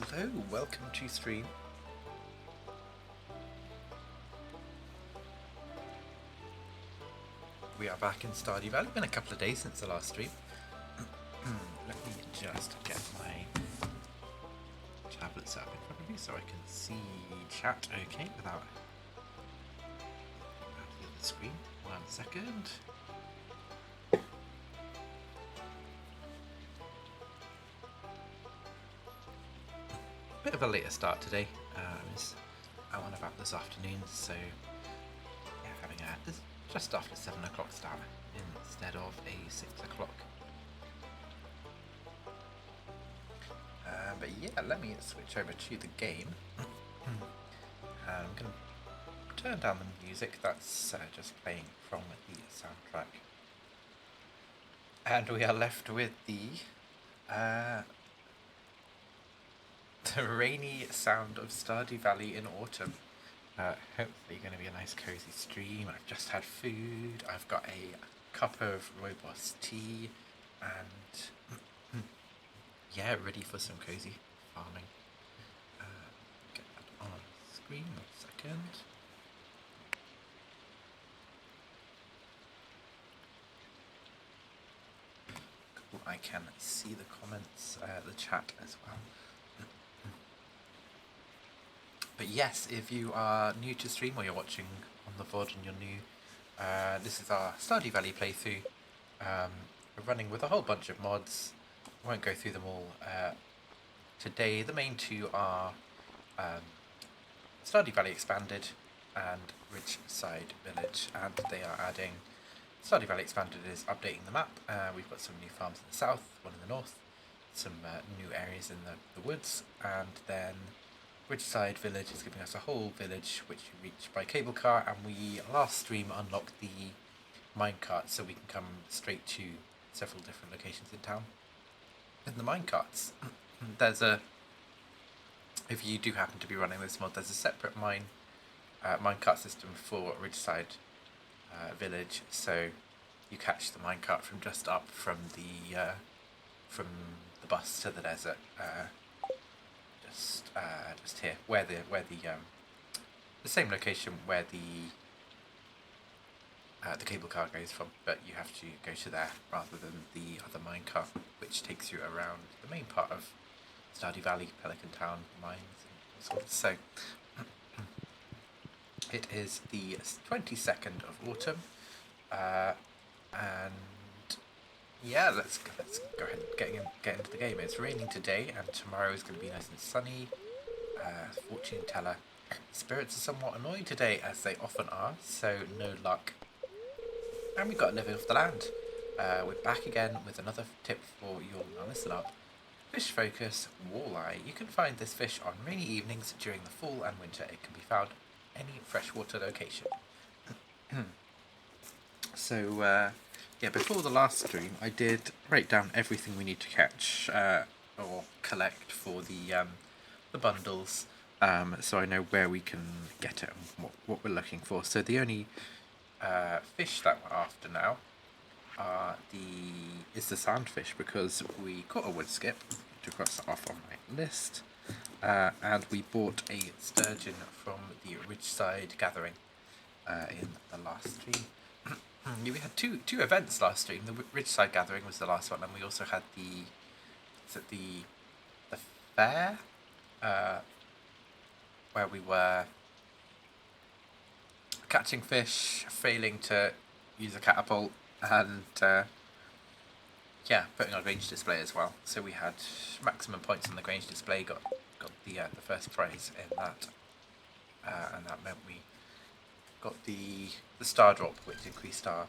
Hello, welcome to stream. We are back in Stardew Valley. Been a couple of days since the last stream. Let me just get my tablets up in front of me so I can see chat okay without the other screen. 1 second. Bit of a later start today. I was out and about this afternoon, so yeah, having just after 7 o'clock start instead of a 6 o'clock. But yeah, let me switch over to the game. I'm going to turn down the music that's just playing from the soundtrack. And we are left with the rainy sound of Stardew Valley in autumn. Hopefully going to be a nice cozy stream. I've just had food. I've got a cup of robust tea and yeah, ready for some cozy farming. Get that on screen 1 second. Cool, I can see the comments, the chat as well. But yes, if you are new to stream or you're watching on the VOD and you're new, this is our Stardew Valley playthrough. We're running with a whole bunch of mods. I won't go through them all today. The main two are Stardew Valley Expanded and Ridgeside Village, and they are adding. Stardew Valley Expanded is updating the map. We've got some new farms in the south, one in the north, some new areas in the woods, and then Ridgeside Village is giving us a whole village which you reach by cable car, and we last stream unlocked the minecart so we can come straight to several different locations in town. In the minecarts, there's if you do happen to be running this mod, there's a separate minecart system for Ridgeside Village, so you catch the minecart from just up from the bus to the desert. Just here, where the same location where the cable car goes from, but you have to go to there rather than the other minecart, which takes you around the main part of Stardew Valley, Pelican Town, mines, and all sorts. So it is the 22nd of autumn, and yeah, let's go ahead and get into the game. It's raining today, and tomorrow is going to be nice and sunny. Fortune teller. Spirits are somewhat annoyed today, as they often are, so no luck. And we got a living off the land. We're back again with another tip for your listen up. Fish focus, walleye. You can find this fish on rainy evenings during the fall and winter. It can be found any freshwater location. So, yeah, before the last stream, I did break down everything we need to catch or collect for the bundles, so I know where we can get it and what we're looking for. So the only fish that we're after now is the sandfish, because we caught a wood skip, to cross that off on my list, and we bought a sturgeon from the Ridgeside gathering in the last stream. Yeah, we had two events last stream. The Ridgeside gathering was the last one, and we also had the fair, where we were catching fish, failing to use a catapult, and yeah, putting on a Grange display as well. So we had maximum points on the Grange display, got the first prize in that, and that meant we got the star drop, which increased our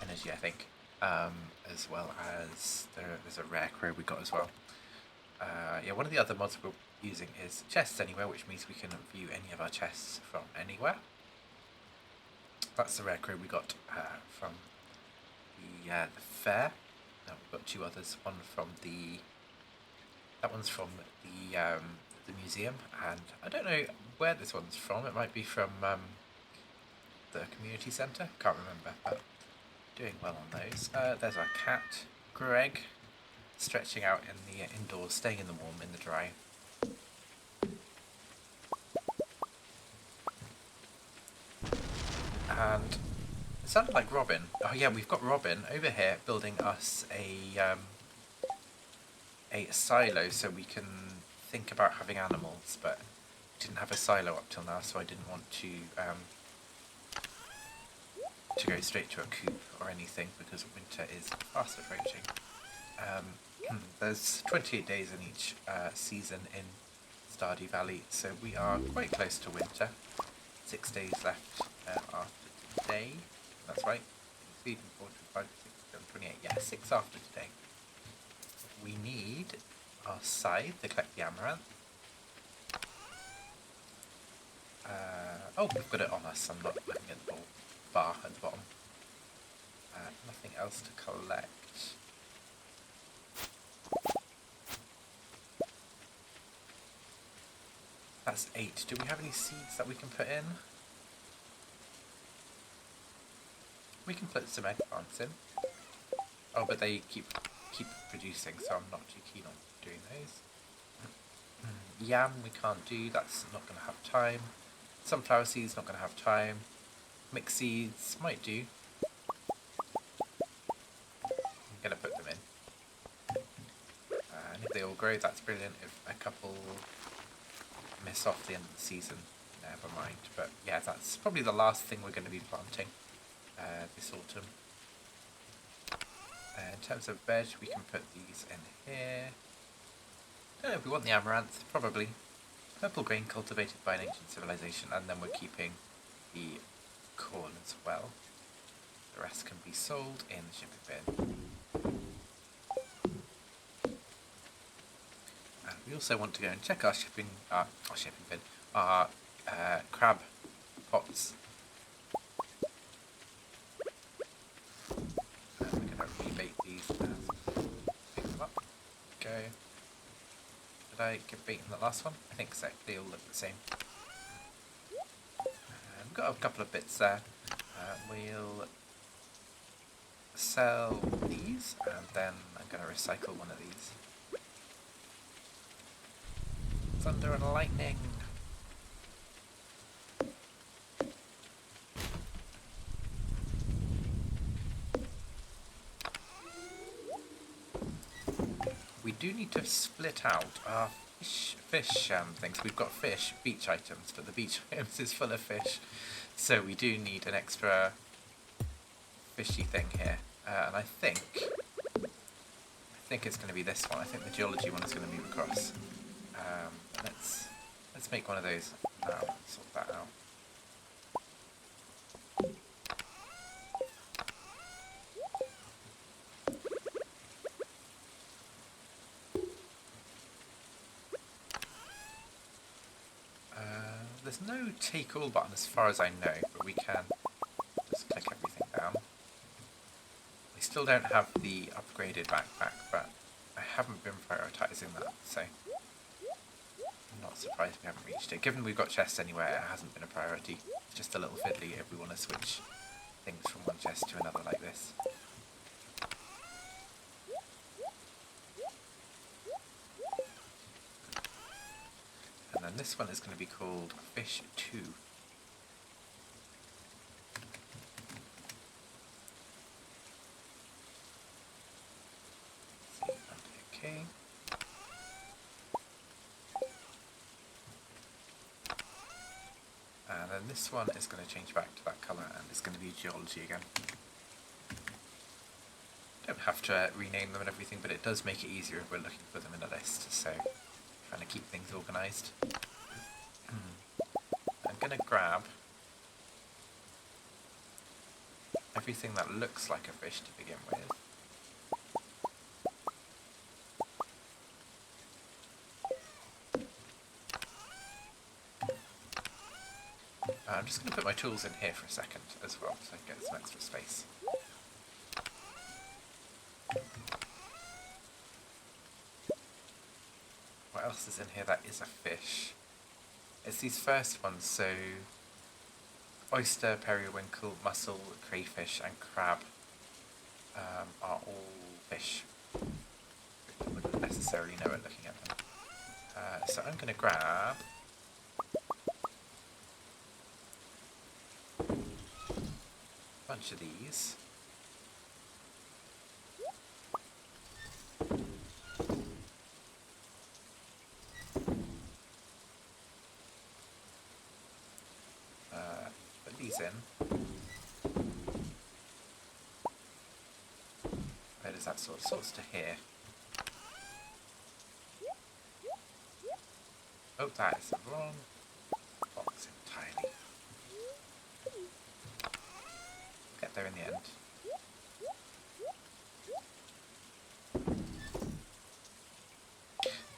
energy, I think, as well as there's a rare crow we got as well. Yeah, one of the other mods we're using is chests anywhere, which means we can view any of our chests from anywhere. That's the rare crow we got from the fair. Now we've got two others. That one's from the museum, and I don't know where this one's from. It might be from the community centre. Can't remember, but doing well on those. There's our cat, Greg, stretching out in the indoors, staying in the warm, in the dry. And it sounded like Robin. Oh yeah, we've got Robin over here building us a silo so we can think about having animals, but didn't have a silo up till now, so I didn't want to go straight to a coop or anything because winter is fast approaching. There's 28 days in each season in Stardew Valley, so we are quite close to winter. 6 days left after today. That's right. 3, 4, 5, 6, 7, 28. Yeah, 6 after today. We need our scythe to collect the amaranth. Oh, we've got it on us. I'm not looking at the bar at the bottom. Nothing else to collect. That's 8. Do we have any seeds that we can put in? We can put some eggplants in. Oh, but they keep producing, so I'm not too keen on doing those. Yam we can't do, that's not going to have time. Sunflower seeds not going to have time. Mixed seeds might do. I'm going to put them in. And if they all grow, that's brilliant. If a couple miss off the end of the season, never mind. But yeah, that's probably the last thing we're going to be planting this autumn. In terms of veg, we can put these in here. Don't know if we want the amaranth, probably. Purple grain cultivated by an ancient civilization, and then we're keeping the corn as well. The rest can be sold in the shipping bin. And we also want to go and check our shipping bin, our crab pots. And we're going to rebait these as pick them up. Go. Did I get bait in the last one? I think so. They all look the same. We've got a couple of bits there. We'll sell these, and then I'm going to recycle one of these. Thunder and lightning. We do need to split out our fish things. We've got fish, beach items, but the beach items is full of fish. So we do need an extra fishy thing here. And I think it's going to be this one. I think the geology one is going to move across. Let's make one of those now. Sort that out. There's no take all button as far as I know, but we can just click everything down. We still don't have the upgraded backpack, but I haven't been prioritising that, so I'm not surprised we haven't reached it. Given we've got chests anywhere, it hasn't been a priority. It's just a little fiddly if we want to switch things from one chest to another like this. And then this one is going to be called Fish 2. Okay. And then this one is going to change back to that colour, and it's going to be geology again. Don't have to rename them and everything, but it does make it easier if we're looking for them in a list, so trying to keep things organised. I'm going to grab everything that looks like a fish to begin with. I'm just going to put my tools in here for a second as well, so I can get some extra space. What else is in here that is a fish? It's these first ones, so oyster, periwinkle, mussel, crayfish and crab are all fish. I wouldn't necessarily know it looking at them. So I'm going to grab bunch of these. Put these in. Where does that sort? Sorts to here. Oh, that is the wrong box entirely. Get there in the end.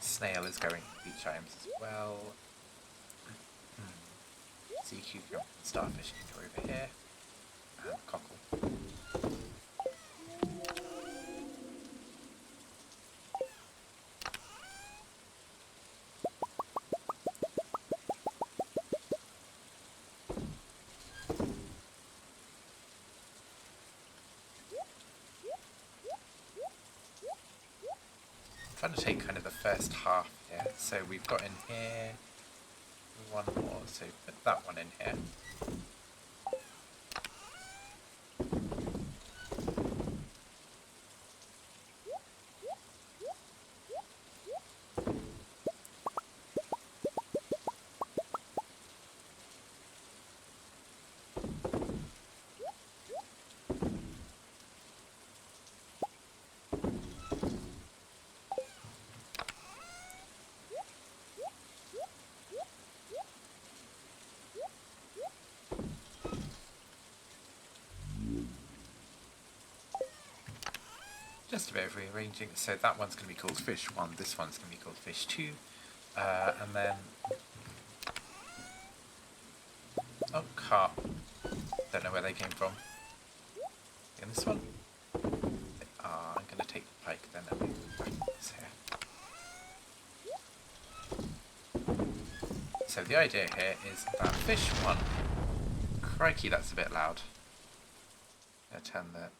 Snail is going beach items as well. Sea cucumber and starfish can go over here. And cockle. I'm trying to take kind of the first half here. So we've got in here one more, so put that one in here. Just a bit of rearranging. So that one's going to be called fish 1, this one's going to be called fish 2. And then... Oh, carp. Don't know where they came from. In this one? They are. I'm going to take the pike then and move back this here. So the idea here is that fish 1... Crikey, that's a bit loud. I'm going to turn the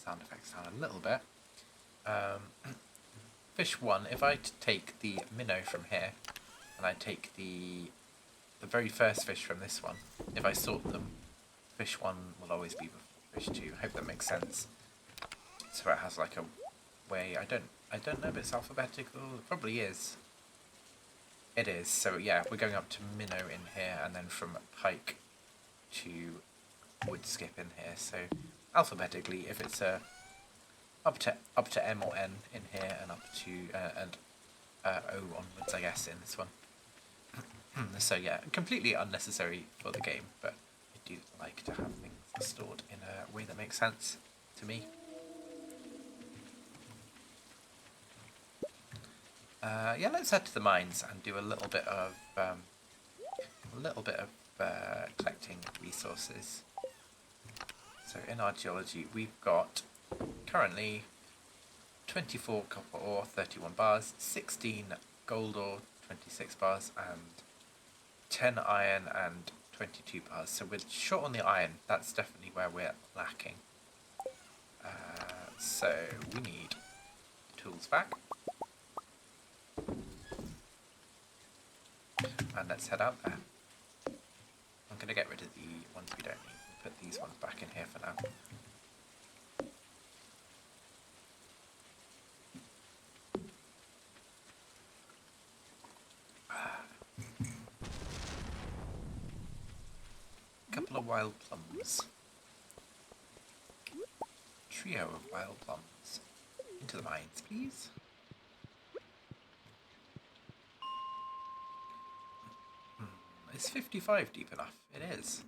sound effects down a little bit. Fish 1, if I take the minnow from here, and I take the very first fish from this one, if I sort them, fish 1 will always be before fish 2. I hope that makes sense. So it has like a way, I don't know if it's alphabetical, it probably is. It is, so yeah, we're going up to minnow in here, and then from pike to wood skip in here, so alphabetically, if it's a up to M or N in here, and up to O onwards, I guess, in this one. So yeah, completely unnecessary for the game, but I do like to have things stored in a way that makes sense to me. Yeah, let's head to the mines and do a little bit of collecting resources. So in our geology, we've got currently 24 copper ore, 31 bars, 16 gold ore, 26 bars, and 10 iron and 22 bars. So we're short on the iron. That's definitely where we're lacking. So we need tools back. And let's head out there. I'm going to get rid of the ones we don't need and put these ones back in here for now. Couple of wild plums. Trio of wild plums. Into the mines, please. Is 55 deep enough? It is.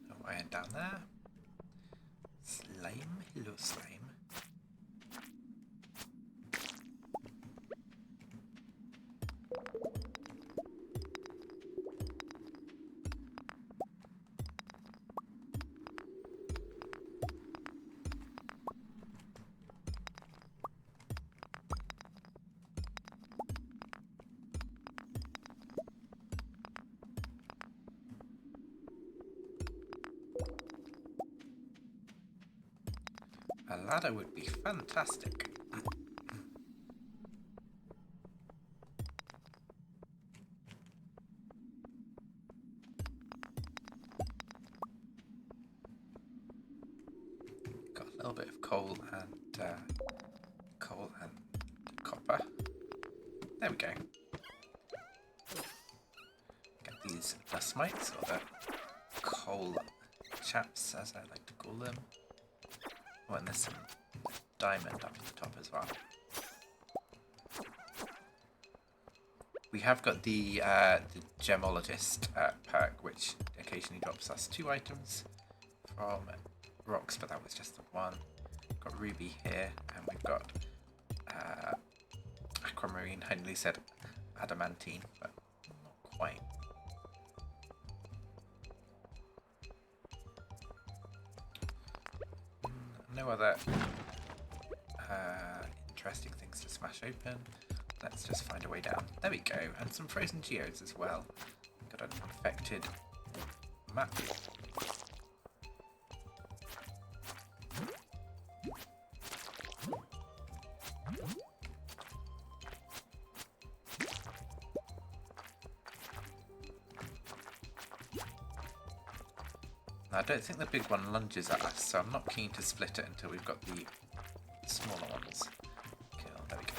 No iron down there. Slime. Hello, slime. A ladder would be fantastic. little bit of coal and copper. There we go. Get these dust mites, or the coal chaps, as I like to call them. Oh, and there's some diamond up at the top as well. We have got the gemologist perk, which occasionally drops us 2 items from rocks, but that was just the one. We've got ruby here, and we've got aquamarine. I nearly said adamantine, but not quite. No other interesting things to smash open. Let's just find a way down. There we go, and some frozen geodes as well. Got an infected map. Now, I don't think the big one lunges at us, so I'm not keen to split it until we've got the smaller ones. Kill. There we go.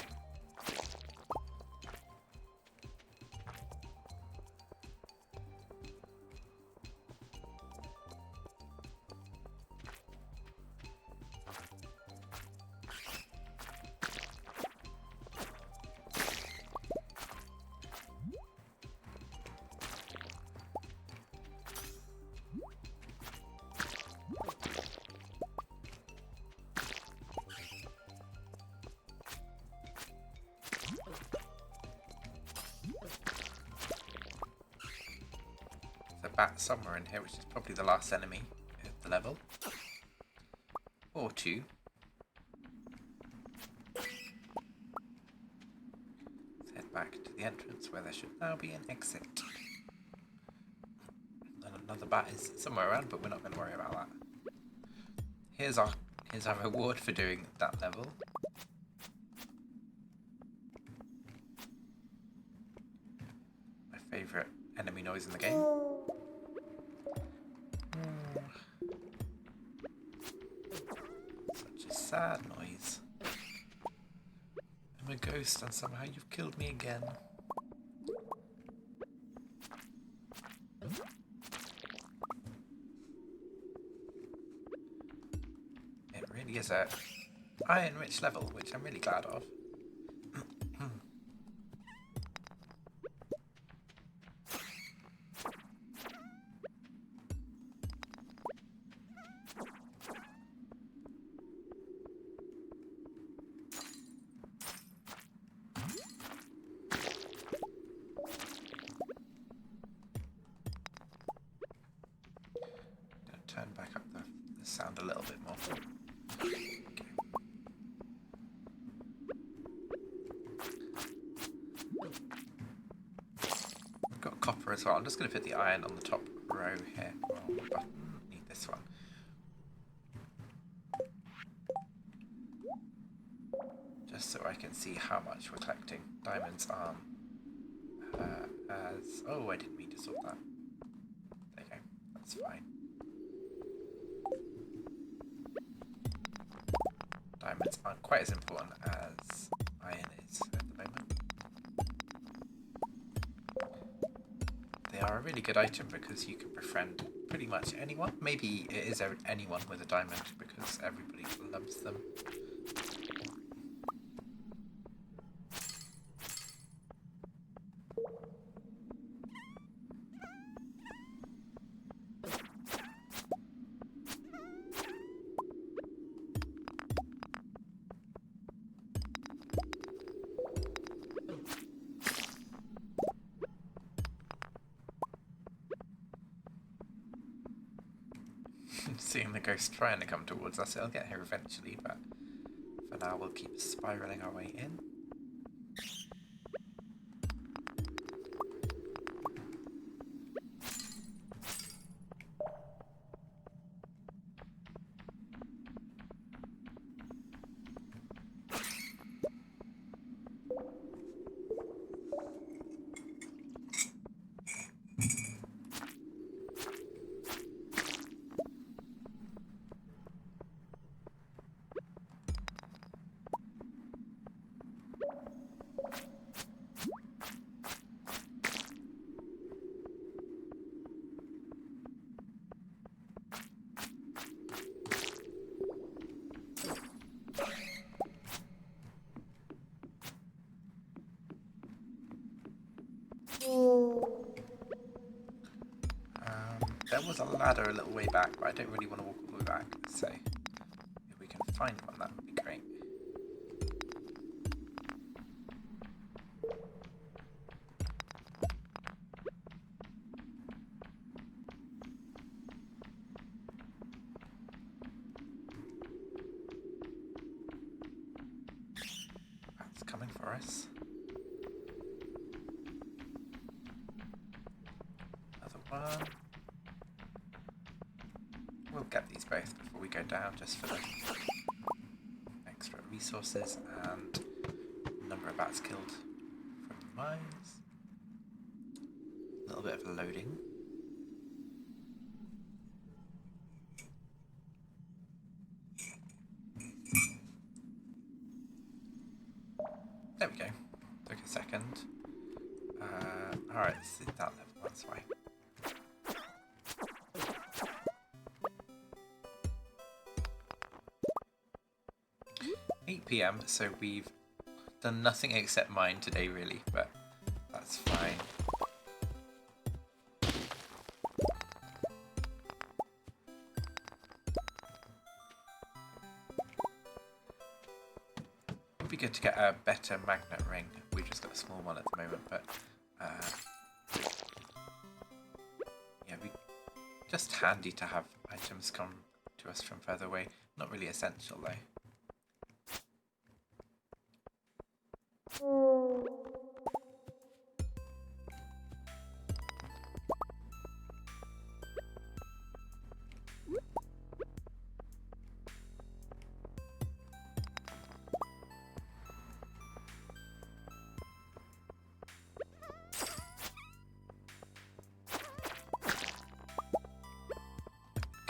Bat somewhere in here, which is probably the last enemy at the level. Or 2. Let's head back to the entrance where there should now be an exit. And another bat is somewhere around, but we're not going to worry about that. Here's our reward for doing that level. My favourite enemy noise in the game. Sad noise. I'm a ghost and somehow you've killed me again. It really is a iron-rich level, which I'm really glad of. Turn back up the sound a little bit more. Okay. We've got copper as well. I'm just going to put the iron on the top row here. Oh, button. Need this one. Just so I can see how much we're collecting. Diamonds arm. Oh, I didn't mean to sort that. There you go. That's fine. Diamonds aren't quite as important as iron is at the moment. They are a really good item because you can befriend pretty much anyone. Maybe it is anyone with a diamond because everybody loves them. Seeing the ghost trying to come towards us, it'll get here eventually, but for now we'll keep spiralling our way in. There was a ladder a little way back, but I don't really want to walk all the way back, so if we can find one, that would be great. That's coming for us. Another one. We'll get these both before we go down, just for the extra resources and number of bats killed from the mines. A little bit of loading. There we go. Took a second. Alright, this is that level, that's why. 8 PM, so we've done nothing except mine today, really, but that's fine. Would be good to get a better magnet ring. We've just got a small one at the moment, but yeah, just handy to have items come to us from further away. Not really essential though.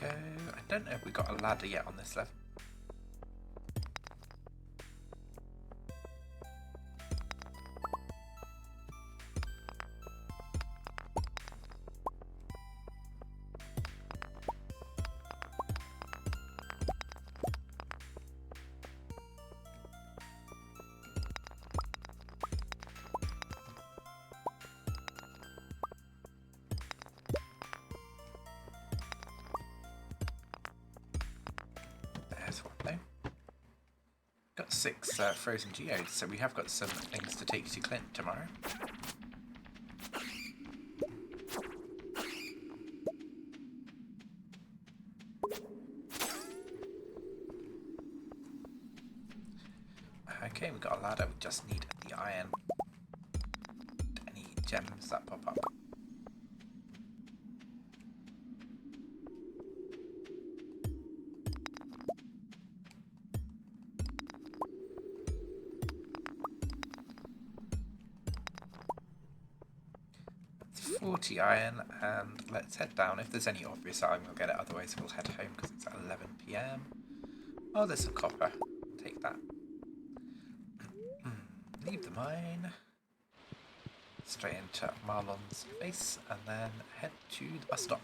I don't know if we got a ladder yet on this level. Got 6 frozen geodes, so we have got some things to take to Clint tomorrow. Okay, we got a ladder, we just need the iron. Any gems that pop up. That's 40 iron, and let's head down. If there's any obvious iron, we'll get it, otherwise we'll head home because it's at 11 PM. Oh, there's some copper. Take that. Leave the mine. Straight into Marlon's base, and then head to the bus stop.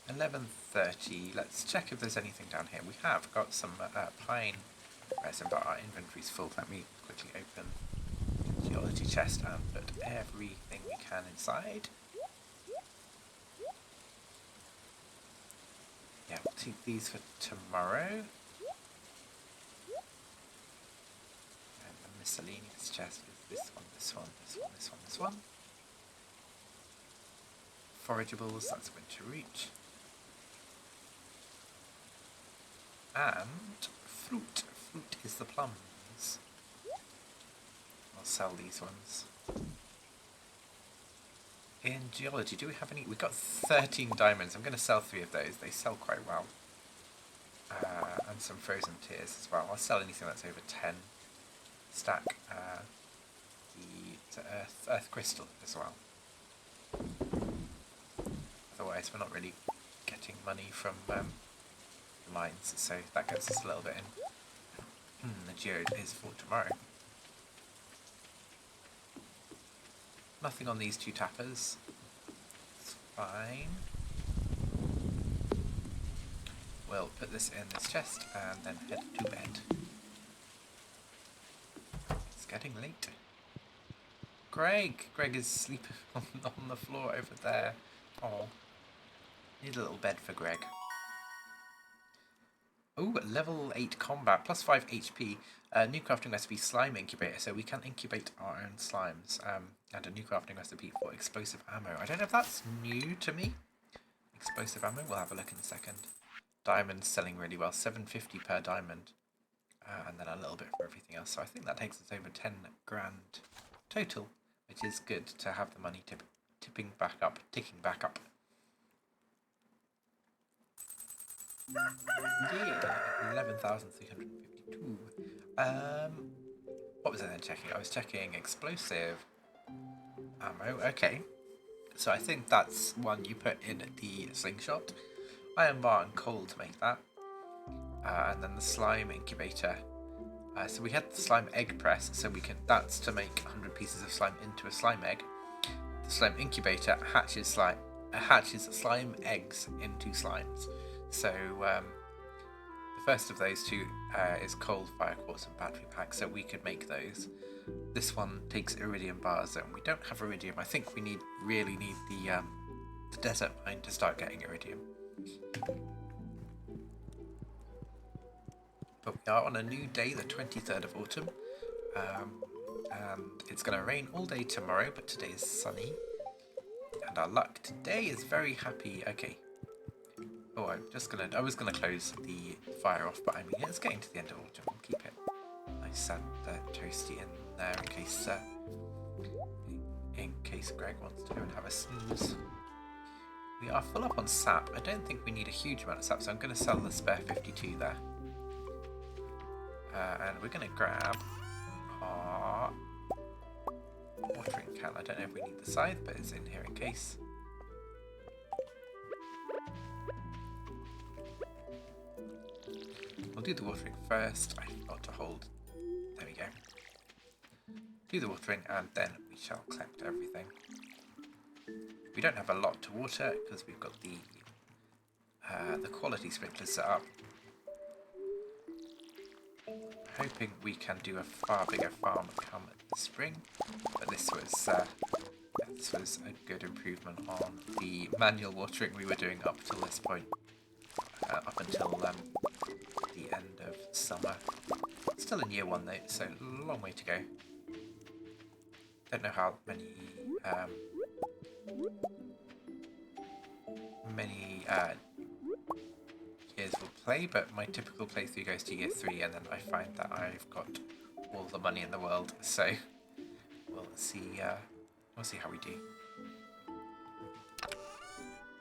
11:30. Let's check if there's anything down here. We have got some pine resin, but our inventory's full. Let me quickly open the geology chest and put everything we can inside. Yeah, we'll keep these for tomorrow. And the miscellaneous chest is this one, this one, this one, this one, this one. Forageables, that's winter reach. And fruit. Fruit is the plums. I'll sell these ones. In geology, do we have any? We've got 13 diamonds. I'm going to sell 3 of those. They sell quite well. And some frozen tears as well. I'll sell anything that's over 10 stack. The earth crystal as well. Otherwise, we're not really getting money from mines, so that gets us a little bit in. The geode is for tomorrow. Nothing on these 2 tappers, fine. We'll put this in this chest and then head to bed. It's getting late. Greg is sleeping on the floor over there. Oh, need a little bed for Greg. Oh, level 8 combat, plus 5 HP. New crafting recipe, slime incubator, so we can incubate our own slimes. And a new crafting recipe for explosive ammo. I don't know if that's new to me. Explosive ammo, we'll have a look in a second. Diamonds selling really well, 750 per diamond. And then a little bit for everything else. So I think that takes us over 10 grand total, which is good to have the money ticking back up. Yeah, 11,352. What was I then checking? I was checking explosive ammo. Okay, so I think that's one you put in the slingshot. Iron bar and coal to make that. And then the slime incubator. So we had the slime egg press, so that's to make 100 pieces of slime into a slime egg. The slime incubator hatches slime eggs into slimes. So the first of those two is coal, fire quartz, and battery pack. So we could make those. This one takes iridium bars, and we don't have iridium. I think we really need the desert mine to start getting iridium. But we are on a new day, the 23rd of autumn, and it's going to rain all day tomorrow, but today is sunny, and our luck today is very happy. Okay. Oh, I was gonna close the fire off, but I mean it's getting to the end of autumn. We'll keep it nice and toasty in there in case Greg wants to go and have a snooze. We are full up on sap. I don't think we need a huge amount of sap, so I'm going to sell the spare 52 there. And we're going to grab our watering can. I don't know if we need the scythe, but it's in here in case. We'll do the watering first. I forgot to hold. There we go. Do the watering and then we shall collect everything. We don't have a lot to water because we've got the quality sprinklers set up. Hoping we can do a far bigger farm come the spring, but this was a good improvement on the manual watering we were doing up till this point, up until the end of summer. Still in year one though, so a long way to go. Don't know how many years we'll play, but my typical playthrough goes to year 3, and then I find that I've got all the money in the world. So we'll see how we do.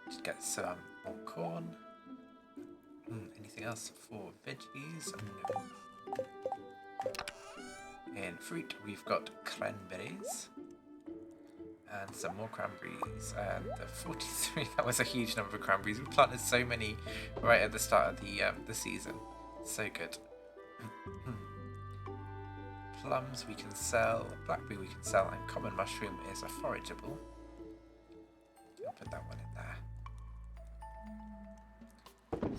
Just get some more corn. Anything else for veggies? No. In fruit, we've got cranberries and some more cranberries. And the 43, that was a huge number of cranberries. We planted so many right at the start of the season. So good. Plums we can sell, blackberry we can sell, and common mushroom is a forageable. I'll put that one in there.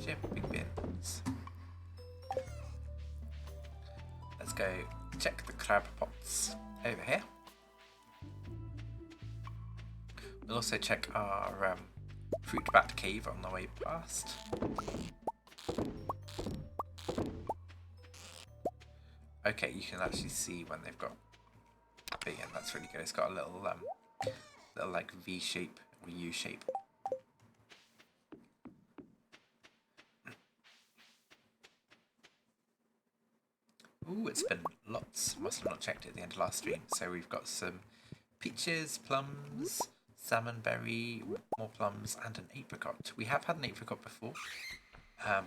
Shipping bins. Let's go check the crab pots over here. We'll also check our fruit bat cave on the way past. Okay, you can actually see when they've got big, and that's really good. It's got a little like V shape or U shape. Ooh, it's been lots. Must have not checked it at the end of last stream. So we've got some peaches, plums, salmonberry, more plums, and an apricot. We have had an apricot before,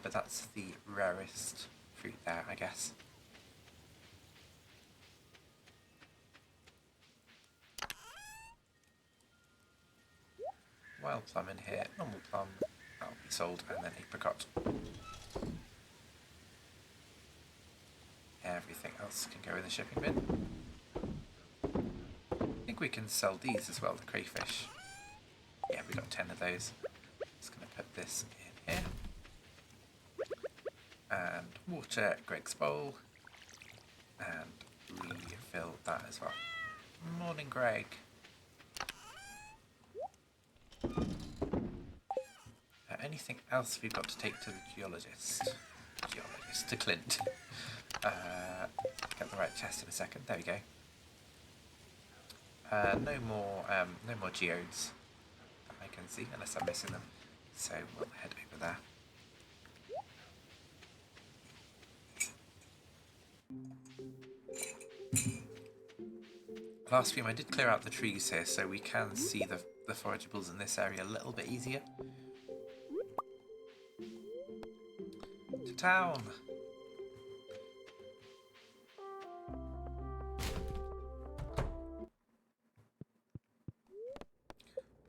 but that's the rarest fruit there, I guess. Wild plum in here, normal plum, that'll be sold, and then apricot. Everything else can go in the shipping bin. I think we can sell these as well, the crayfish. Yeah, we got 10 of those. Just going to put this in here. And water Greg's bowl. And refill that as well. Morning, Greg. Anything else we've got to take to the geologist? To Clint. Get the right chest in a second. There we go. No more geodes that I can see, unless I'm missing them. So we'll head over there. Last stream I did clear out the trees here, so we can see the forageables in this area a little bit easier. To town!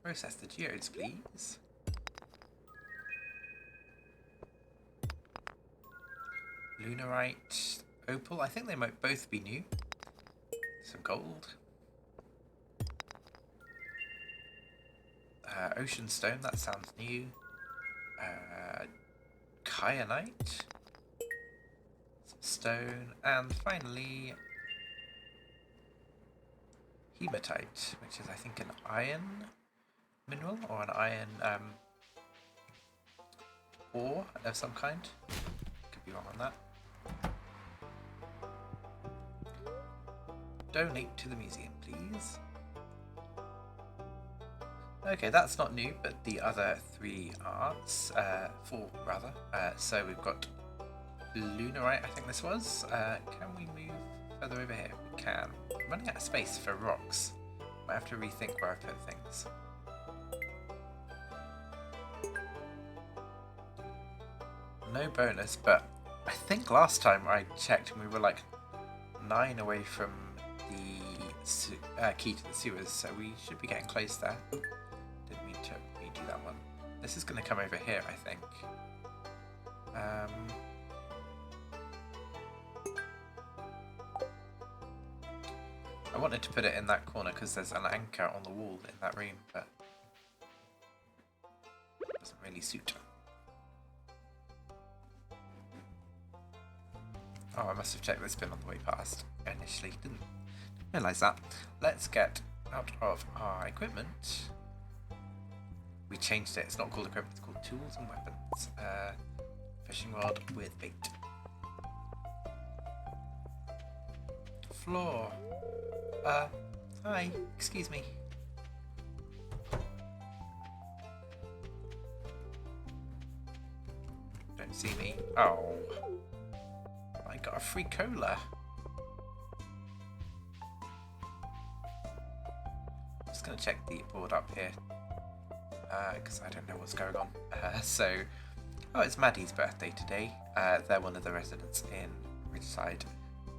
Process the geodes, please. Lunarite, opal, I think they might both be new. Some gold. Ocean stone, that sounds new. Kyanite. Some stone. And finally, hematite, which is I think an iron mineral or an iron ore of some kind. Could be wrong on that. Donate to the museum, please. Okay, that's not new, but the other three arts, four rather. So we've got Lunarite, I think this was. Can we move further over here? We can. I'm running out of space for rocks. Might have to rethink where I put things. No bonus, but I think last time I checked and we were like 9 away from the key to the sewers, so we should be getting close there. Didn't mean to redo that one. This is going to come over here, I think. I wanted to put it in that corner because there's an anchor on the wall in that room, but it doesn't really suit. Oh, I must have checked this bin on the way past initially. Didn't realise that. Let's get out of our equipment. We changed it. It's not called equipment, it's called tools and weapons. Fishing rod with bait. Floor. Hi. Excuse me. Don't see me. Oh. I got a free cola. Just gonna check the board up here. Because I don't know what's going on. Oh, it's Maddie's birthday today. They're one of the residents in Ridgeside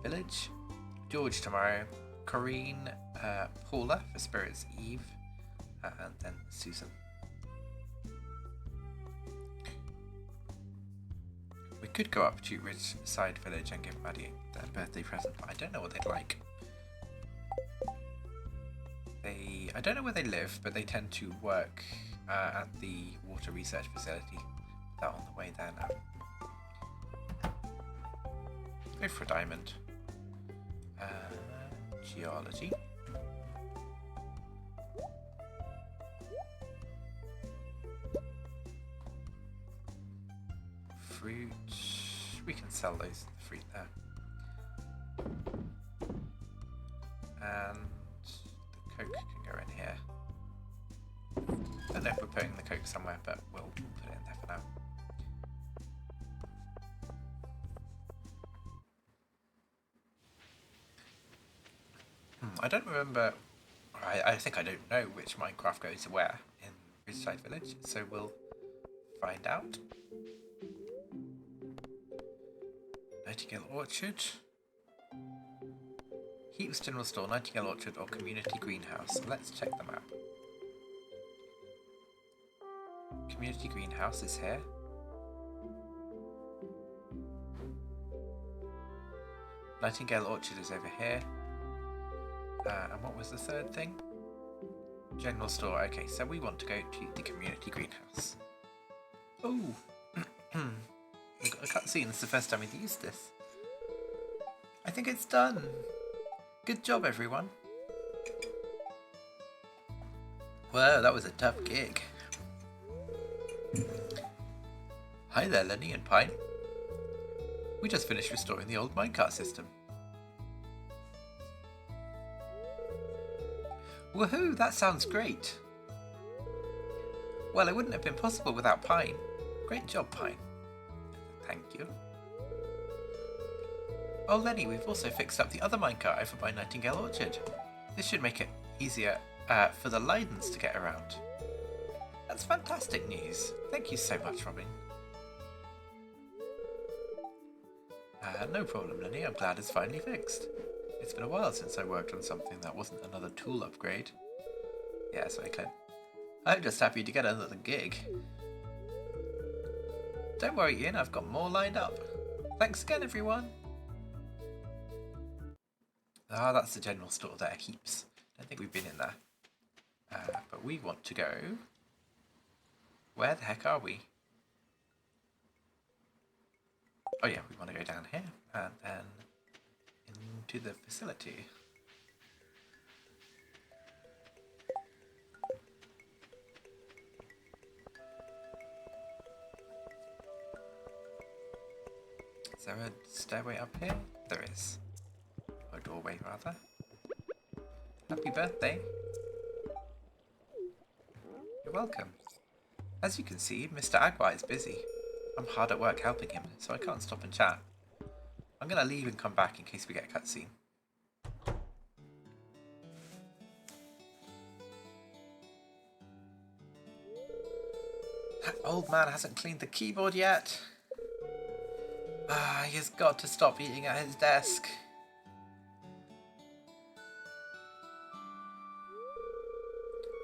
Village. George tomorrow. Corrine, Paula for Spirit's Eve. And then Susan. We could go up to Ridgeside Village and give Maddie their birthday present, but I don't know what they'd like. I don't know where they live, but they tend to work at the water research facility. They're on the way there now. Go for a diamond. Geology. Fruit. We can sell those fruit there. And the Coke can go in here. I don't know if we're putting the Coke somewhere, but we'll put it in there for now. I don't remember. I think I don't know which Minecraft goes where in Ridgeside Village, so we'll find out. Nightingale Orchard, Heaps General Store, Nightingale Orchard, or Community Greenhouse. Let's check the map. Community Greenhouse is here. Nightingale Orchard is over here. And what was the third thing? General store. Okay, so we want to go to the community greenhouse. Oh, we've got a cutscene. It's the first time we've used this. I think it's done. Good job, everyone. Whoa, that was a tough gig. Hi there, Lenny and Pine. We just finished restoring the old minecart system. Woohoo, that sounds great. Well, it wouldn't have been possible without Pine. Great job, Pine. Thank you. Oh, Lenny, we've also fixed up the other minecart over by Nightingale Orchard. This should make it easier for the Lydens to get around. That's fantastic news. Thank you so much, Robin. No problem, Lenny. I'm glad it's finally fixed. It's been a while since I worked on something that wasn't another tool upgrade. Yeah, sorry, Clint. I'm just happy to get another gig. Don't worry, Ian. I've got more lined up. Thanks again, everyone. Ah, that's the general store there, Heaps. Don't think we've been in there. But we want to go... Where the heck are we? Oh yeah, we want to go down here and then into the facility. Is there a stairway up here? There is. Or a doorway, rather. Happy birthday. You're welcome. As you can see, Mr. Agua is busy. I'm hard at work helping him, so I can't stop and chat. I'm going to leave and come back in case we get a cutscene. That old man hasn't cleaned the keyboard yet. He has got to stop eating at his desk.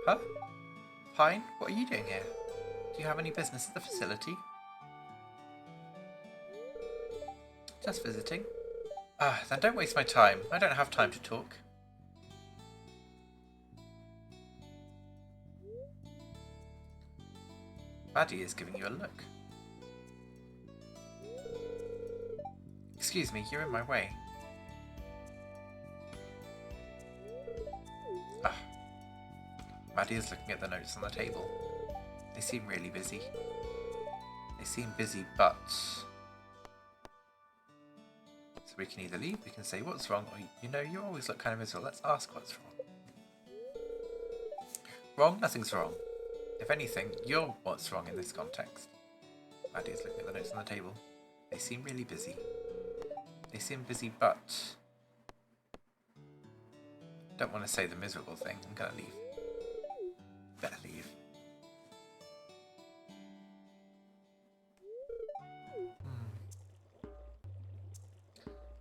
Huh? Pine, what are you doing here? Do you have any business at the facility? Just visiting. Then don't waste my time. I don't have time to talk. Maddie is giving you a look. Excuse me, you're in my way. Maddie is looking at the notes on the table. They seem really busy. They seem busy, but... So we can either leave, we can say what's wrong, or you know, you always look kind of miserable. Let's ask what's wrong. Wrong? Nothing's wrong. If anything, you're what's wrong in this context. Maddie is looking at the notes on the table. They seem really busy. They seem busy, but... Don't want to say the miserable thing. I'm gonna leave. Better leave.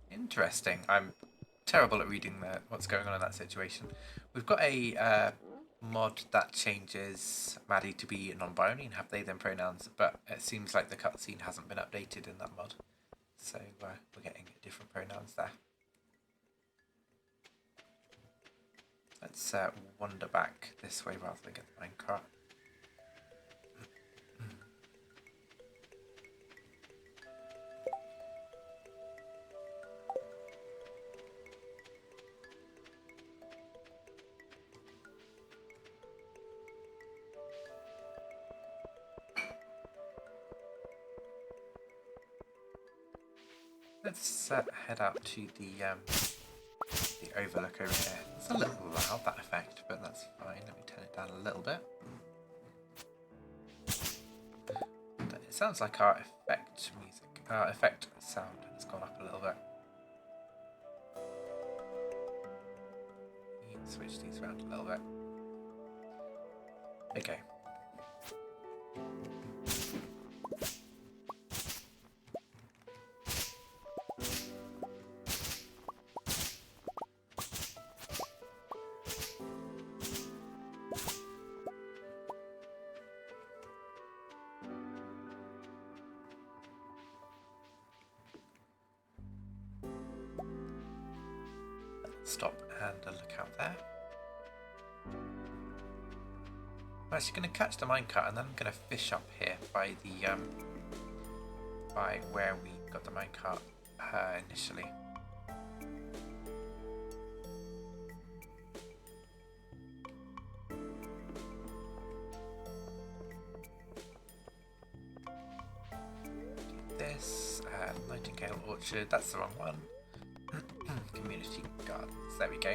Interesting. I'm terrible at reading what's going on in that situation. We've got a mod that changes Maddie to be non-binary and have they them pronouns, but it seems like the cutscene hasn't been updated in that mod. So we're getting different pronouns there. Let's wander back this way rather than get the minecart. Let's head out to the overlook over here. It's a little loud, that effect, but that's fine. Let me turn it down a little bit. It sounds like our effect music, our effect sound has gone up a little bit. You can switch these around a little bit. Okay. Stop and look out there. I'm actually going to catch the minecart and then I'm going to fish up here by the by where we got the minecart initially. This Nightingale Orchard, that's the wrong one. Community Gardens, there we go.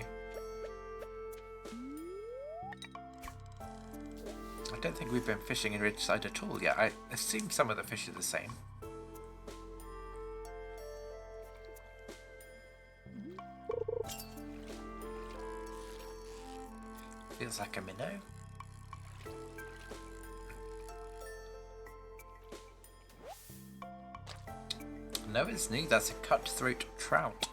I don't think we've been fishing in Ridgeside at all yet. I assume some of the fish are the same. Feels like a minnow. No, it's new. That's a cutthroat trout.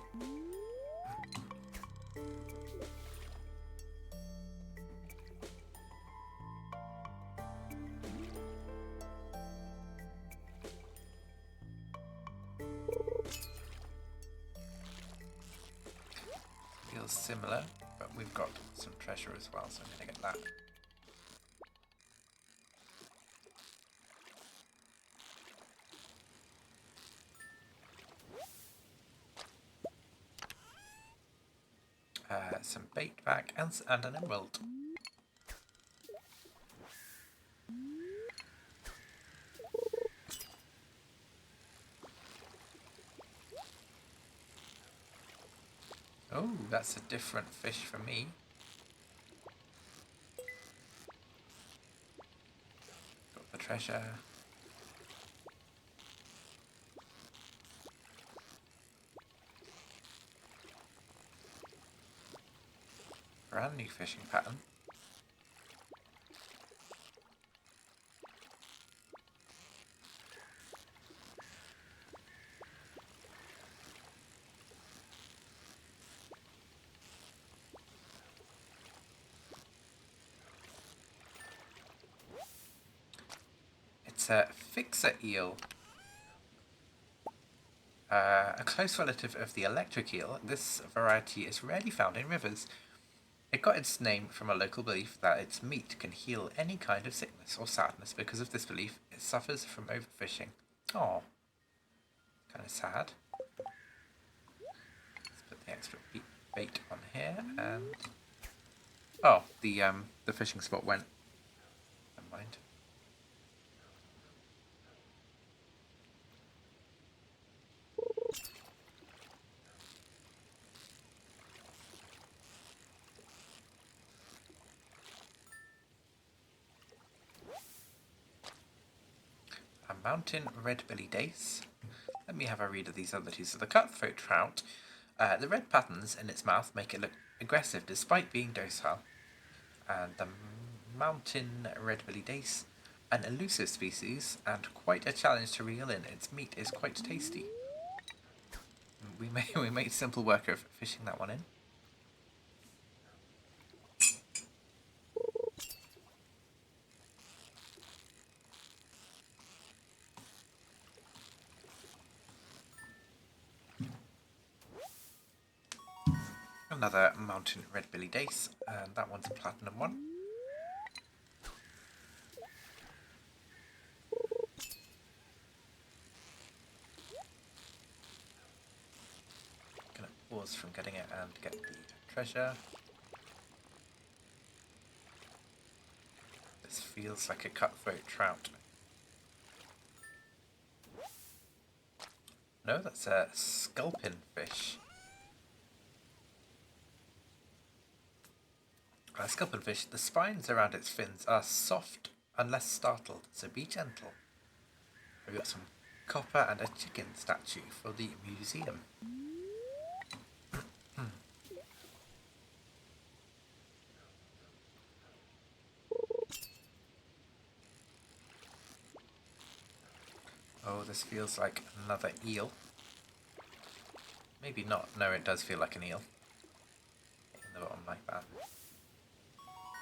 Feels similar, but we've got some treasure as well, so I'm going to get that. Some bait back and an emerald. Oh, that's a different fish for me. Got the treasure. Brand new fishing pattern. It's a fixer eel. A close relative of the electric eel, this variety is rarely found in rivers. It got its name from a local belief that its meat can heal any kind of sickness or sadness. Because of this belief, it suffers from overfishing. Oh, kind of sad. Let's put the extra bait on here, and oh, the fishing spot went. Never mind. A mountain red-belly dace. Let me have a read of these other two. So the cutthroat trout, the red patterns in its mouth make it look aggressive despite being docile. And the mountain red-belly dace, an elusive species and quite a challenge to reel in. Its meat is quite tasty. We made simple work of fishing that one in. Another mountain red-belly dace, and that one's a platinum one. Gonna pause from getting it and get the treasure. This feels like a cutthroat trout. No, that's a sculpin fish. Sculpin fish, the spines around its fins are soft unless startled, so be gentle. We've got some copper and a chicken statue for the museum. Oh, this feels like another eel. Maybe not. No, it does feel like an eel. In the bottom like that.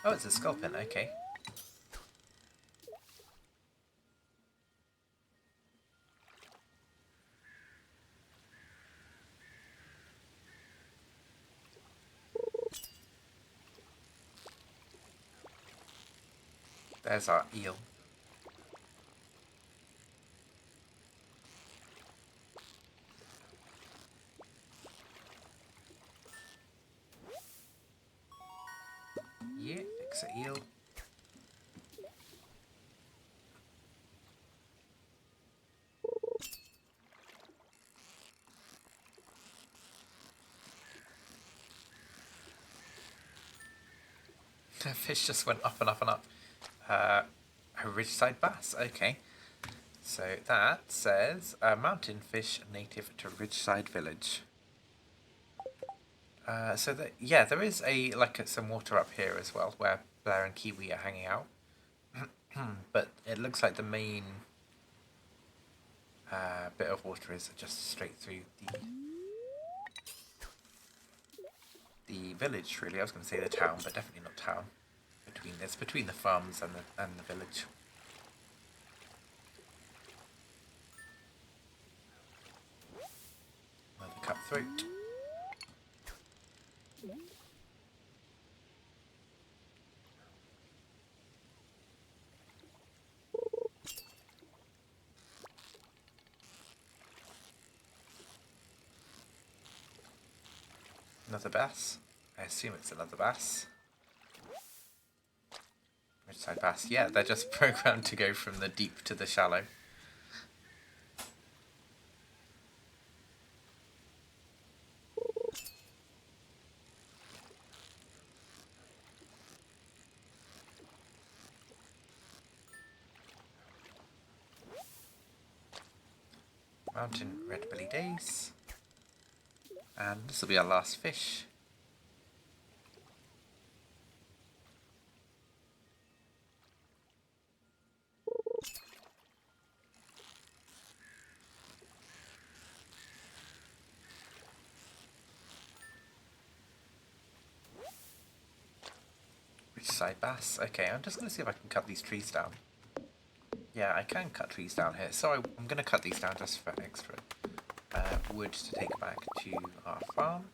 Oh, it's a sculpin, okay. There's our eel. Yeah, fix a eel. The fish just went up and up and up. A ridgeside bass, okay. So that says mountain fish native to Ridgeside village. So that, yeah, there is some water up here as well where Blair and Kiwi are hanging out. But it looks like the main bit of water is just straight through the village. Really, I was going to say the town, but definitely not town. Between the farms and the village. Another cutthroat. Another bass. I assume it's another bass. Ridgeside bass. Yeah, they're just programmed to go from the deep to the shallow. Mountain red belly dace. And this will be our last fish. Ridgeside bass. Okay, I'm just going to see if I can cut these trees down. Yeah, I can cut trees down here. So I'm going to cut these down just for extra wood to take back to our farm.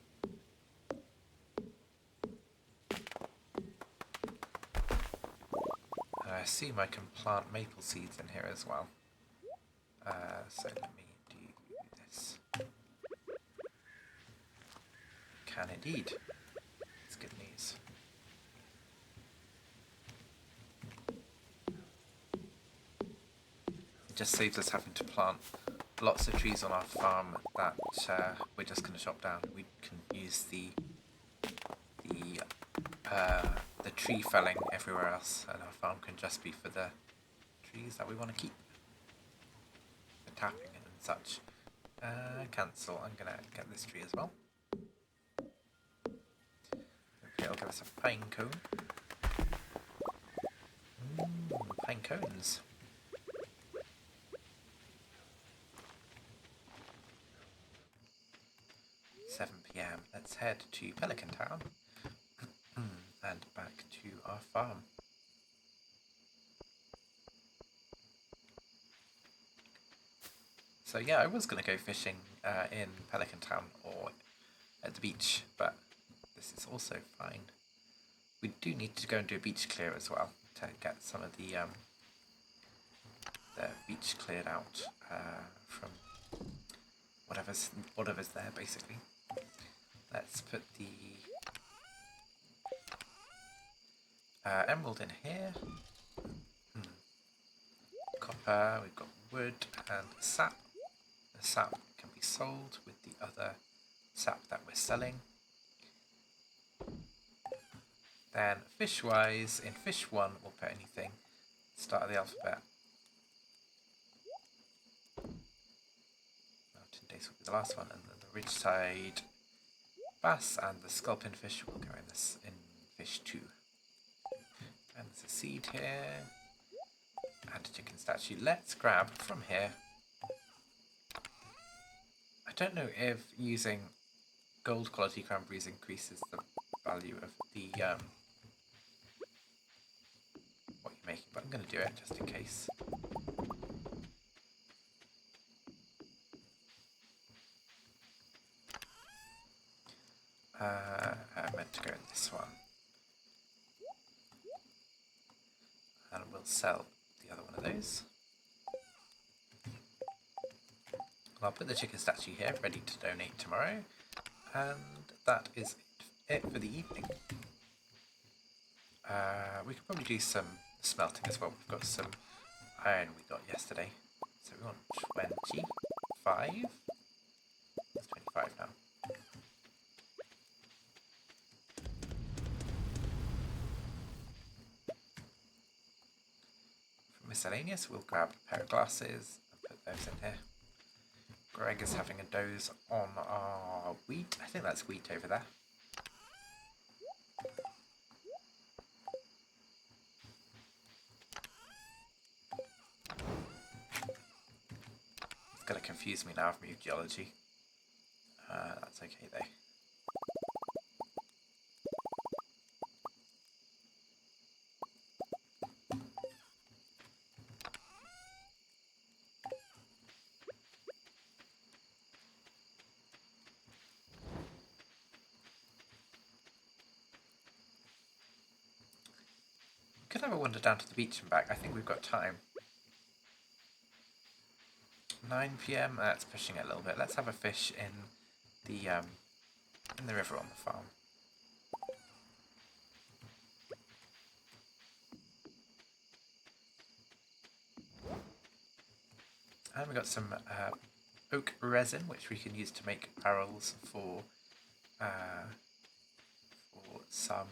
And I assume I can plant maple seeds in here as well. So let me do this. Can indeed. It's good news. It just saves us having to plant lots of trees on our farm that we're just going to chop down. We can use the tree felling everywhere else, and our farm can just be for the trees that we want to keep. The tapping and such. Cancel. I'm going to get this tree as well. Okay, I'll give us a pine cone. Pine cones. 7 PM. Let's head to Pelican Town and back to our farm. So yeah, I was going to go fishing in Pelican Town or at the beach, but this is also fine. We do need to go and do a beach clear as well to get some of the beach cleared out from whatever's there, basically. Let's put the emerald in here. Copper, we've got wood and sap. The sap can be sold with the other sap that we're selling. Then fish-wise, in fish 1 we'll put anything. Start of the alphabet. Mountain dace will be the last one, and then the ridgeside bass and the sculpin fish will go in fish 2. And there's a seed here. And a chicken statue. Let's grab from here. I don't know if using gold quality cranberries increases the value of the what you're making, but I'm going to do it just in case. I meant to go in this one. And we'll sell the other one of those. And I'll put the chicken statue here, ready to donate tomorrow. And that is it for the evening. We could probably do some smelting as well. We've got some iron we got yesterday. So we want 25. It's 25 now. For miscellaneous, we'll grab a pair of glasses and put those in here. Greg is having a doze on our wheat. I think that's wheat over there. It's going to confuse me now. I've moved geology. That's okay though. Could have a wander down to the beach and back. I think we've got time. 9 PM. That's pushing it a little bit. Let's have a fish in the river on the farm. And we've got some oak resin, which we can use to make barrels for some.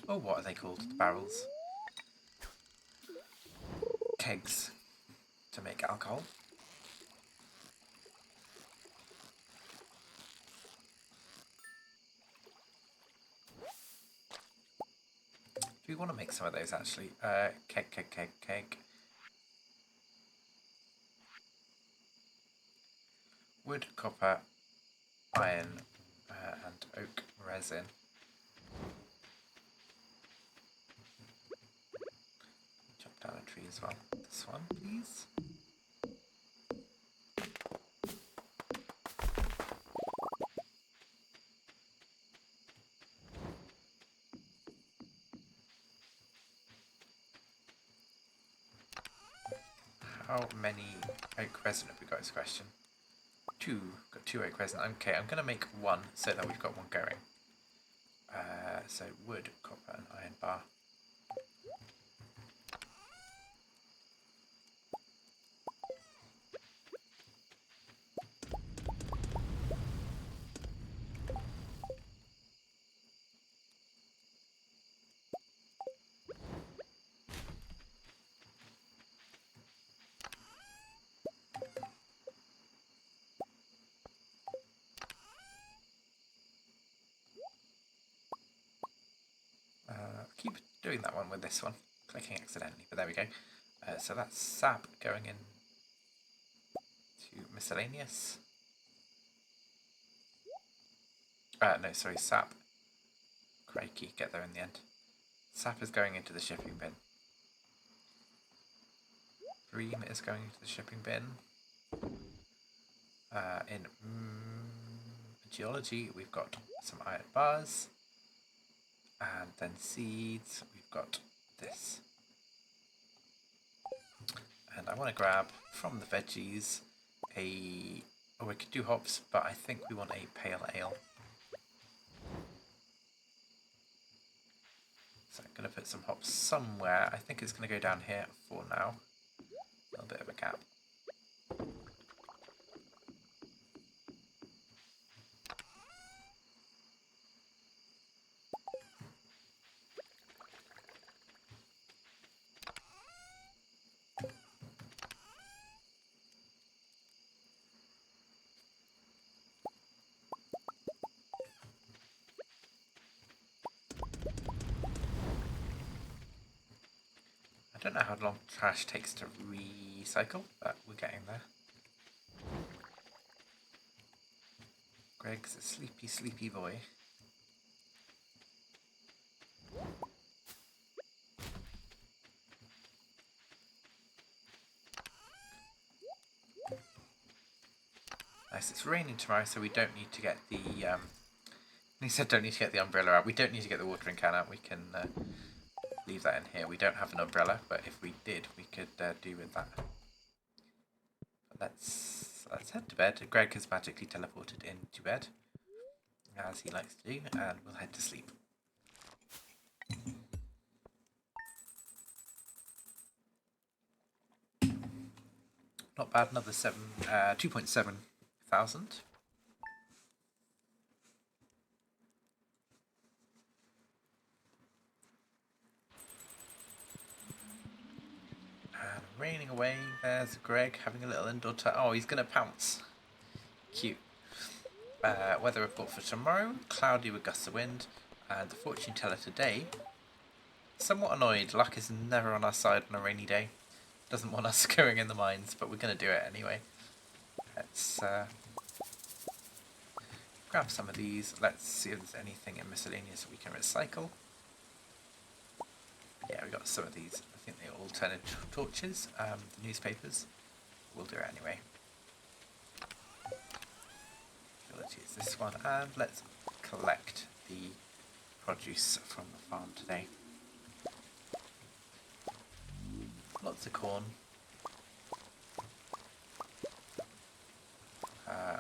Oh, what are they called? The barrels. Kegs to make alcohol. Do we want to make some of those actually? Keg. Wood, copper, iron, and oak resin. Chop down a tree as well. This one, please. How many oak resin have we got is the question? 2. Got 2 oak resin. Okay, I'm going to make 1 so that we've got 1 going. So wood, copper and iron bar. Keep doing that one with this one, clicking accidentally, but there we go. So that's sap going in to miscellaneous. No, sorry, sap. Crikey, get there in the end. Sap is going into the shipping bin. Bream is going into the shipping bin. In geology, we've got some iron bars. And then seeds, we've got this. And I want to grab from the veggies oh, we could do hops, but I think we want a pale ale. So I'm going to put some hops somewhere. I think it's going to go down here for now. A little bit of a gap. I don't know how long trash takes to recycle, but we're getting there. Greg's a sleepy, sleepy boy. Nice, it's raining tomorrow, so we don't need to get the, he said don't need to get the umbrella out. We don't need to get the watering can out. We can leave that in here. We don't have an umbrella, but if we did, we could do with that. But let's head to bed. Greg has magically teleported into bed, as he likes to do, and we'll head to sleep. Not bad, another 2.7 thousand. And raining away, there's Greg having a little indoor time. Oh, he's going to pounce. Cute. Weather report for tomorrow, cloudy with gusts of wind, and the fortune teller today, somewhat annoyed. Luck is never on our side on a rainy day. Doesn't want us going in the mines, but we're going to do it anyway. Let's grab some of these. Let's see if there's anything in miscellaneous we can recycle. Yeah, we got some of these. I think they all turn into torches. The newspapers. We'll do it anyway. Let's use this one, and let's collect the produce from the farm today. Lots of corn. An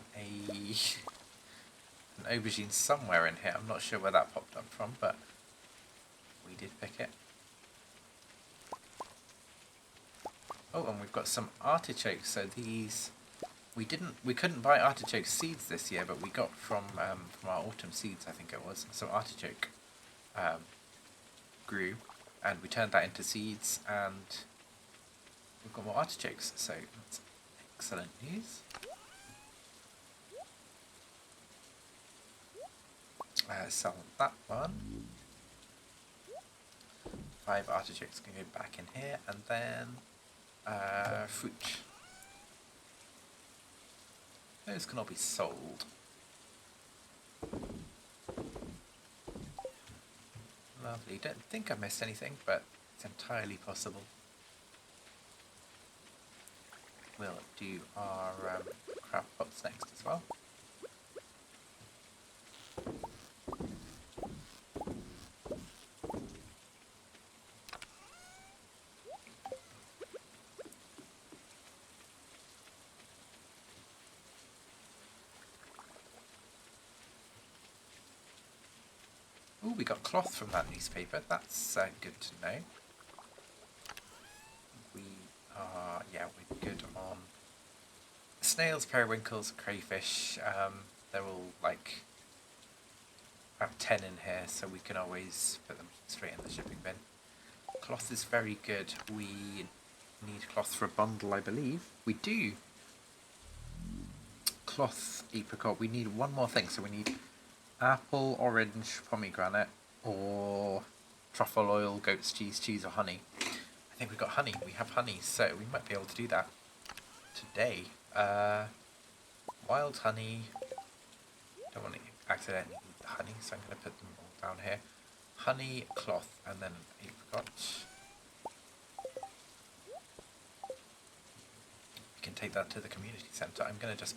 aubergine somewhere in here. I'm not sure where that popped up from, but we did pick it. Oh, and we've got some artichokes. So these we couldn't buy artichoke seeds this year, but we got from our autumn seeds, I think it was. So artichoke grew, and we turned that into seeds, and we've got more artichokes. So that's excellent news. Sell that one. 5 artichokes can go back in here, and then fruit. Those can all be sold. Lovely. Don't think I missed anything, but it's entirely possible. We'll do our craft pots next as well. Oh, we got cloth from that newspaper. That's good to know. We're good on snails, periwinkles, crayfish. They're all like about 10 in here, so we can always put them straight in the shipping bin. Cloth is very good. We need cloth for a bundle, I believe. We do. Cloth, apricot. We need one more thing, so we need apple, orange, pomegranate, or truffle oil, goat's cheese, or honey. I think we've got honey. We have honey, so we might be able to do that today. Wild honey. Don't want to accidentally eat the honey, so I'm going to put them all down here. Honey, cloth, and then apricot. We can take that to the community centre. I'm going to just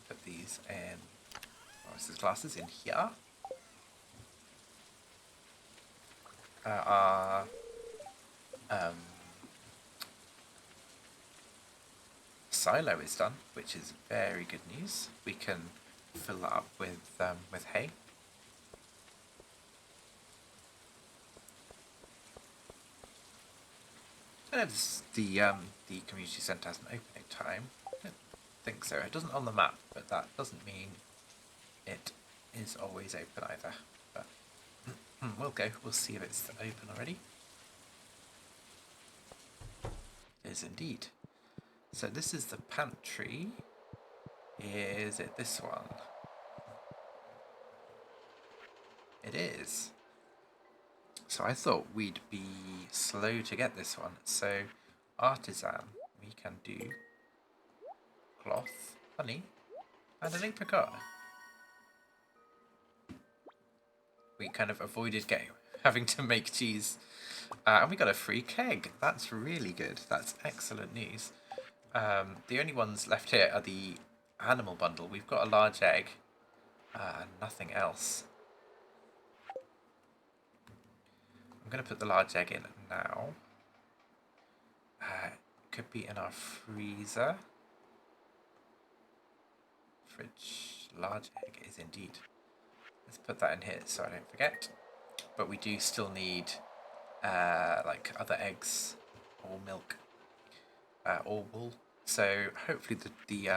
put these in Morris's glasses in here. Our silo is done, which is very good news. We can fill that up with hay. I don't know if the community centre has an opening time. I don't think so. It doesn't on the map, but that doesn't mean it is always open either. But we'll go. We'll see if it's open already. It is indeed. So this is the pantry. Is it this one? It is. So I thought we'd be slow to get this one. So artisan, we can do cloth, honey, and an apricot. We kind of avoided having to make cheese. And we got a free keg. That's really good. That's excellent news. The only ones left here are the animal bundle. We've got a large egg and nothing else. I'm I'm going to put the large egg in now. Could be in our freezer. Fridge. Large egg is indeed. Let's put that in here so I don't forget. But we do still need like other eggs or milk or wool. So hopefully the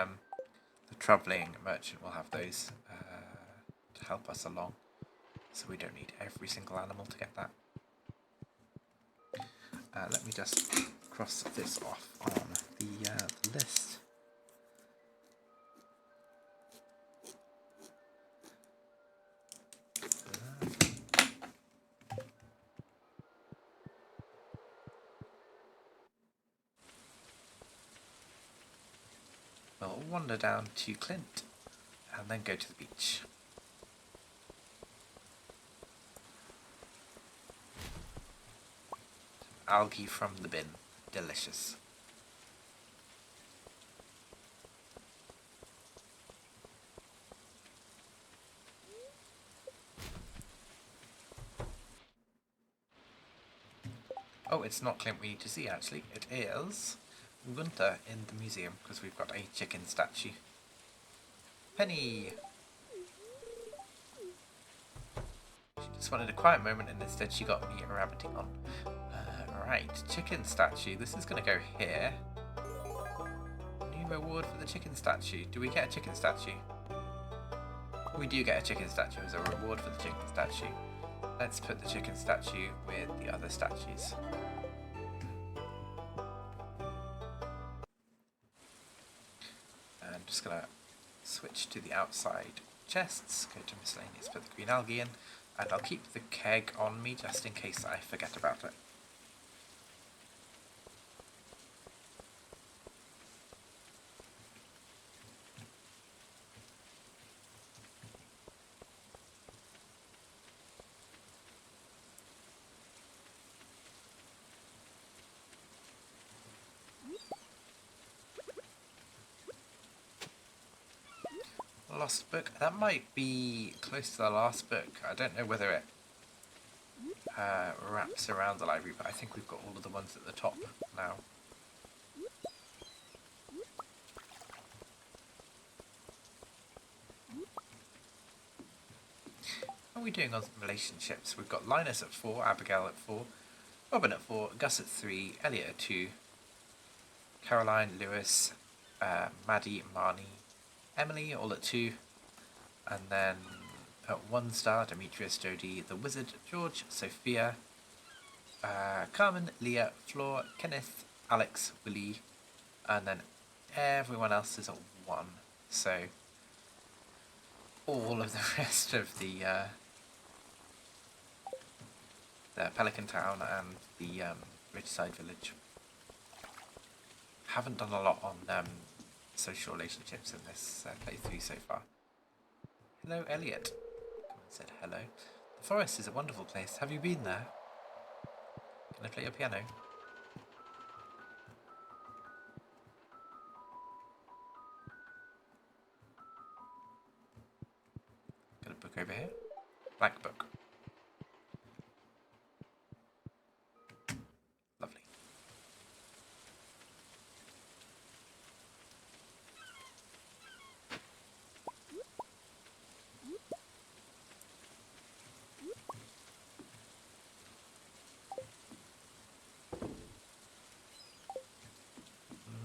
travelling merchant will have those to help us along. So we don't need every single animal to get that. Let me just cross this off on the list. We'll wander down to Clint and then go to the beach. Algae from the bin. Delicious. Oh, it's not Clint we need to see actually. It is Gunther in the museum because we've got a chicken statue. Penny! She just wanted a quiet moment and instead she got me rabbiting on. Right, chicken statue. This is going to go here. New reward for the chicken statue. Do we get a chicken statue? We do get a chicken statue as a reward for the chicken statue. Let's put the chicken statue with the other statues. I'm just going to switch to the outside chests, go to miscellaneous, put the green algae in, and I'll keep the keg on me just in case I forget about it. Lost book. That might be close to the last book. I don't know whether it wraps around the library, but I think we've got all of the ones at the top now. How are we doing on relationships? We've got Linus at 4, Abigail at 4, Robin at 4, Gus at 3, Elliot at 2, Caroline, Lewis, Maddie, Marnie, Emily all at 2, and then at 1 star, Demetrius, Jodie, the Wizard, George, Sophia, Carmen, Leah, Flor, Kenneth, Alex, Willie, and then everyone else is at 1. So all of the rest of the Pelican Town and the Ridgeside Village. Haven't done a lot on social relationships in this playthrough so far. Hello, Elliot. Come and said hello. The forest is a wonderful place. Have you been there? Can I play your piano? Got a book over here. Black book. Lovely.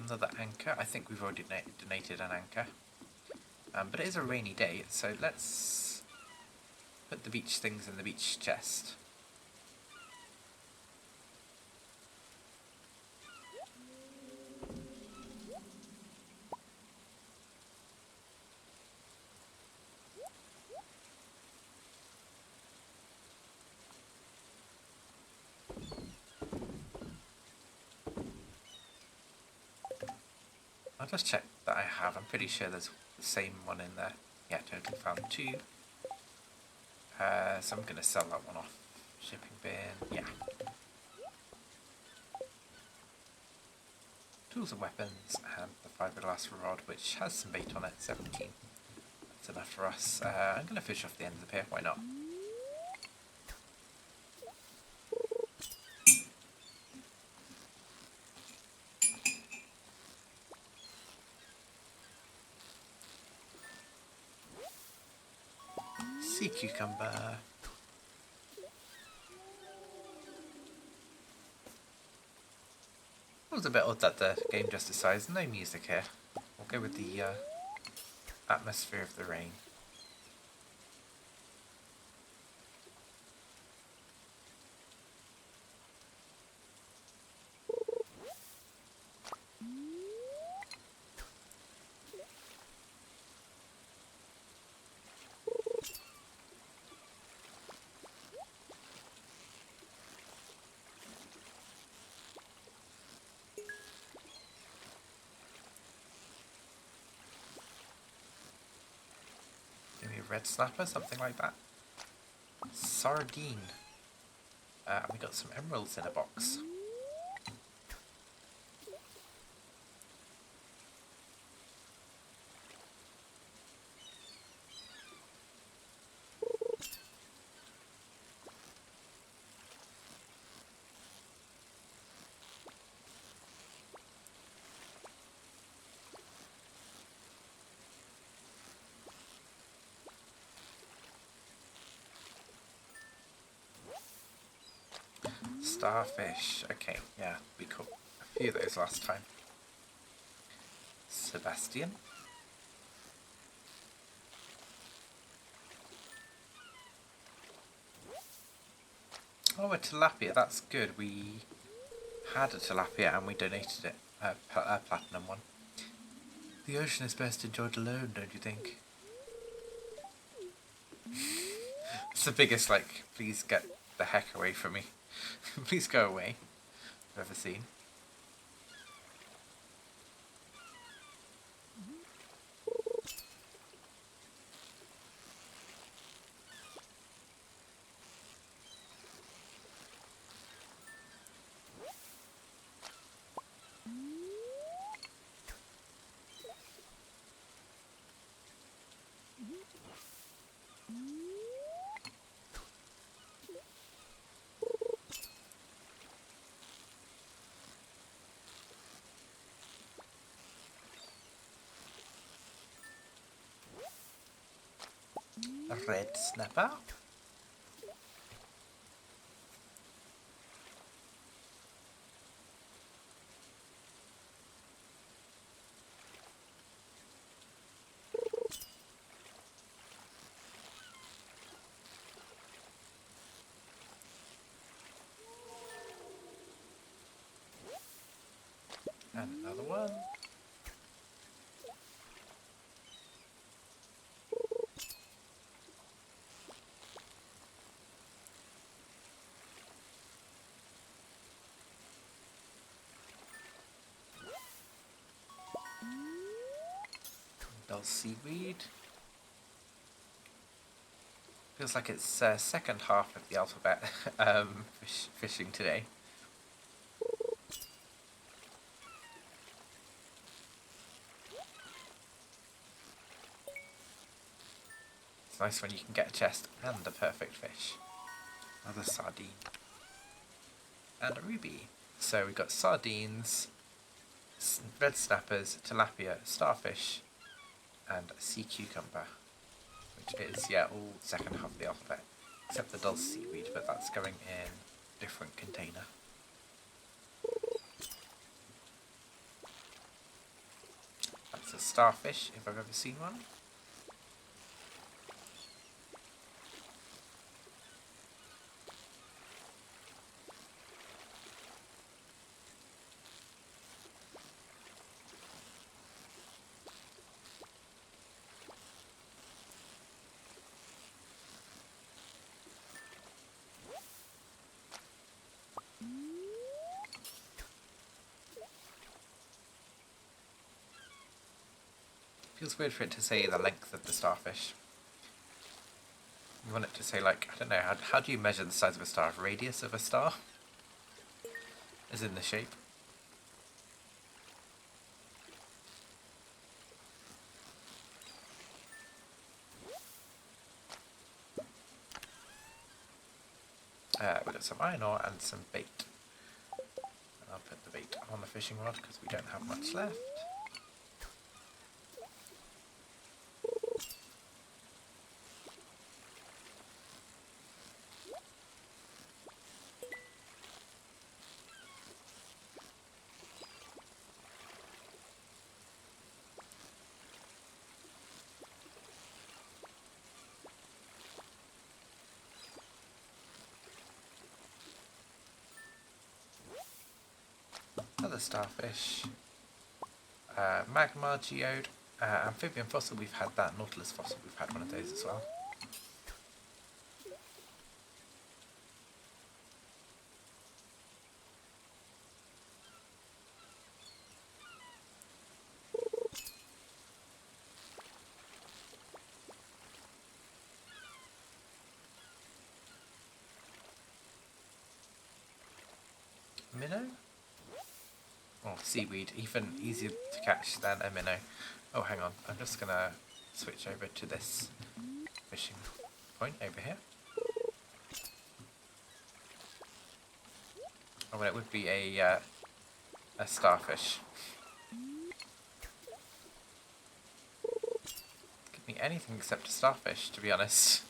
Another anchor. I think we've already donated an anchor. But it is a rainy day, so let's put the beach things in the beach chest. I'll just check that I have. I'm pretty sure there's the same one in there. Yeah, totally found 2. So I'm going to sell that one off. Shipping bin, yeah. Tools and weapons, and the fiberglass rod, which has some bait on it, 17. That's enough for us. I'm going to fish off the end of the pier, why not? Sea cucumber. It was a bit odd that the game just decides no music here. We'll go with the atmosphere of the rain. Maybe a red snapper, something like that. Sardine. And we got some emeralds in a box. Starfish. Okay, yeah, we caught a few of those last time. Sebastian. Oh, a tilapia, that's good. We had a tilapia and we donated it, a platinum one. The ocean is best enjoyed alone, don't you think? It's the biggest, like, please get the heck away from me. Please go away. I've ever seen. A red snapper. And another one. Dull seaweed. Feels like it's second half of the alphabet fishing today. It's nice when you can get a chest and a perfect fish. Another sardine. And a ruby. So we've got sardines, red snappers, tilapia, starfish, and sea cucumber. Which is, yeah, all second half of the alphabet. Except the dull seaweed, but that's going in a different container. That's a starfish, if I've ever seen one. Feels weird for it to say the length of the starfish. You want it to say, like, I don't know, how do you measure the size of a star? Radius of a star? As in the shape? We've got some iron ore and some bait. I'll put the bait on the fishing rod because we don't have much left. Another starfish. Magma geode. Amphibian fossil, we've had that. Nautilus fossil, we've had one of those as well. Minnow? Oh, seaweed, even easier to catch than a minnow. Oh, hang on, I'm just gonna switch over to this fishing point over here. Oh, well, it would be a starfish. Give me anything except a starfish, to be honest.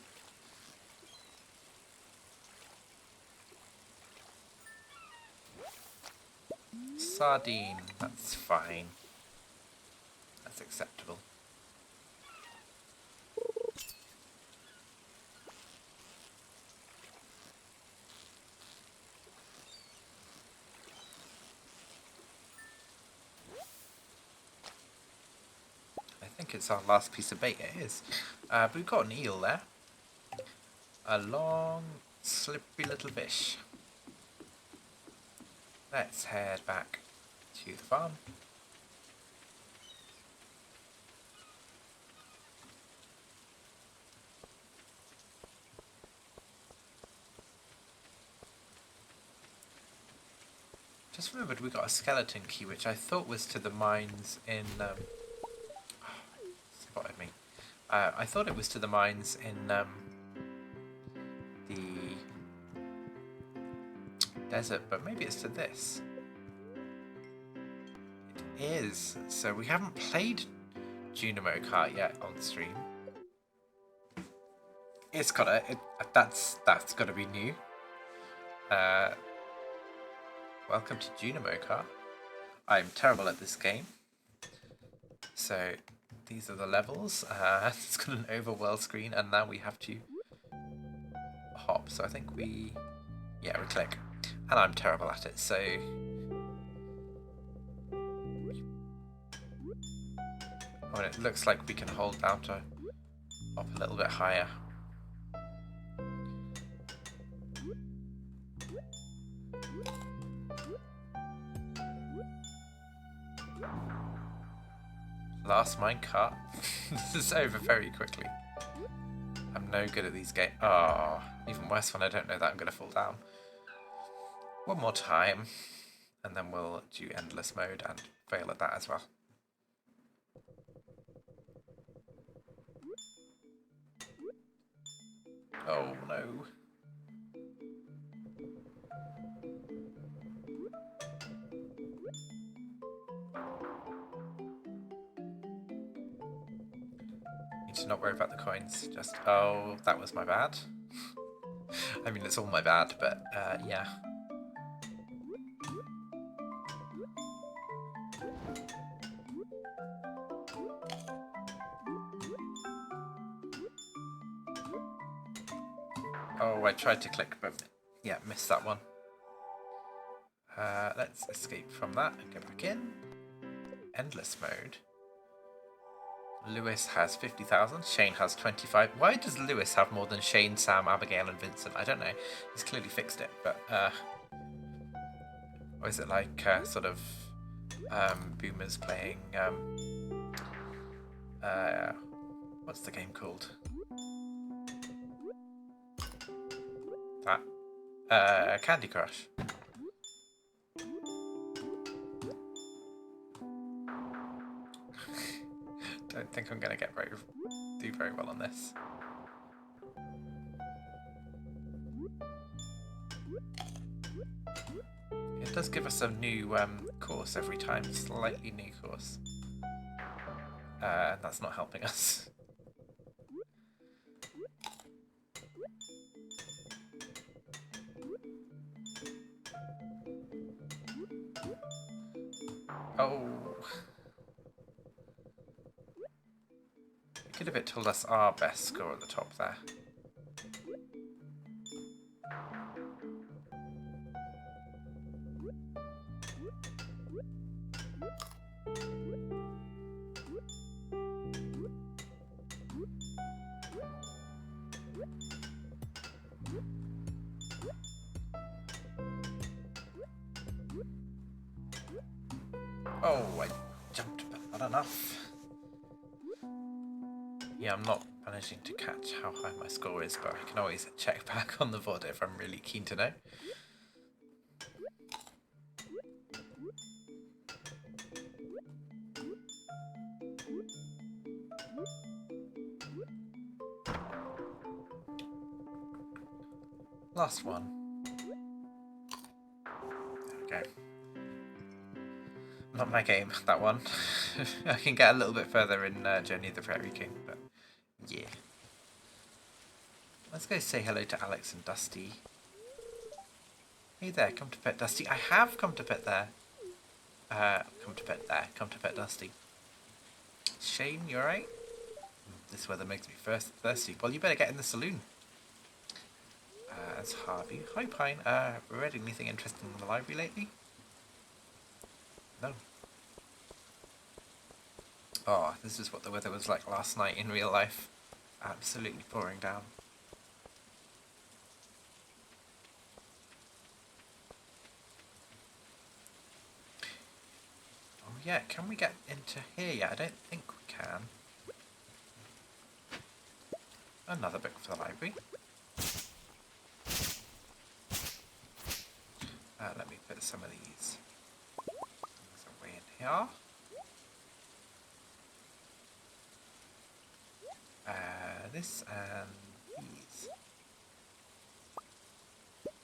Sardine, that's fine. That's acceptable. I think it's our last piece of bait, it is. But we've got an eel there. A long, slippery little fish. Let's head back to the farm. Just remembered we got a skeleton key, which I thought was to the mines in... spotted me. I thought it was to the mines in the desert, but maybe it's to this. It is. So we haven't played Junimo Kart yet on stream. It's gotta... that's gotta be new. Welcome to Junimo Kart. I'm terrible at this game. So these are the levels. It's got an overworld screen, and now we have to hop. So I think we click, and I'm terrible at it. So and it looks like we can hold down to hop a little bit higher. Last minecart. This is over very quickly. I'm no good at these games. Oh, even worse when I don't know that I'm going to fall down. One more time, and then we'll do endless mode and fail at that as well. Oh no. Need to not worry about the coins. Just, oh, that was my bad. I mean, it's all my bad, but yeah. Oh, I tried to click, but yeah, missed that one. Let's escape from that and go back in. Endless mode. Lewis has 50,000. Shane has 25. Why does Lewis have more than Shane, Sam, Abigail, and Vincent? I don't know. He's clearly fixed it, but or is it like sort of boomers playing what's the game called? That Candy Crush. Don't think I'm going to do very well on this. It does give us a new course every time, slightly new course. That's not helping us. Oh. Could have told us our best score at the top there. Oh, I jumped, but not enough. Yeah, I'm not managing to catch how high my score is, but I can always check back on the VOD if I'm really keen to know. Last one. There we go. Not my game, that one. I can get a little bit further in Journey of the Prairie King, but yeah. Let's go say hello to Alex and Dusty. Hey there, come to pet Dusty. I have come to pet there. Come to pet there. Come to pet Dusty. Shane, you alright? This weather makes me thirsty. Well, you better get in the saloon. That's Harvey. Hi, Pine. Read anything interesting in the library lately? No. Oh, this is what the weather was like last night in real life. Absolutely pouring down. Oh yeah, can we get into here yet? I don't think we can. Another book for the library. Let me put some of these things away in here. This and these.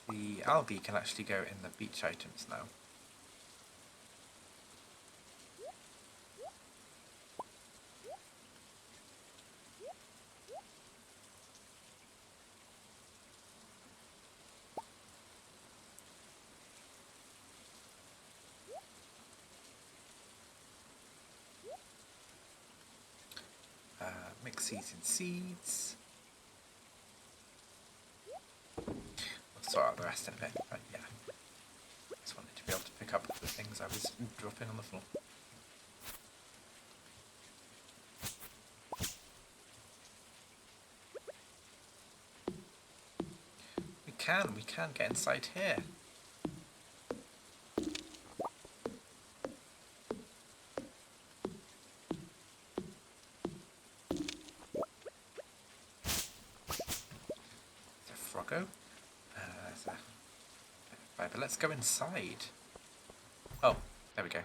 The algae can actually go in the beach items now. Mix seeds and seeds. We'll sort out the rest in a bit, but yeah. Just wanted to be able to pick up the things I was dropping on the floor. We can get inside here. Froggo. Right, but let's go inside. Oh, there we go.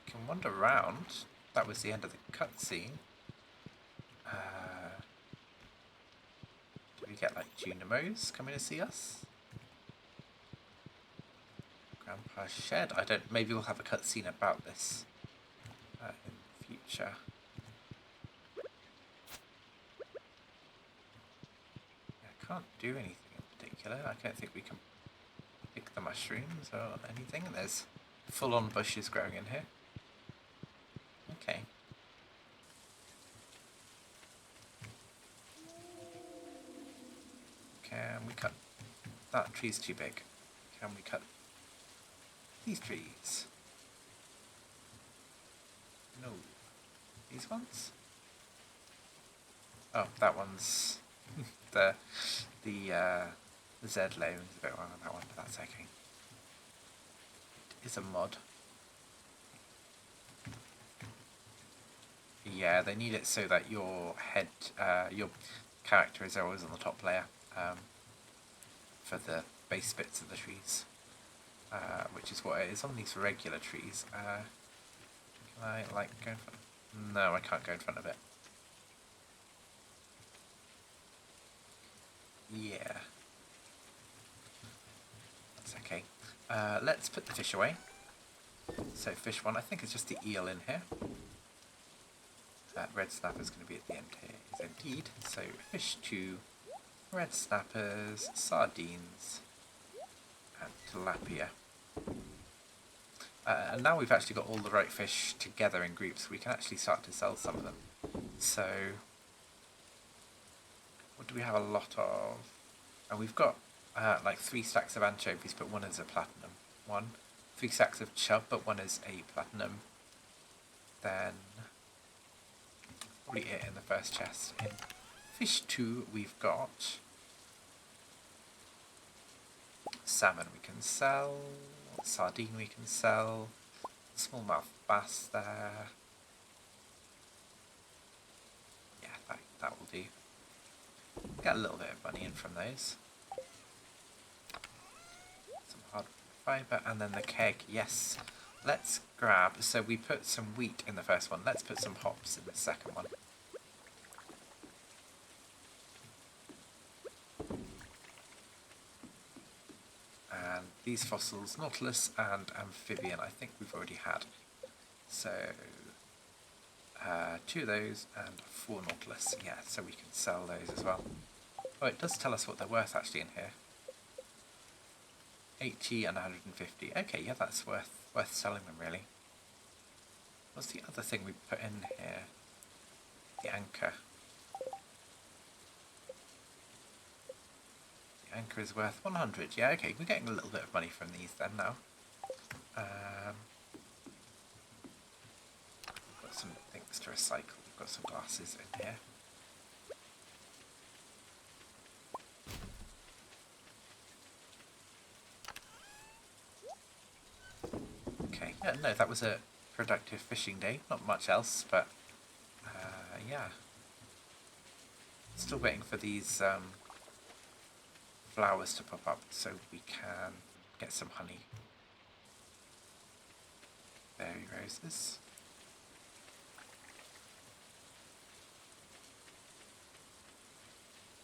Can wander around. That was the end of the cutscene. Do we get like Junimos coming to see us? Grandpa's shed. I don't. Maybe we'll have a cutscene about this in the future. I can't do anything in particular. I don't think we can pick the mushrooms or anything. There's full-on bushes growing in here. Okay. Can we cut? That tree's too big. Can we cut these trees? No. These ones? Oh, that one's the Z layer is a bit wrong on that one, but that's okay. It's a mod. Yeah, they need it so that your head, your character is always on the top layer for the base bits of the trees, which is what it is on these regular trees. Can I like go in front? No, I can't go in front of it. Yeah. That's okay. Let's put the fish away. So fish one, I think it's just the eel in here. Red snapper's going to be at the end here, is indeed. So fish 2, red snappers, sardines, and tilapia. And now we've actually got all the right fish together in groups, we can actually start to sell some of them. So, what do we have a lot of? And we've got like 3 stacks of anchovies, but one is a platinum one. 3 stacks of chub, but one is a platinum. Then probably it in the first chest. In fish 2, we've got salmon we can sell, sardine we can sell, smallmouth bass there. Yeah, that will do. Get a little bit of money in from those. Some hard fibre, and then the keg, yes. Let's grab, so we put some wheat in the first one, let's put some hops in the second one. And these fossils, nautilus and amphibian, I think we've already had. So 2 of those and 4 nautilus, yeah, so we can sell those as well. Oh, it does tell us what they're worth actually in here. 80 and 150. Okay, yeah, that's worth selling them really. What's the other thing we put in here? The anchor. The anchor is worth 100. Yeah, okay, we're getting a little bit of money from these then now. We've got some things to recycle. We've got some glasses in here. Okay, yeah, no, that was a productive fishing day. Not much else, but yeah. Still waiting for these flowers to pop up so we can get some honey. Berry roses.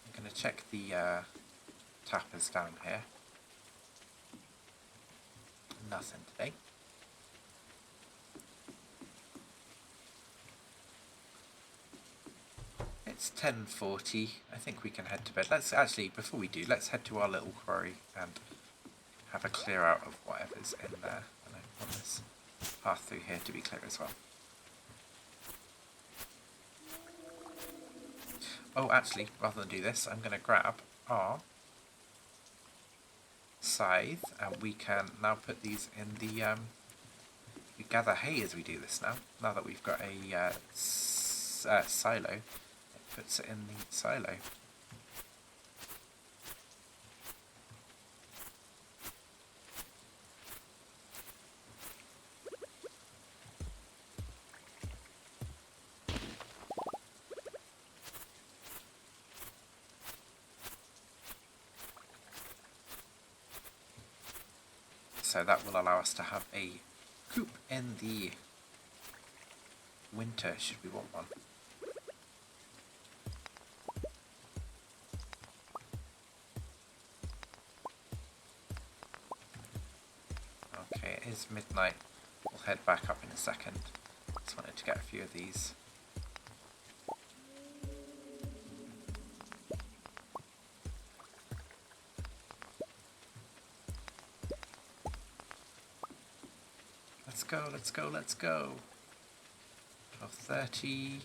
I'm going to check the tappers down here. Nothing today. It's 10:40. I think we can head to bed. Let's actually, before we do, let's head to our little quarry and have a clear out of whatever's in there. And I want this path through here to be clear as well. Oh, actually, rather than do this, I'm going to grab our scythe and we can now put these in the... we gather hay as we do this now that we've got a silo. Puts it in the silo. So that will allow us to have a coop in the winter, should we want one. Okay, it is midnight. We'll head back up in a second. Just wanted to get a few of these. Let's go, let's go, let's go. 12:30.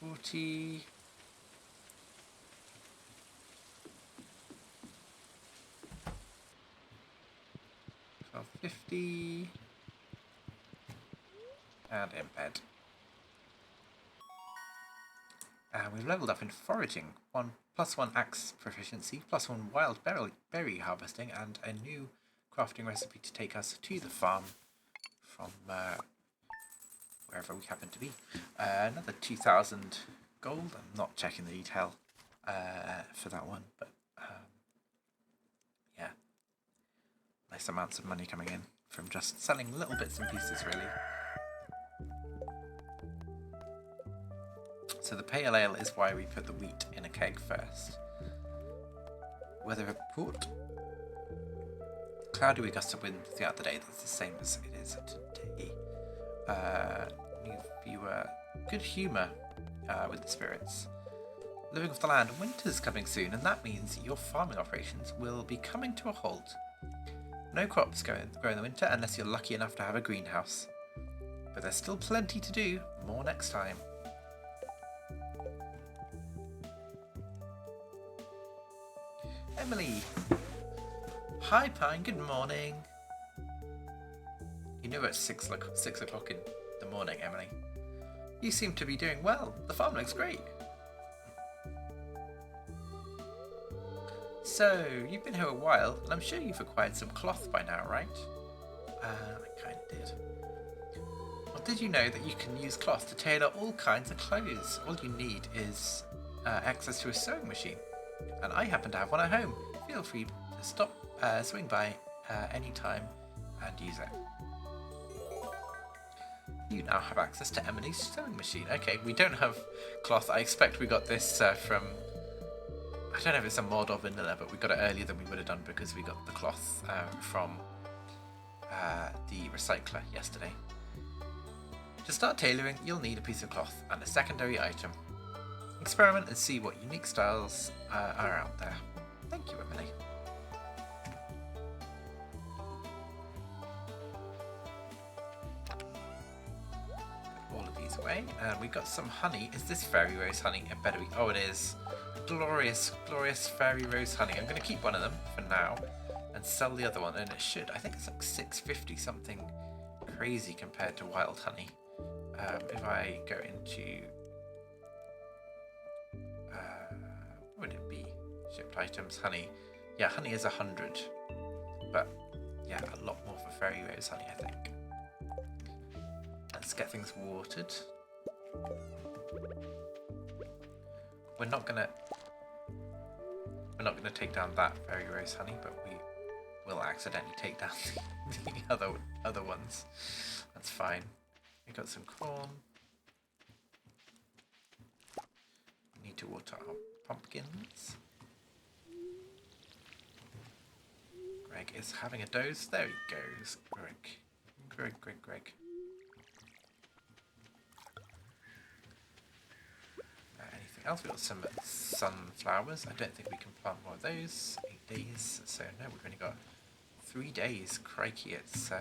12:40. 12:50. And in bed. And we've leveled up in foraging. +1 axe proficiency, +1 wild berry harvesting, and a new crafting recipe to take us to the farm from wherever we happen to be. Another 2,000 gold. I'm not checking the detail for that one, but yeah, nice amounts of money coming in from just selling little bits and pieces, really. So the pale ale is why we put the wheat in a keg first. Weather report. Cloudy with gust of wind throughout the day. That's the same as it is today. New viewer. Good humour with the spirits. Living off the land. Winter's coming soon, and that means your farming operations will be coming to a halt. No crops grow in the winter unless you're lucky enough to have a greenhouse. But there's still plenty to do. More next time. Emily. Hi Pine, good morning. You knew at 6 o'clock in the morning, Emily. You seem to be doing well. The farm looks great. So, you've been here a while, and I'm sure you've acquired some cloth by now, right? I kind of did. Well, did you know that you can use cloth to tailor all kinds of clothes? All you need is access to a sewing machine. And I happen to have one at home. Feel free to swing by any time and use it. You now have access to Emily's sewing machine. Okay, we don't have cloth. I expect we got this from... I don't know if it's a mod or vanilla, but we got it earlier than we would have done because we got the cloth from the recycler yesterday. To start tailoring, you'll need a piece of cloth and a secondary item. Experiment and see what unique styles are out there. Thank you, Emily. Put all of these away, and we've got some honey. Is this fairy rose honey? It better be. Oh, it is. Glorious, glorious fairy rose honey. I'm going to keep one of them for now and sell the other one, and it should. I think it's like 650 something crazy compared to wild honey. If I go into what would it be? Shipped items, honey. Yeah, honey is 100, but yeah, a lot more for fairy rose honey, I think. Let's get things watered. We're not gonna take down that fairy rose honey, but we will accidentally take down the other ones. That's fine. We got some corn. We need to water our pumpkins. Greg is having a doze. There he goes. Greg. Anything else? We've got some sunflowers. I don't think we can plant more of those. 8 days. So no, we've only got 3 days. Crikey, it's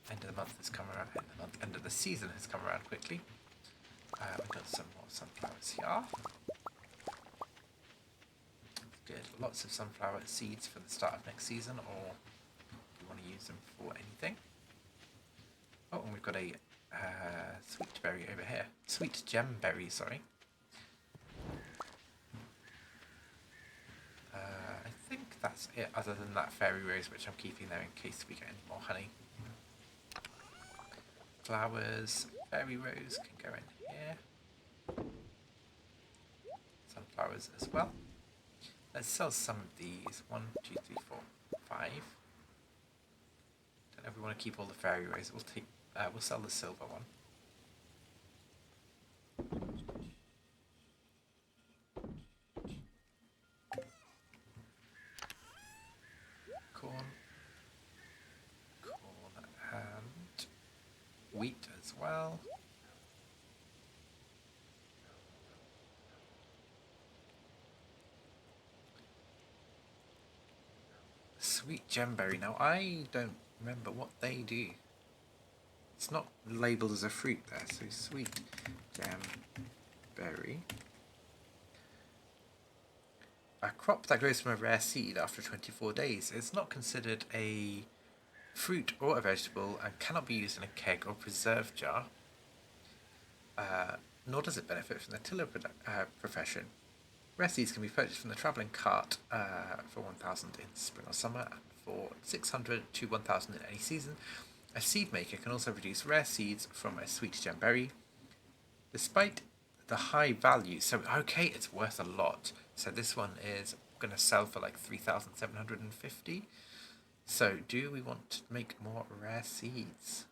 end of the month has come around. End of the season has come around quickly. We've got some more sunflowers here. Good. Lots of sunflower seeds for the start of next season, or if you want to use them for anything. Oh, and we've got a sweet berry over here. Sweet gemberry, sorry. I think that's it, other than that fairy rose, which I'm keeping there in case we get any more honey. Flowers, fairy rose can go in here. Sunflowers as well. Let's sell some of these. 1, 2, 3, 4, 5. Don't know if we want to keep all the fairy rose. We'll sell the silver one. Corn and wheat as well. Sweet gemberry. Now, I don't remember what they do. It's not labelled as a fruit there, so sweet gemberry. A crop that grows from a rare seed after 24 days. It's not considered a fruit or a vegetable and cannot be used in a keg or preserve jar. Nor does it benefit from the tiller profession. Rare seeds can be purchased from the travelling cart for 1,000 in spring or summer and for 600 to 1,000 in any season. A seed maker can also produce rare seeds from a sweet gemberry. Despite the high value, so okay, it's worth a lot. So this one is going to sell for like 3,750. So do we want to make more rare seeds?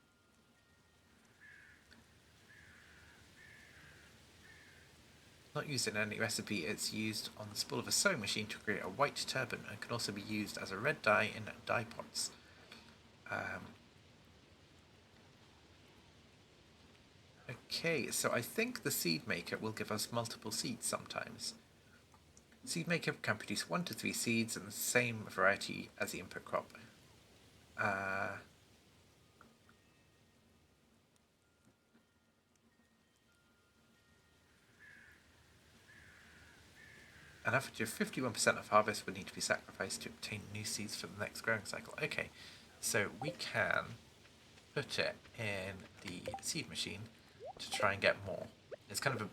Not used in any recipe, it's used on the spool of a sewing machine to create a white turban and can also be used as a red dye in dye pots. Okay, so I think the seed maker will give us multiple seeds sometimes. Seed maker can produce 1 to 3 seeds in the same variety as the input crop. An average of 51% of harvest would need to be sacrificed to obtain new seeds for the next growing cycle. Okay, so we can put it in the seed machine to try and get more. It's kind of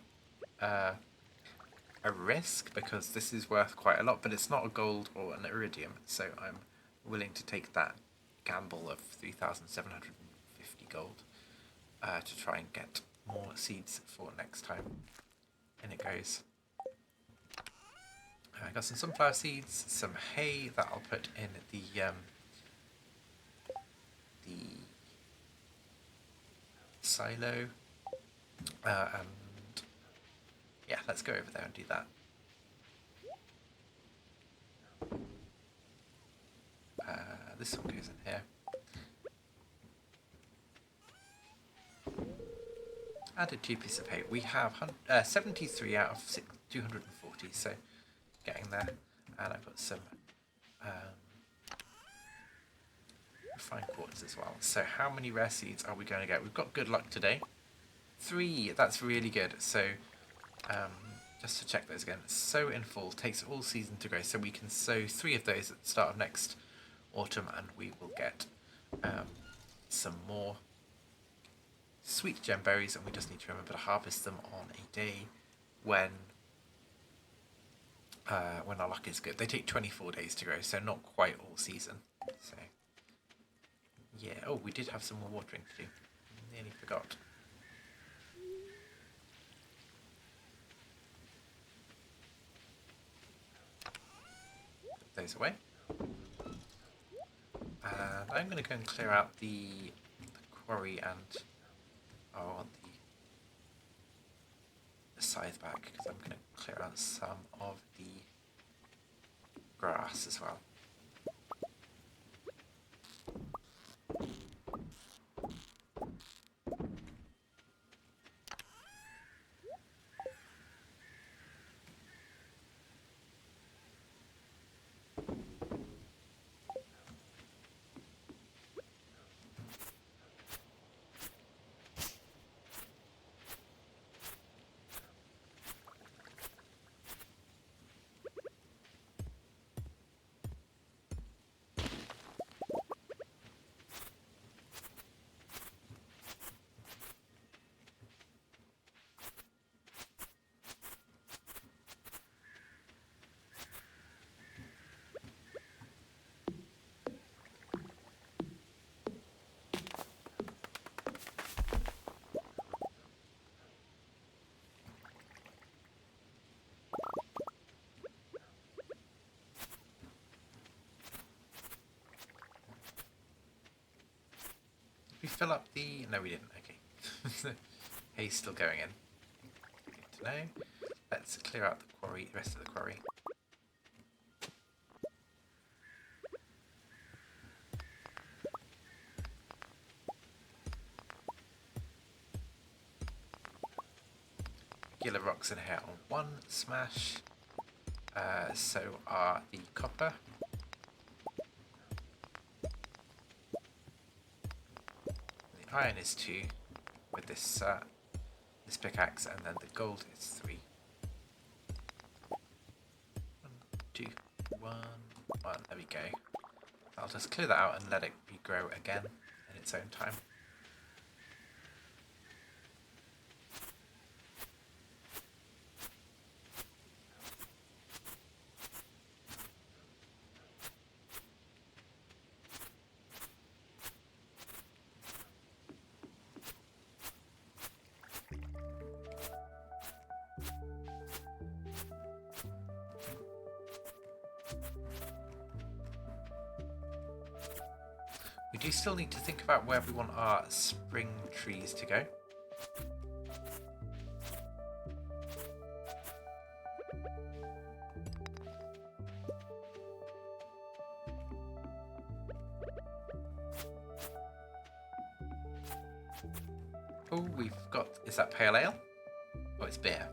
a risk because this is worth quite a lot, but it's not a gold or an iridium, so I'm willing to take that gamble of 3,750 gold to try and get more seeds for next time. In it goes. I got some sunflower seeds, some hay that I'll put in the silo, and yeah, let's go over there and do that. This one goes in here. Added 2 pieces of hay. We have 73 out of 240, so getting there. And I've got some refined quartz as well. So how many rare seeds are we going to get? We've got good luck today. 3, that's really good. So just to check those again, sow in full, takes all season to grow. So we can sow 3 of those at the start of next autumn and we will get some more sweet gem berries, and we just need to remember to harvest them on a day when our luck is good. They take 24 days to grow, so not quite all season. So yeah, oh, we did have some more watering to do. Nearly forgot. Put those away. And I'm going to go and clear out the quarry and I want the scythe back because I'm going to clear out some of the grass as well. We fill up the... No, we didn't. Okay. Hay's still going in. Good to know. Let's clear out the quarry, the rest of the quarry. Regular rocks in here on 1 smash. So are the copper. Iron is 2 with this this pickaxe, and then the gold is 3. 1, 2, 1, 1. There we go. I'll just clear that out and let it regrow again in its own time. We do still need to think about where we want our spring trees to go. Oh, we've got... Is that pale ale? Oh, it's beer.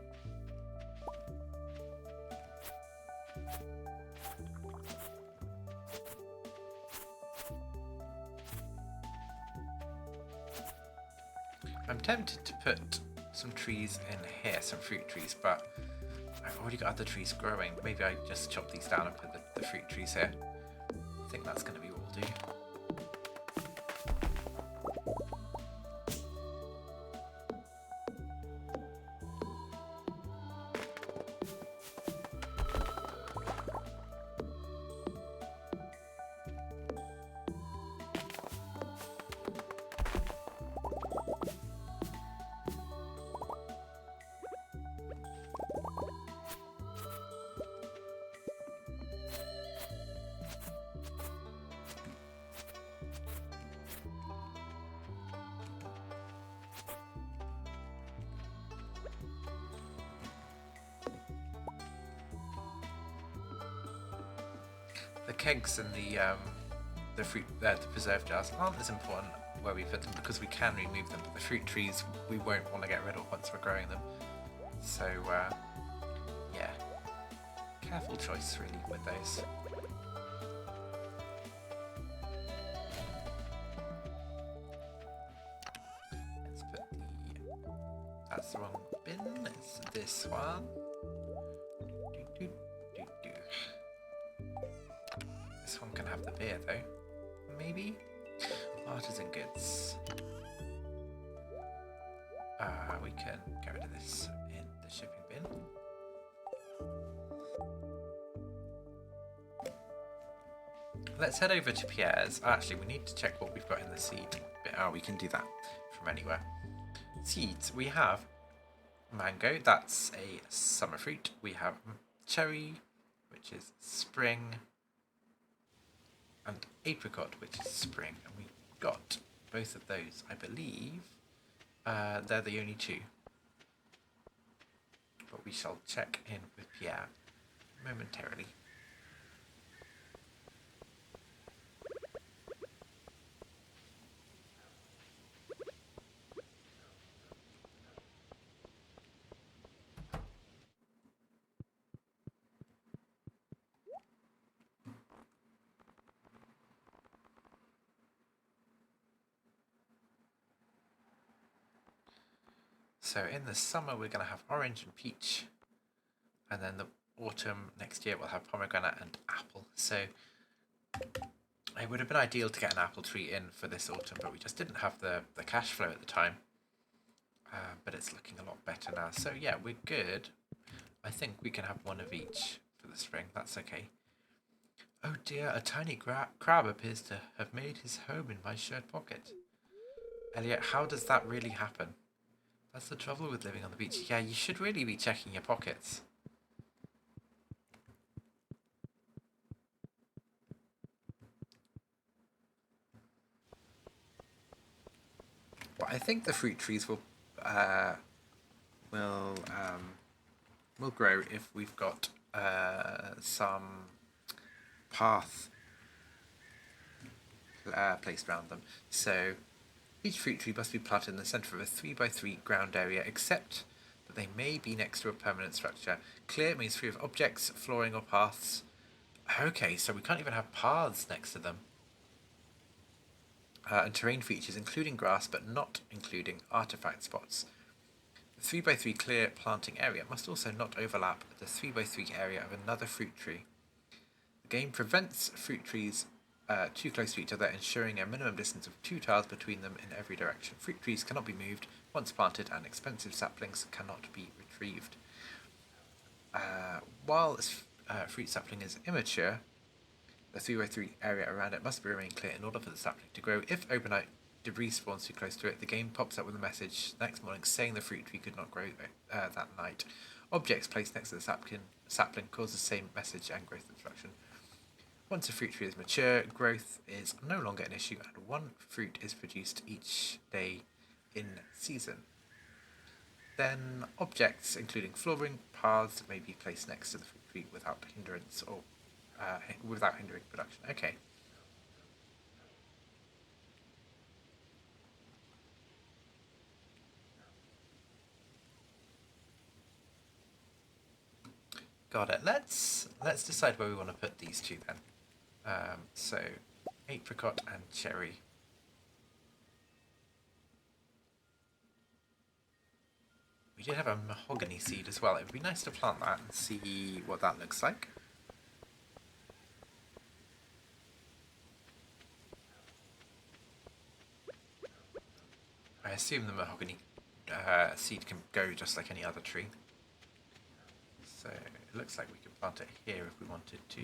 I'm tempted to put some trees in here, some fruit trees, but I've already got other trees growing. Maybe I just chop these down and put the fruit trees here. I think that's going to be what we'll do. kegs and the fruit, the preserve jars aren't as important where we put them because we can remove them. But the fruit trees we won't want to get rid of once we're growing them. So yeah, careful choice really with those. Let's put that's the wrong bin. It's this one. This one can have the beer though. Maybe? Artisan goods. We can get rid of this in the shipping bin. Let's head over to Pierre's. Actually, we need to check what we've got in the seed bit. Oh, we can do that from anywhere. Seeds. We have mango. That's a summer fruit. We have cherry, which is spring. And apricot, which is spring. And we got both of those, I believe. They're the only two. But we shall check in with Pierre momentarily. So in the summer we're going to have orange and peach, and then the autumn next year we'll have pomegranate and apple. So it would have been ideal to get an apple tree in for this autumn, but we just didn't have the cash flow at the time. But it's looking a lot better now. So yeah, we're good. I think we can have one of each for the spring. That's okay. Oh dear, a tiny crab appears to have made his home in my shirt pocket. Elliot, how does that really happen? That's the trouble with living on the beach. Yeah, you should really be checking your pockets. But I think the fruit trees will grow if we've got some path placed around them. So each fruit tree must be planted in the centre of a 3x3 ground area, except that they may be next to a permanent structure. Clear means free of objects, flooring or paths. Okay, so we can't even have paths next to them. And terrain features, including grass, but not including artifact spots. The 3x3 clear planting area must also not overlap the 3x3 area of another fruit tree. The game prevents fruit trees too close to each other, ensuring a minimum distance of 2 tiles between them in every direction. Fruit trees cannot be moved once planted, and expensive saplings cannot be retrieved. While this fruit sapling is immature, the 3x3 area around it must remain clear in order for the sapling to grow. If overnight debris spawns too close to it, the game pops up with a message the next morning saying the fruit tree could not grow that night. Objects placed next to the sapling cause the same message and growth obstruction. Once a fruit tree is mature, growth is no longer an issue, and 1 fruit is produced each day in season. Then objects, including flooring, paths, may be placed next to the fruit tree without hindrance or without hindering production. Okay. Got it. Let's decide where we want to put these two then. So apricot and cherry. We did have a mahogany seed as well. It would be nice to plant that and see what that looks like. I assume the mahogany seed can go just like any other tree. So it looks like we could plant it here if we wanted to.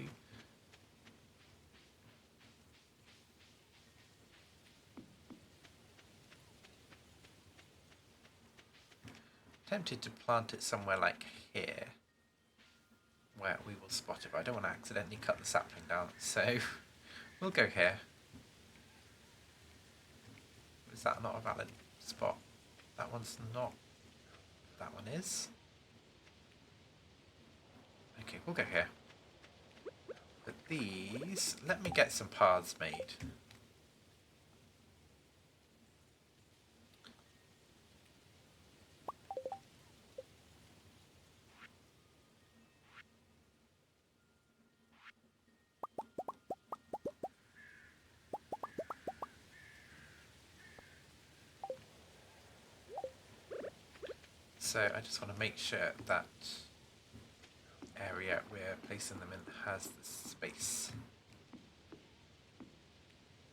Tempted to plant it somewhere like here, where we will spot it, but I don't want to accidentally cut the sapling down, so we'll go here. Is that not a valid spot? That one's not. That one is. Okay, we'll go here. But these, let me get some paths made. So I just want to make sure that area we're placing them in has the space.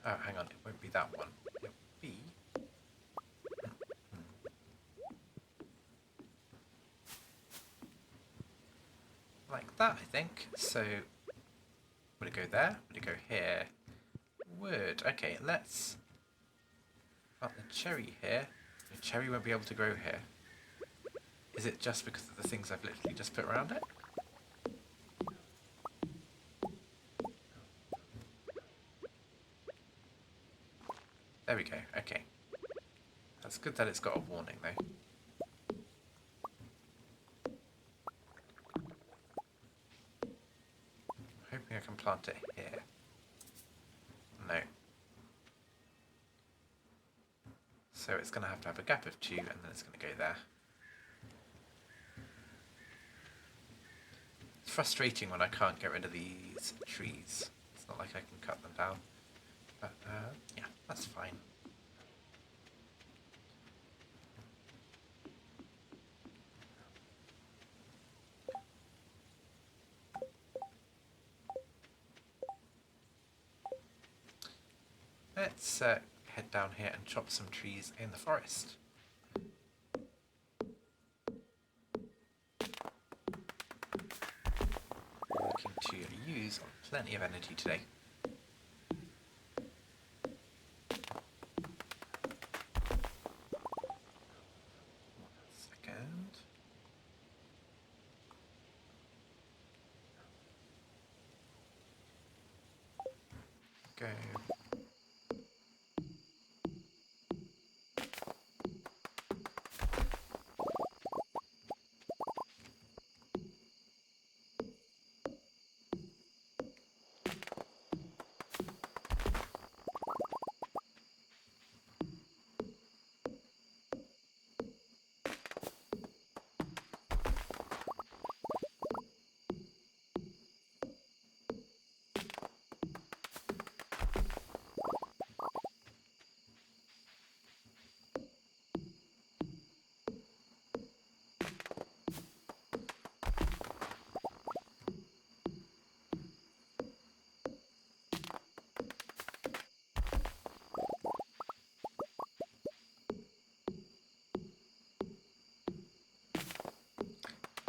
Oh, hang on, it won't be that one. It'll be... like that, I think. So, would it go there? Would it go here? Would. Okay, let's... plant the cherry here. The cherry won't be able to grow here. Is it just because of the things I've literally just put around it? There we go, okay. That's good that it's got a warning though. I'm hoping I can plant it here. No. So it's going to have a gap of 2 and then it's going to go there. It's frustrating when I can't get rid of these trees. It's not like I can cut them down. But yeah, that's fine. Let's head down here and chop some trees in the forest. Looking to use plenty of energy today. Second. Go.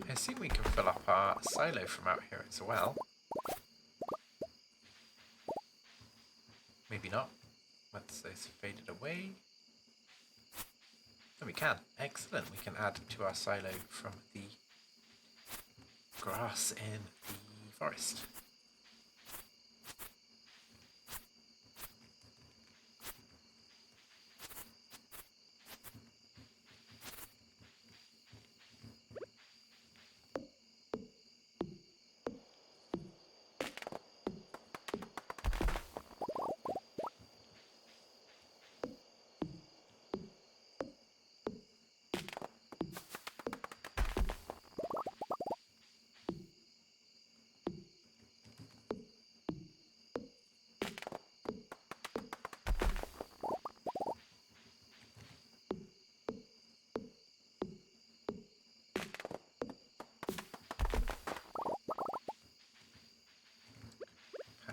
I assume we can fill up our silo from out here as well. Maybe not. Once those faded away. Oh, we can. Excellent. We can add to our silo from the grass in the forest.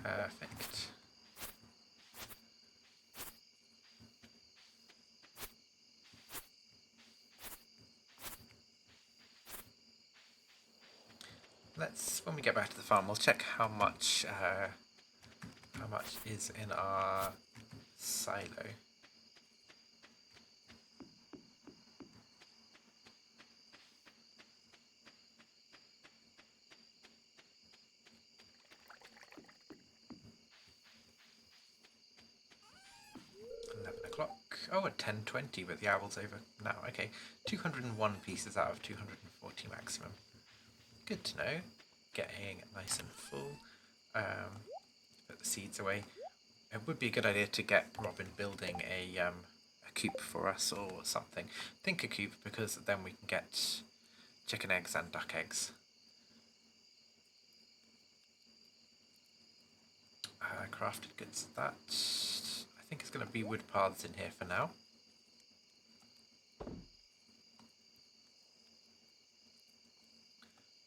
Perfect. Let's, when we get back to the farm, we'll check how much is in our silo. Oh, at 10:20, but the hour's over now. Okay, 201 pieces out of 240 maximum. Good to know. Getting nice and full. put the seeds away. It would be a good idea to get Robin building a coop for us or something. Think a coop, because then we can get chicken eggs and duck eggs. Crafted goods. That I think is going to be wood paths in here for now.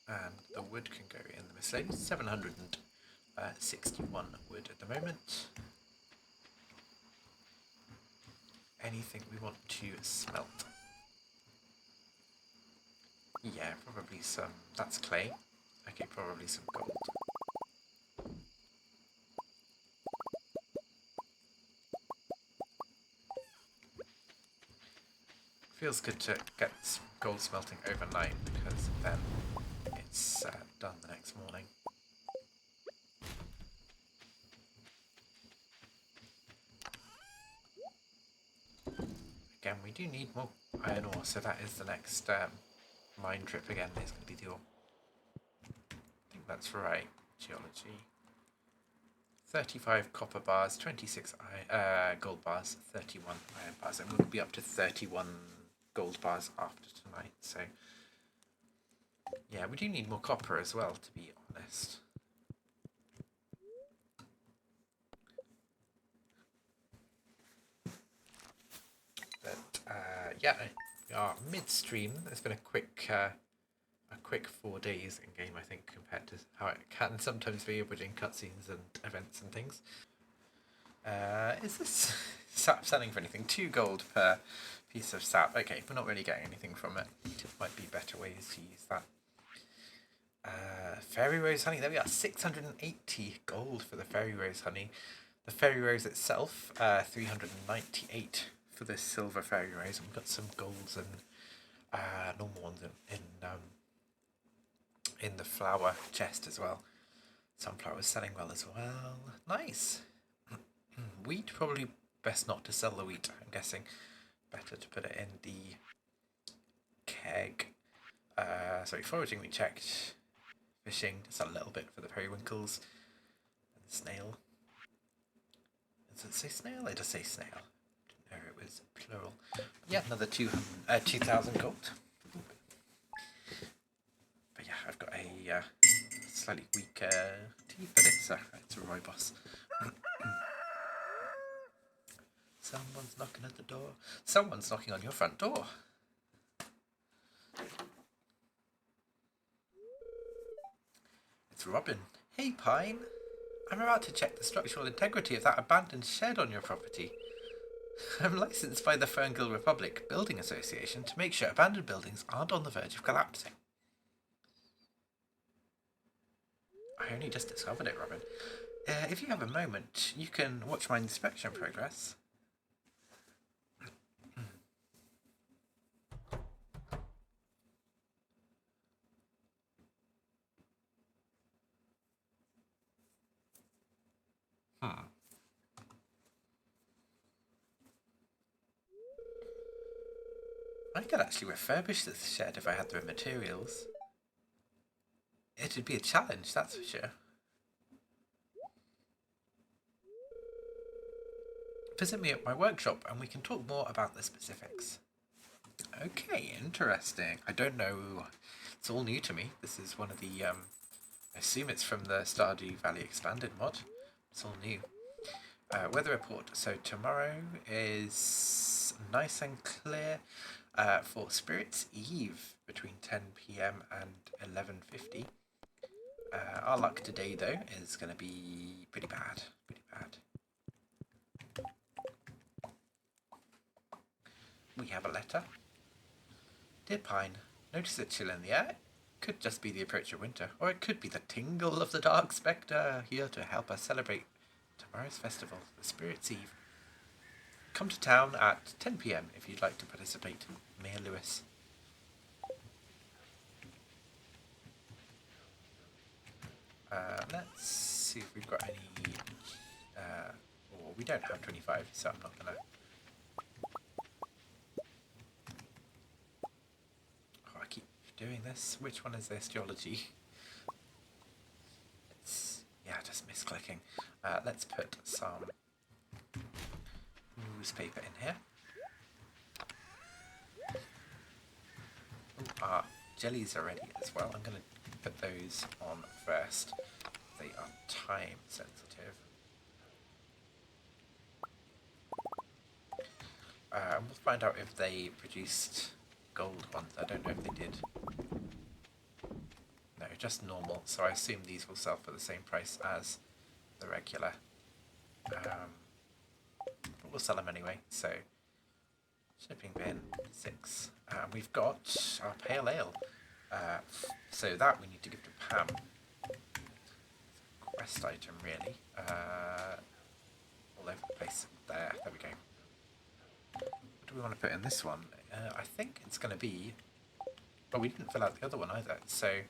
And the wood can go in the miscellaneous. 761 wood at the moment. Anything we want to smelt? Yeah, probably some. That's clay. Okay, probably some gold. Feels good to get gold smelting overnight, because then it's done the next morning. Again, we do need more iron ore, so that is the next mine trip again. Is going to be the ore. I think that's right. Geology. 35 copper bars, 26 gold bars, 31 iron bars, and we'll be up to 31 gold bars after tonight. So yeah, we do need more copper as well, to be honest. But yeah, we are midstream. It's been a quick 4 days in game, I think, compared to how it can sometimes be between cutscenes and events and things. Is this sap selling for anything? 2 gold per piece of sap. Okay, we're not really getting anything from it. Might be better ways to use that. Fairy Rose Honey, there we are, 680 gold for the Fairy Rose Honey. The Fairy Rose itself, 398 for this Silver Fairy Rose. And we've got some golds and normal ones in the flower chest as well. Sunflower is selling well as well. Nice. Wheat, probably best not to sell the wheat, I'm guessing. Better to put it in the keg. Sorry, foraging we checked. Fishing, just a little bit for the periwinkles. And snail. Does it say snail? It does say snail. Didn't know it was plural. Yeah, another 2,000 gold. But yeah, I've got a slightly weaker teeth, but it's a rooibos. Someone's knocking at the door. Someone's knocking on your front door. It's Robin. Hey, Pine. I'm about to check the structural integrity of that abandoned shed on your property. I'm licensed by the Ferngul Republic Building Association to make sure abandoned buildings aren't on the verge of collapsing. I only just discovered it, Robin. If you have a moment, you can watch my inspection progress. I could actually refurbish this shed if I had the materials. It'd be a challenge, that's for sure. Visit me at my workshop and we can talk more about the specifics. Okay, interesting. I don't know. It's all new to me. This is one of the, I assume it's from the Stardew Valley Expanded mod. It's all new. Weather report. So tomorrow is nice and clear for Spirit's Eve between 10 PM and 11:50. Our luck today, though, is going to be pretty bad. Pretty bad. We have a letter. Dear Pine, notice a chill in the air. Could just be the approach of winter, or it could be the tingle of the Dark Spectre here to help us celebrate tomorrow's festival, the Spirit's Eve. Come to town at 10 PM if you'd like to participate. Mayor Lewis. Let's see if we've got any. We don't have 25, so I'm not gonna. Oh, I keep doing this. Which one is this? Geology. Yeah, just clicking. Let's put some newspaper in here. Ooh, our jellies are ready as well. I'm going to put those on first. They are time sensitive. And we'll find out if they produced gold ones. I don't know if they did. No, just normal. So I assume these will sell for the same price as the regular. But we'll sell them anyway. So shipping bin 6. We've got our pale ale. So that we need to give to Pam. Quest item, really. All over the place. There we go. What do we want to put in this one? I think it's going to be... Well, we didn't fill out the other one either, so...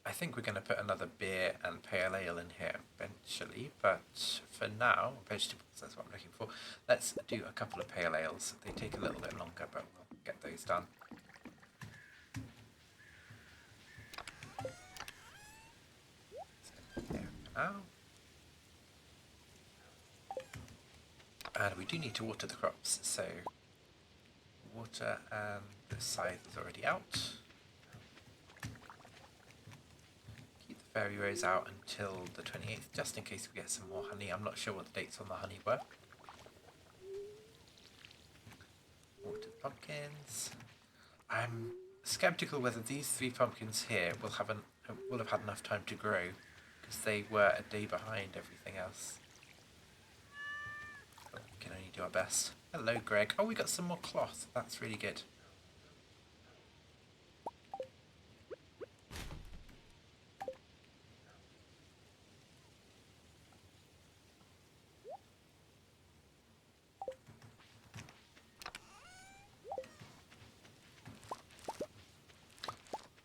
I think we're going to put another beer and pale ale in here eventually, but for now, vegetables, that's what I'm looking for. Let's do a couple of pale ales. They take a little bit longer, but we'll get those done. So, there for now. And we do need to water the crops, so water, and the scythe is already out. Keep the fairy rose out until the 28th, just in case we get some more honey. I'm not sure what the dates on the honey were. Water the pumpkins. I'm skeptical whether these 3 pumpkins here will have had enough time to grow, because they were a day behind everything else. But we can only do our best. Hello, Greg. Oh, we got some more cloth. That's really good.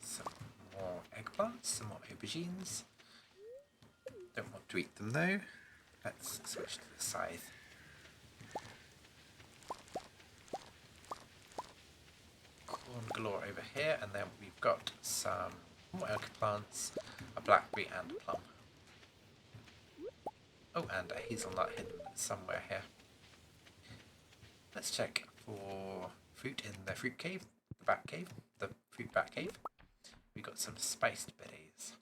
Some more eggplants, some more aubergines. Don't want to eat them though. Let's switch to the scythe. Corn galore over here, and then we've got some more eggplants, a blackberry and a plum. Oh, and a hazelnut hidden somewhere here. Let's check for fruit in the fruit cave, the bat cave, the fruit bat cave. We've got some spiced berries.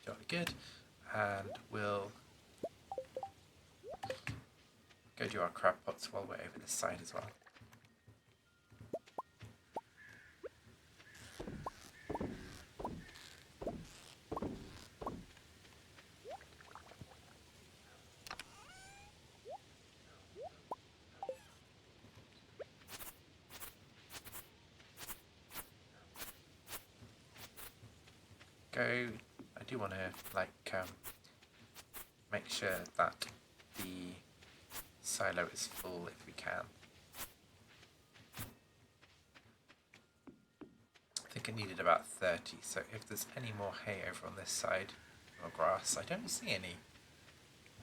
Jolly good. And we'll go do our crab pots while we're over this side as well. I do want to make sure that the silo is full if we can. I think I needed about 30, so if there's any more hay over on this side, or grass, I don't see any.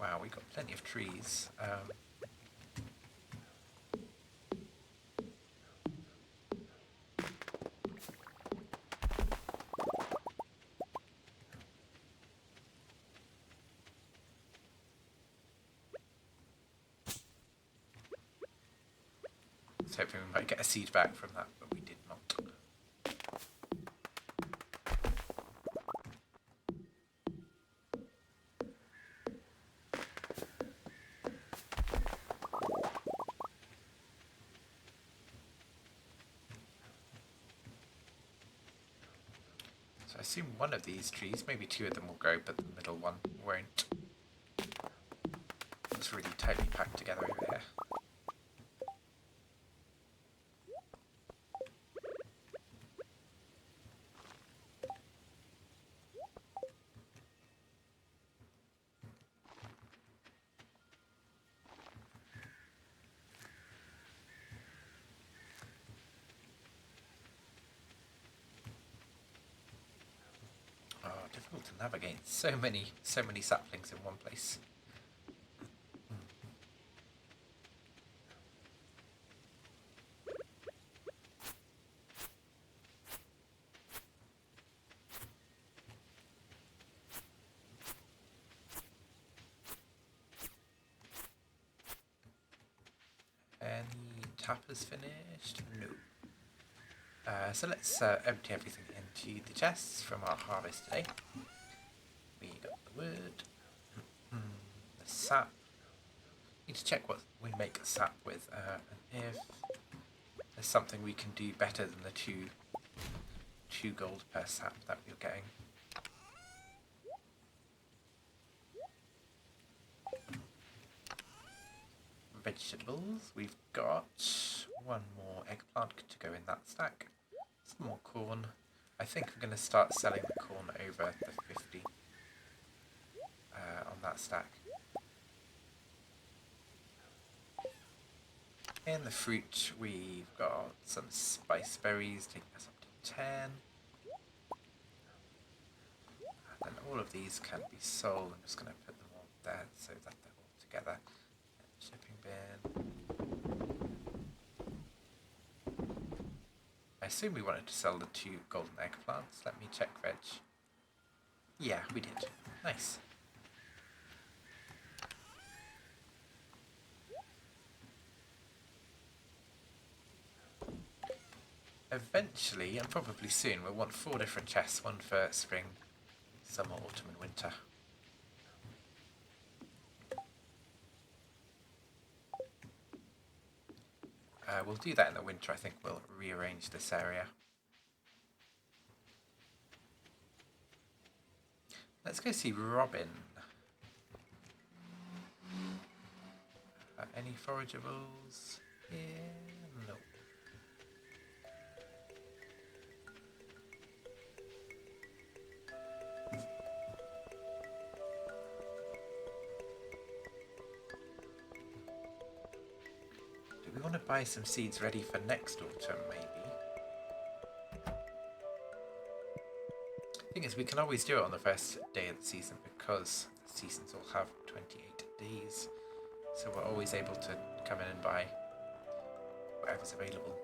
Wow, we've got plenty of trees. Hoping we might get a seed back from that, but we did not. So I assume one of these trees, maybe 2 of them will grow, but the middle one won't. It's really tightly packed together over here. Difficult to navigate. So many saplings in one place. Any tappers finished? No. So let's empty everything into the chests from our harvest today. We got the wood, the sap. Need to check what we make sap with, and if there's something we can do better than the two gold per sap that we're getting. Vegetables, we've got one more eggplant to go in that stack. Some more corn. I think I'm going to start selling the corn over the 50 on that stack. In the fruit, we've got some spice berries, taking us up to 10. And then all of these can be sold. I'm just going to put them all there so that they're all together. Shipping bin. I assume we wanted to sell the 2 golden eggplants. Let me check veg. Yeah, we did. Nice. Eventually, and probably soon, we'll want 4 different chests. One for spring, summer, autumn and winter. We'll do that in the winter. I think we'll rearrange this area. Let's go see Robin. Any forageables here? No. We want to buy some seeds ready for next autumn, maybe. Thing is, we can always do it on the first day of the season because the seasons all have 28 days. So we're always able to come in and buy whatever's available.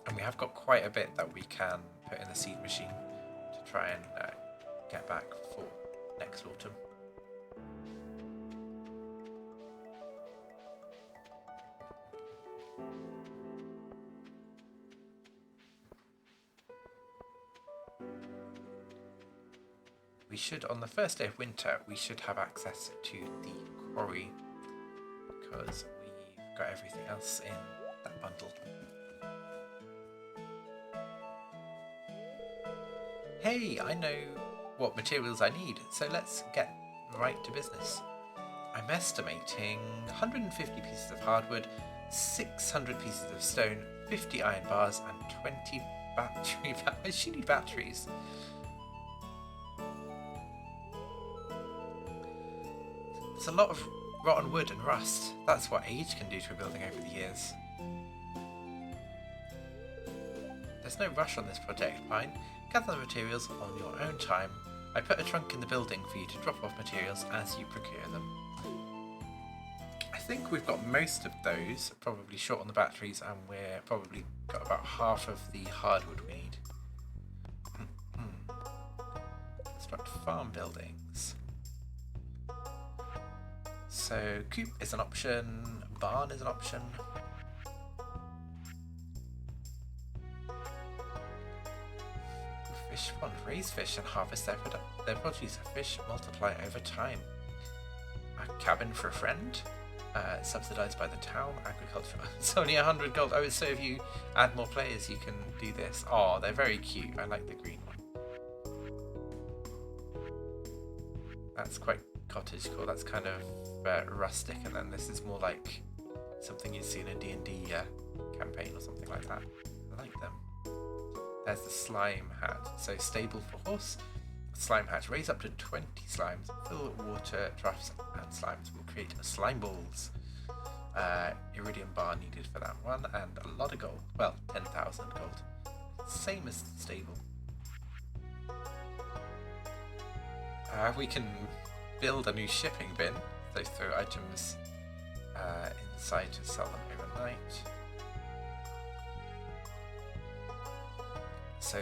And we have got quite a bit that we can put in the seed machine to try and get back for next autumn. We should, on the first day of winter, we should have access to the quarry because we've got everything else in that bundle. Hey, I know what materials I need, so let's get right to business. I'm estimating 150 pieces of hardwood, 600 pieces of stone, 50 iron bars, and 20 battery. Why does she need batteries? There's a lot of rotten wood and rust. That's what age can do to a building over the years. There's no rush on this project, Pine. Gather the materials on your own time. I put a trunk in the building for you to drop off materials as you procure them. I think we've got most of those, probably short on the batteries, and we're probably got about half of the hardwood we need. Construct farm buildings. So coop is an option, barn is an option. Fish pond, raise fish and harvest their produce. Fish multiply over time. A cabin for a friend, subsidized by the town, agriculture. It's only 100 gold. Oh, so if you add more players you can do this. Oh, they're very cute. I like the green one. That's quite cottagecore. That's kind of rustic, and then this is more like something you'd see in a D&D campaign or something like that. I like them. There's the slime hat. So stable for horse. Slime hatch. Raise up to 20 slimes. Fill water troughs and slimes. Will create slime balls. Iridium bar needed for that one, and a lot of gold. Well, 10,000 gold. Same as stable. We can build a new shipping bin. So throw items inside to sell them overnight. So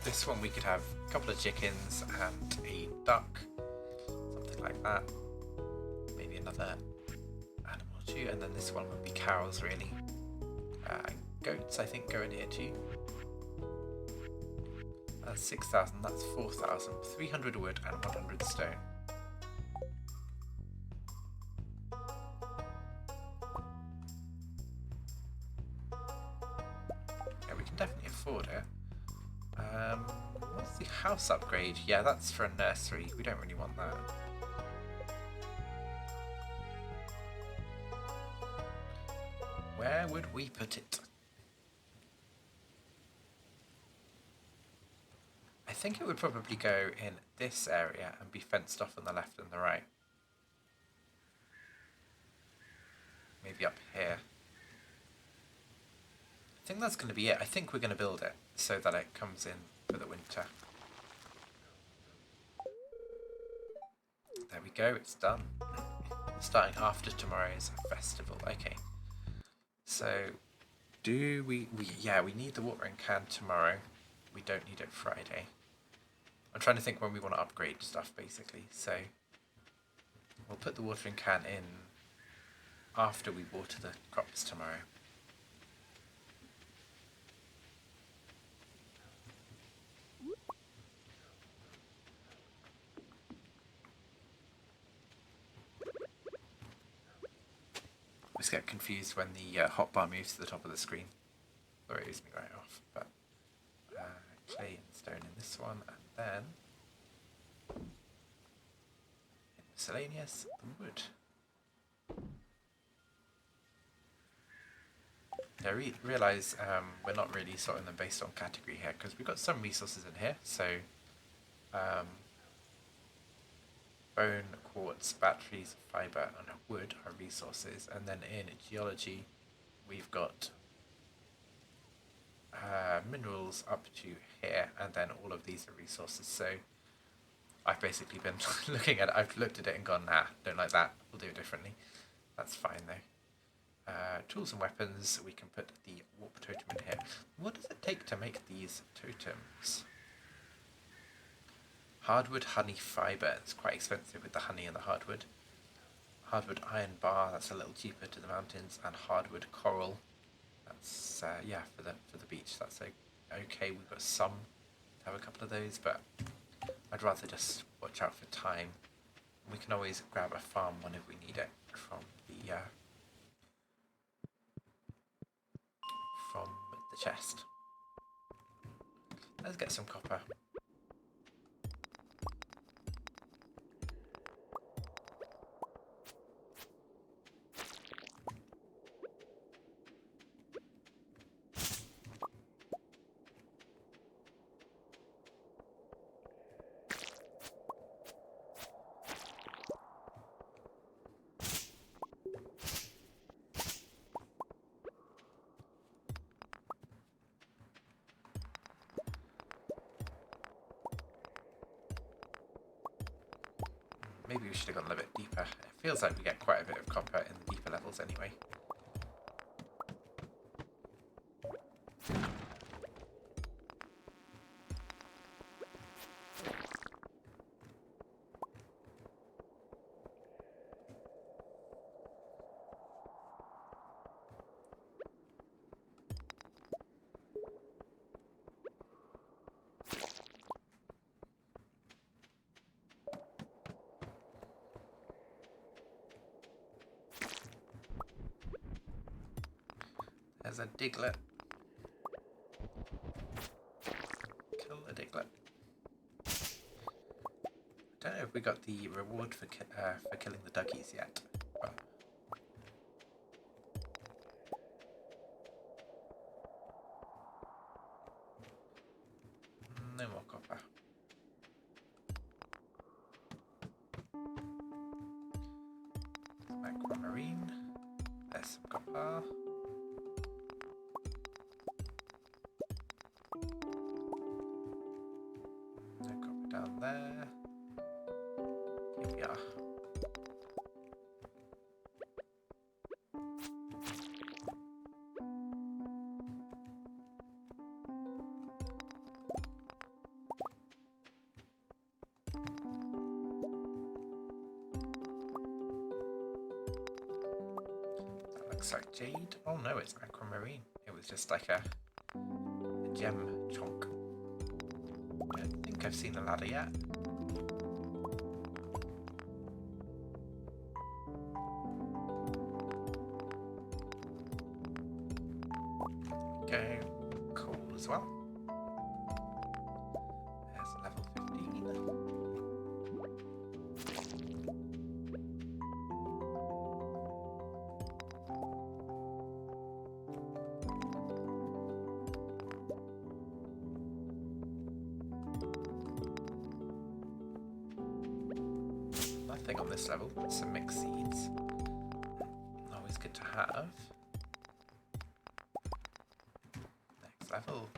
this one we could have a couple of chickens and a duck, something like that. Maybe maybe another animal or two, and then this one would be cows, really. Goats, I think, go in here too. That's 6,000, that's 4,000. 300 wood and 100 stone. Yeah, we can definitely afford it. What's the house upgrade? Yeah, that's for a nursery. We don't really want that. Where would we put it? I think it would probably go in this area and be fenced off on the left and the right. Maybe up here. I think that's going to be it. I think we're going to build it so that it comes in for the winter. There we go, it's done. Starting after tomorrow's festival. Okay. So, do we need the watering can tomorrow. We don't need it Friday. I'm trying to think when we want to upgrade stuff, basically. So, we'll put the watering can in after we water the crops tomorrow. I just get confused when the hotbar moves to the top of the screen. Or it throws me right off. But clay and stone in this one, and then in miscellaneous, wood. I realise we're not really sorting them based on category here, because we've got some resources in here. So bone, quartz, batteries, fibre and wood are resources, and then in geology we've got minerals up to here, and then all of these are resources. So I've basically been looking at it, I've looked at it and gone, nah, don't like that, we'll do it differently. That's fine though. Tools and weapons, we can put the warp totem in here. What does it take to make these totems? Hardwood, honey, fibre. It's quite expensive with the honey and the hardwood. Hardwood iron bar, that's a little cheaper to the mountains, and hardwood coral. That's yeah, for the beach. That's okay. We've got some to have a couple of those, but I'd rather just watch out for time. We can always grab a farm one if we need it from the chest. Let's get some copper. Maybe we should have gone a little bit deeper. It feels like we get quite a bit of copper in the deeper levels anyway. There's a diglet. Kill the diglet. I don't know if we got the reward for killing the duckies yet. But no more copper. Aquamarine. There's some copper. Down there. Here we are. looks like jade. Oh no, it's aquamarine. It was just like a gem chunk. I don't think I've seen the ladder yet. Go coal as well. There's level 15. Nothing on this level, some mixed seeds. Always good to have. Next level.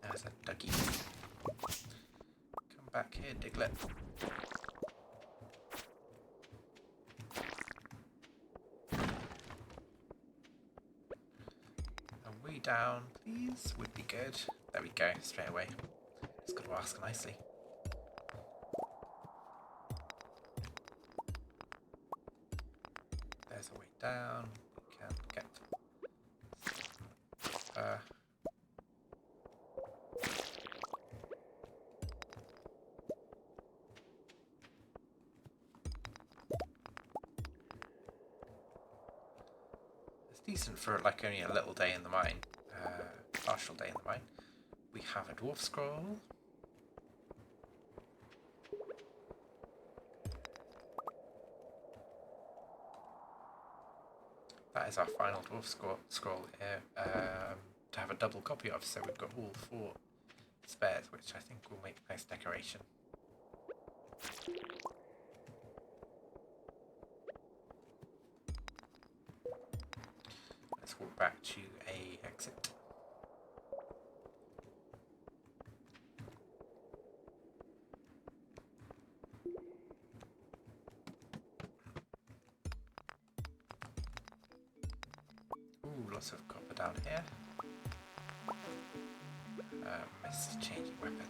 There's a ducky. Come back here, Diglett. A way down, please, would be good. There we go, straight away. Just got to ask nicely. There's a way down. We can get it's decent for like only a little day in the mine, partial day in the mine. We have a dwarf scroll. That is our final dwarf scroll here to have a double copy of, so we've got all 4 spares, which I think will make nice decoration. Let's walk back to a exit. Ooh, lots of copper down here. Missed changing weapons.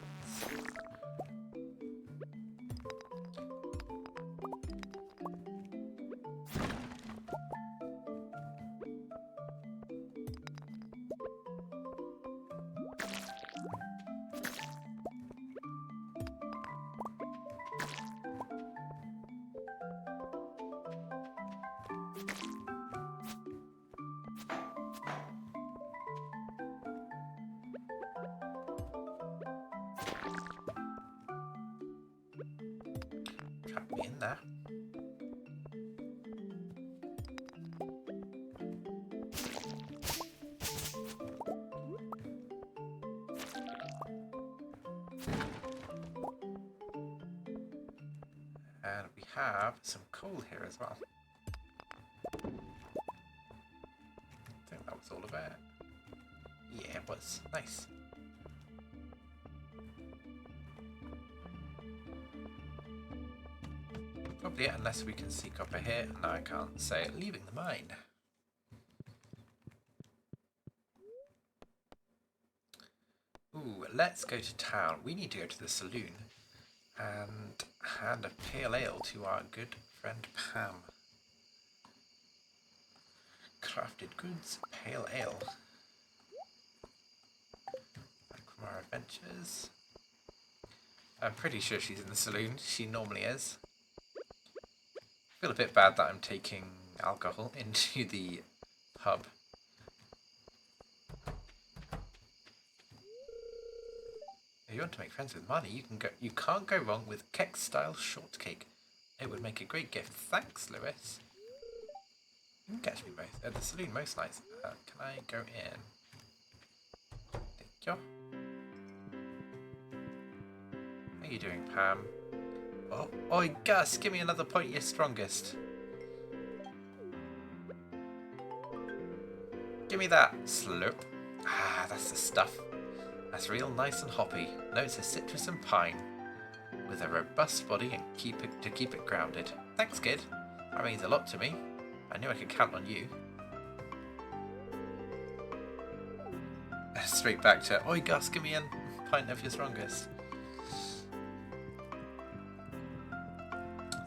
Trap me in there. And we have some coal here as well. I think that was all of it. Yeah, it was. Nice. Probably it, unless we can see copper here. No, I can't. So, leaving the mine. Ooh, let's go to town. We need to go to the saloon and hand a pale ale to our good friend Pam. Crafted goods, pale ale. Back from our adventures. I'm pretty sure she's in the saloon. She normally is. I feel a bit bad that I'm taking alcohol into the pub. If you want to make friends with money, you can't go wrong with Keck style shortcake. It would make a great gift. Thanks, Lewis. You can catch me at the saloon most nights. Can I go in? Thank you. How are you doing, Pam? Oh, oi, Gus, give me another point you're strongest. Give me that. Slurp. Ah, that's the stuff. That's real nice and hoppy. Notes of citrus and pine. With a robust body and keep it grounded. Thanks, kid. That means a lot to me. I knew I could count on you. Straight back to, oi Gus, give me a pint of your strongest.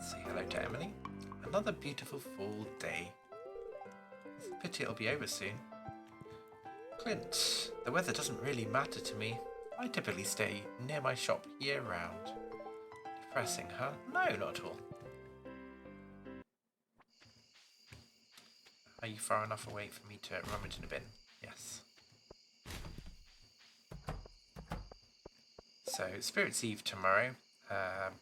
Say hello to Emily. Another beautiful fall day. It's a pity it'll be over soon. Clint, the weather doesn't really matter to me. I typically stay near my shop year round. Depressing, huh? No, not at all. Are you far enough away for me to rummage in a bin? Yes. So, Spirit's Eve tomorrow.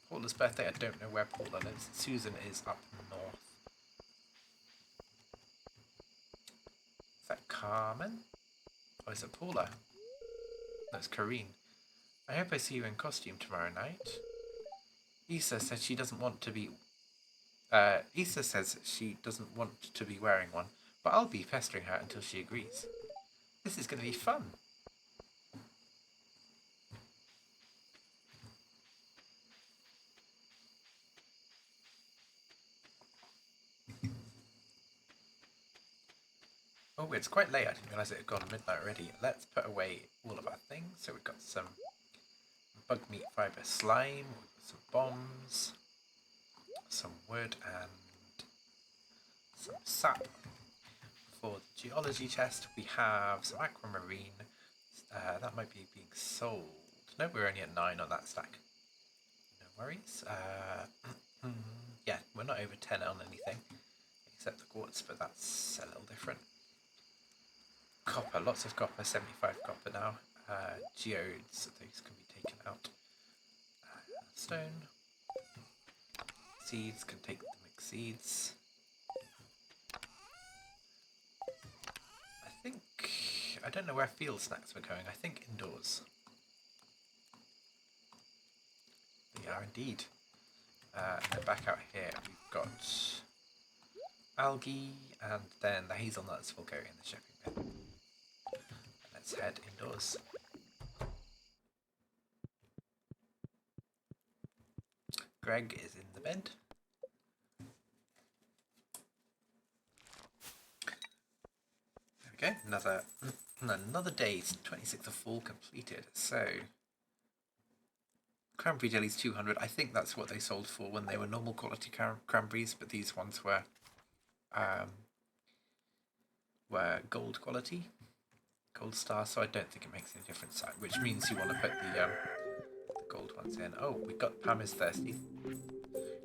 Paula's birthday, I don't know where Paula lives. Susan is up north. Is that Carmen? Or is it Paula? That's Corrine. I hope I see you in costume tomorrow night. Issa says she doesn't want to be... Issa says she doesn't want to be wearing one, but I'll be pestering her until she agrees. This is going to be fun. Oh, it's quite late. I didn't realise it had gone midnight already. Let's put away all of our things. So we've got some bug meat fibre slime, we've got some bombs, some wood and some sap. For the geology chest, we have some aquamarine. That might be being sold. No, we're only at 9 on that stack. No worries. Yeah, we're not over 10 on anything, except the quartz, but that's a little different. Copper, lots of copper, 75 copper now. Geodes, these can be taken out. Stone. Seeds, can take the mixed seeds. I don't know where field snacks were going. I think indoors. They are indeed. And then back out here, we've got algae, and then the hazelnuts will go in the shipping bin. Let's head indoors. Greg is in the bed. There we go. Another day. 26th of fall completed. So cranberry jelly's 200. I think that's what they sold for when they were normal quality cranberries, but these ones were gold quality, gold star. So I don't think it makes any difference. Which means you want to put the gold ones in. Oh, we got Pam is thirsty.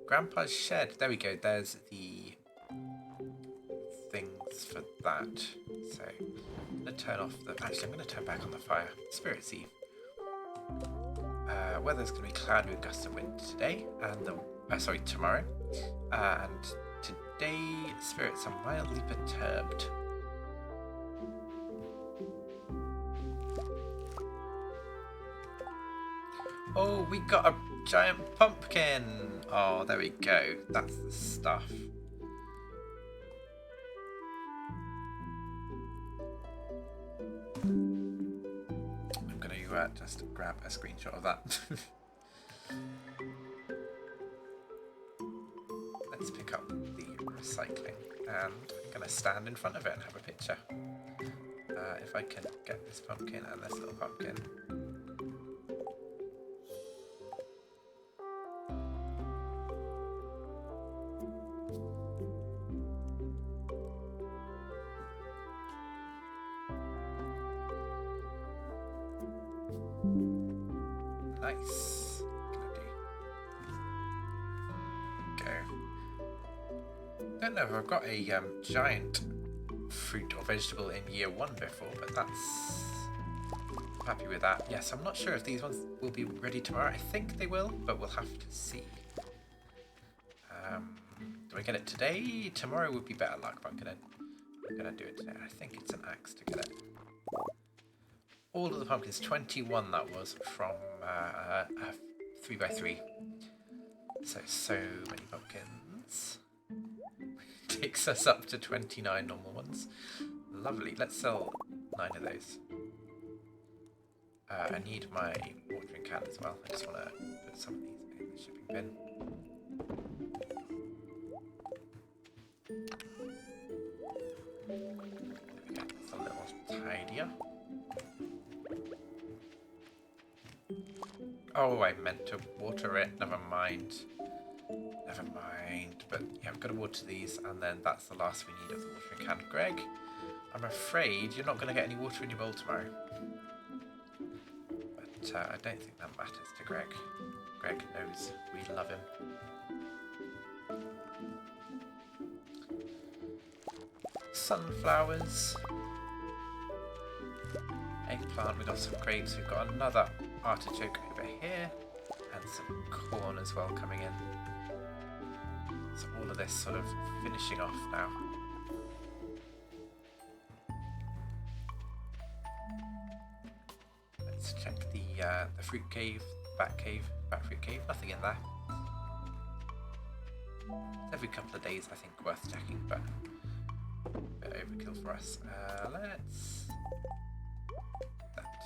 Grandpa's shed. There we go. There's the things for that. So I'm going to turn off the... Actually, I'm going to turn back on the fire. Spirit's Eve. Weather's going to be cloudy with gusts of wind today, and tomorrow. And today, spirits are mildly perturbed. Oh, we got a giant pumpkin! Oh, there we go. That's the stuff. I'm going to just grab a screenshot of that. Let's pick up the recycling, and I'm going to stand in front of it and have a picture. If I can get this pumpkin and this little pumpkin. Nice. Go. Don't know if I've got a giant fruit or vegetable in year 1 before, but that's... I'm happy with that. Yes, I'm not sure if these ones will be ready tomorrow. I think they will, but we'll have to see. Do I get it today? Tomorrow would be better luck, but I'm gonna do it today. I think it's an axe to get it. All of the pumpkins, 21 that was from 3x3. So many pumpkins. Takes us up to 29 normal ones. Lovely. Let's sell 9 of those. I need my watering can as well. I just want to put some of these in the shipping bin. There we go. It's a little tidier. Oh, I meant to water it. Never mind. Never mind. But yeah, we've got to water these, and then that's the last we need of the watering can. Greg, I'm afraid you're not going to get any water in your bowl tomorrow. But I don't think that matters to Greg. Greg knows we love him. Sunflowers. Eggplant, we've got some grapes, we've got another artichoke over here, and some corn as well coming in. So all of this sort of finishing off now. Let's check the fruit cave, bat fruit cave, nothing in there. Every couple of days I think worth checking, but a bit overkill for us. Let's that.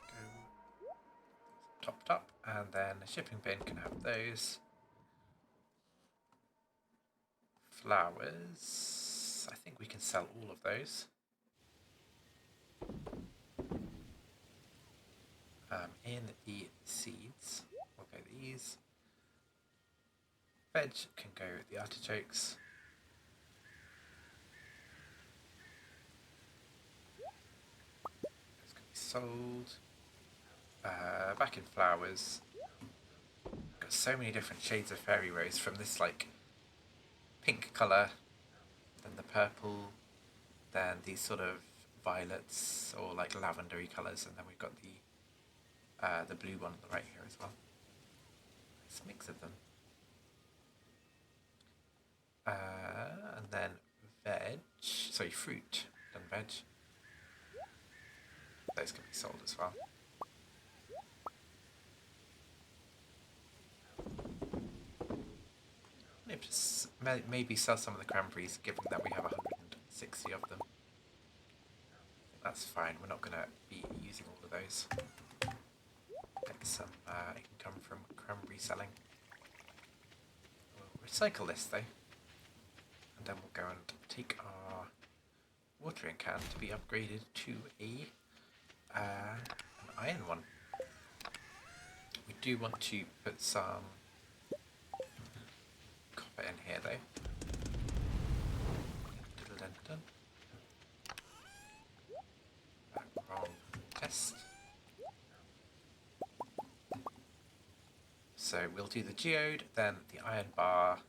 Go topped up, and then the shipping bin can have those. Flowers, I think we can sell all of those. In the seeds, we'll go these. Veg can go with the artichokes. Those can be sold. Back in flowers. Got so many different shades of fairy rose, from this like pink colour, then the purple, then these sort of violets or like lavendery colours, and then we've got the blue one on the right here as well. Nice mix of them. And then fruit, then veg. Those can be sold as well. Maybe sell some of the cranberries, given that we have 160 of them. That's fine, we're not going to be using all of those. Get some income from cranberry selling. We'll recycle this though, and then we'll go and take our watering can to be upgraded to an iron one. We do want to put some copper in here though. Wrong test. So we'll do the geode, then the iron bar,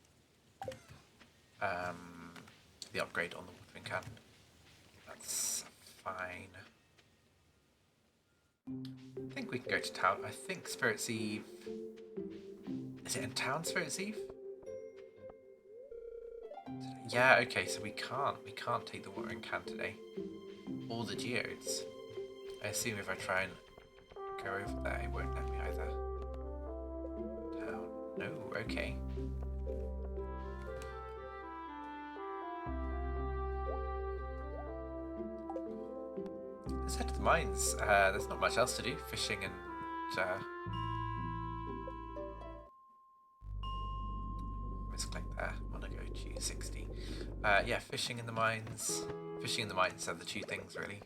the upgrade on the watering can. That's fine. I think we can go to town. I think Spirit's Eve... Is it in town, Spirit's Eve? Yeah, okay, so we can't take the watering can today. Or the geodes. I assume if I try and go over there, it won't let me either. Town. No, okay. Let's head to the mines. There's not much else to do. Fishing and... misclick there. I want to go to 60. Yeah, fishing in the mines. Fishing in the mines are the two things, really.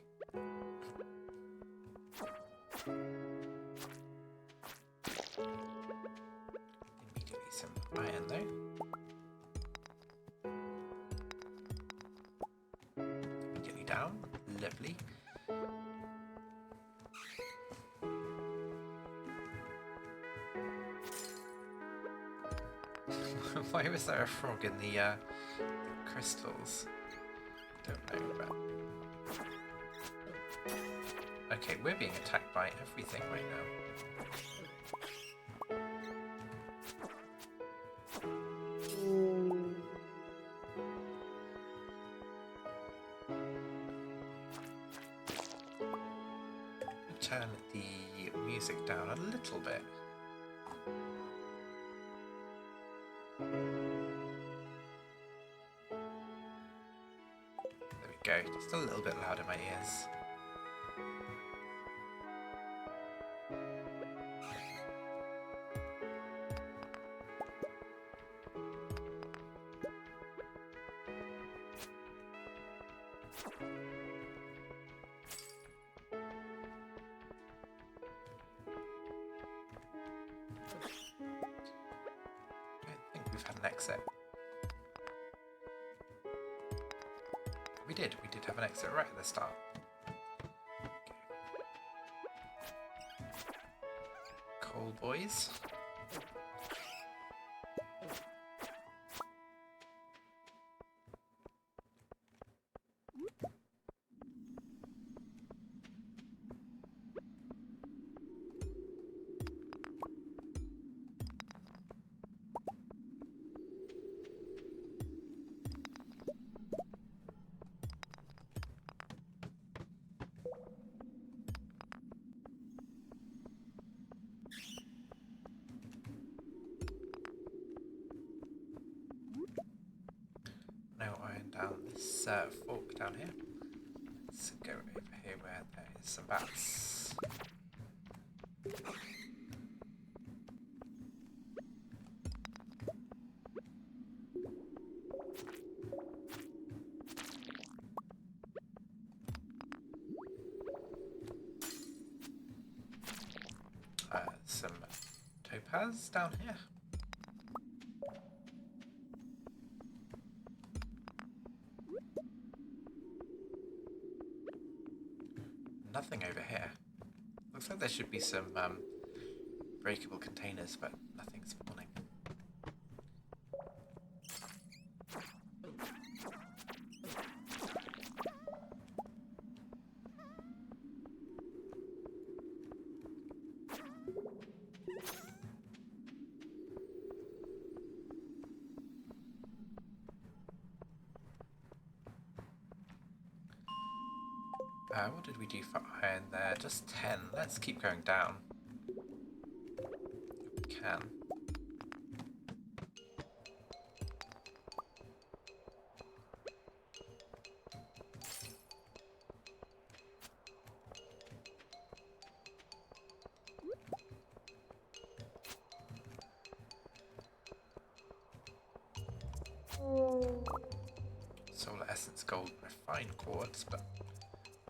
Immediately some iron, though. Immediately down. Lovely. Why was there a frog in the crystals? Don't know, but... Okay, we're being attacked by everything right now. turn the music down a little bit. There we go, just a little bit loud in my ears. I think we've had an exit. We did have an exit right at the start. Coal boys. No iron down this fork down here. Let's go over here where there is some bats. Some topaz down here. Nothing over here. Looks like there should be some breakable containers, but nothing's spawning. What did we do for iron there? Just 10. Let's keep going down. If we can. Solar essence, gold, refined quartz, but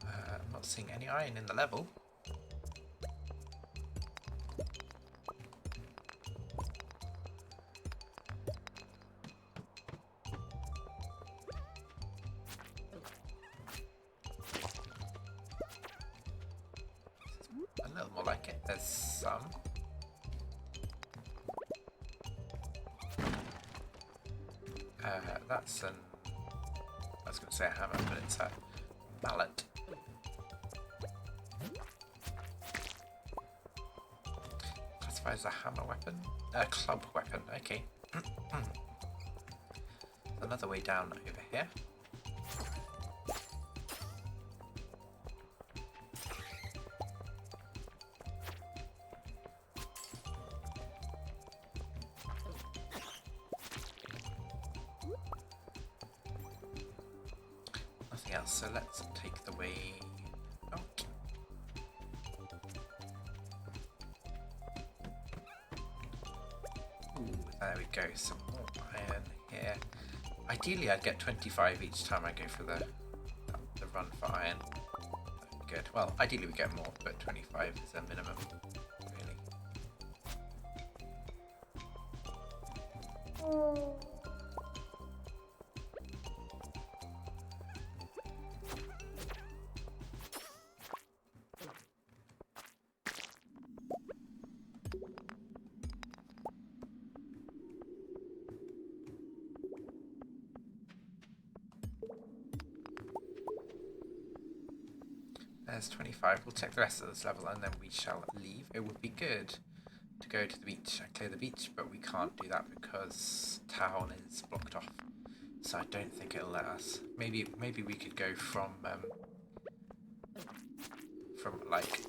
I'm not seeing any iron in the level. A little more like it. There's some. That's an... I was going to say a hammer, but it's a mallet. Classifies as a hammer weapon? A club weapon, okay. Another way down over here. Nothing else, so let's take the way out. Ooh, there we go, some more iron here. Ideally I'd get 25 each time I go for the run for iron. That'd be good. Well, ideally we get more, but 25 is a minimum, really. There's 25. We'll check the rest of this level and then we shall leave. It would be good to go to the beach and clear the beach, but we can't do that because town is blocked off. So I don't think it'll let us. Maybe we could go from like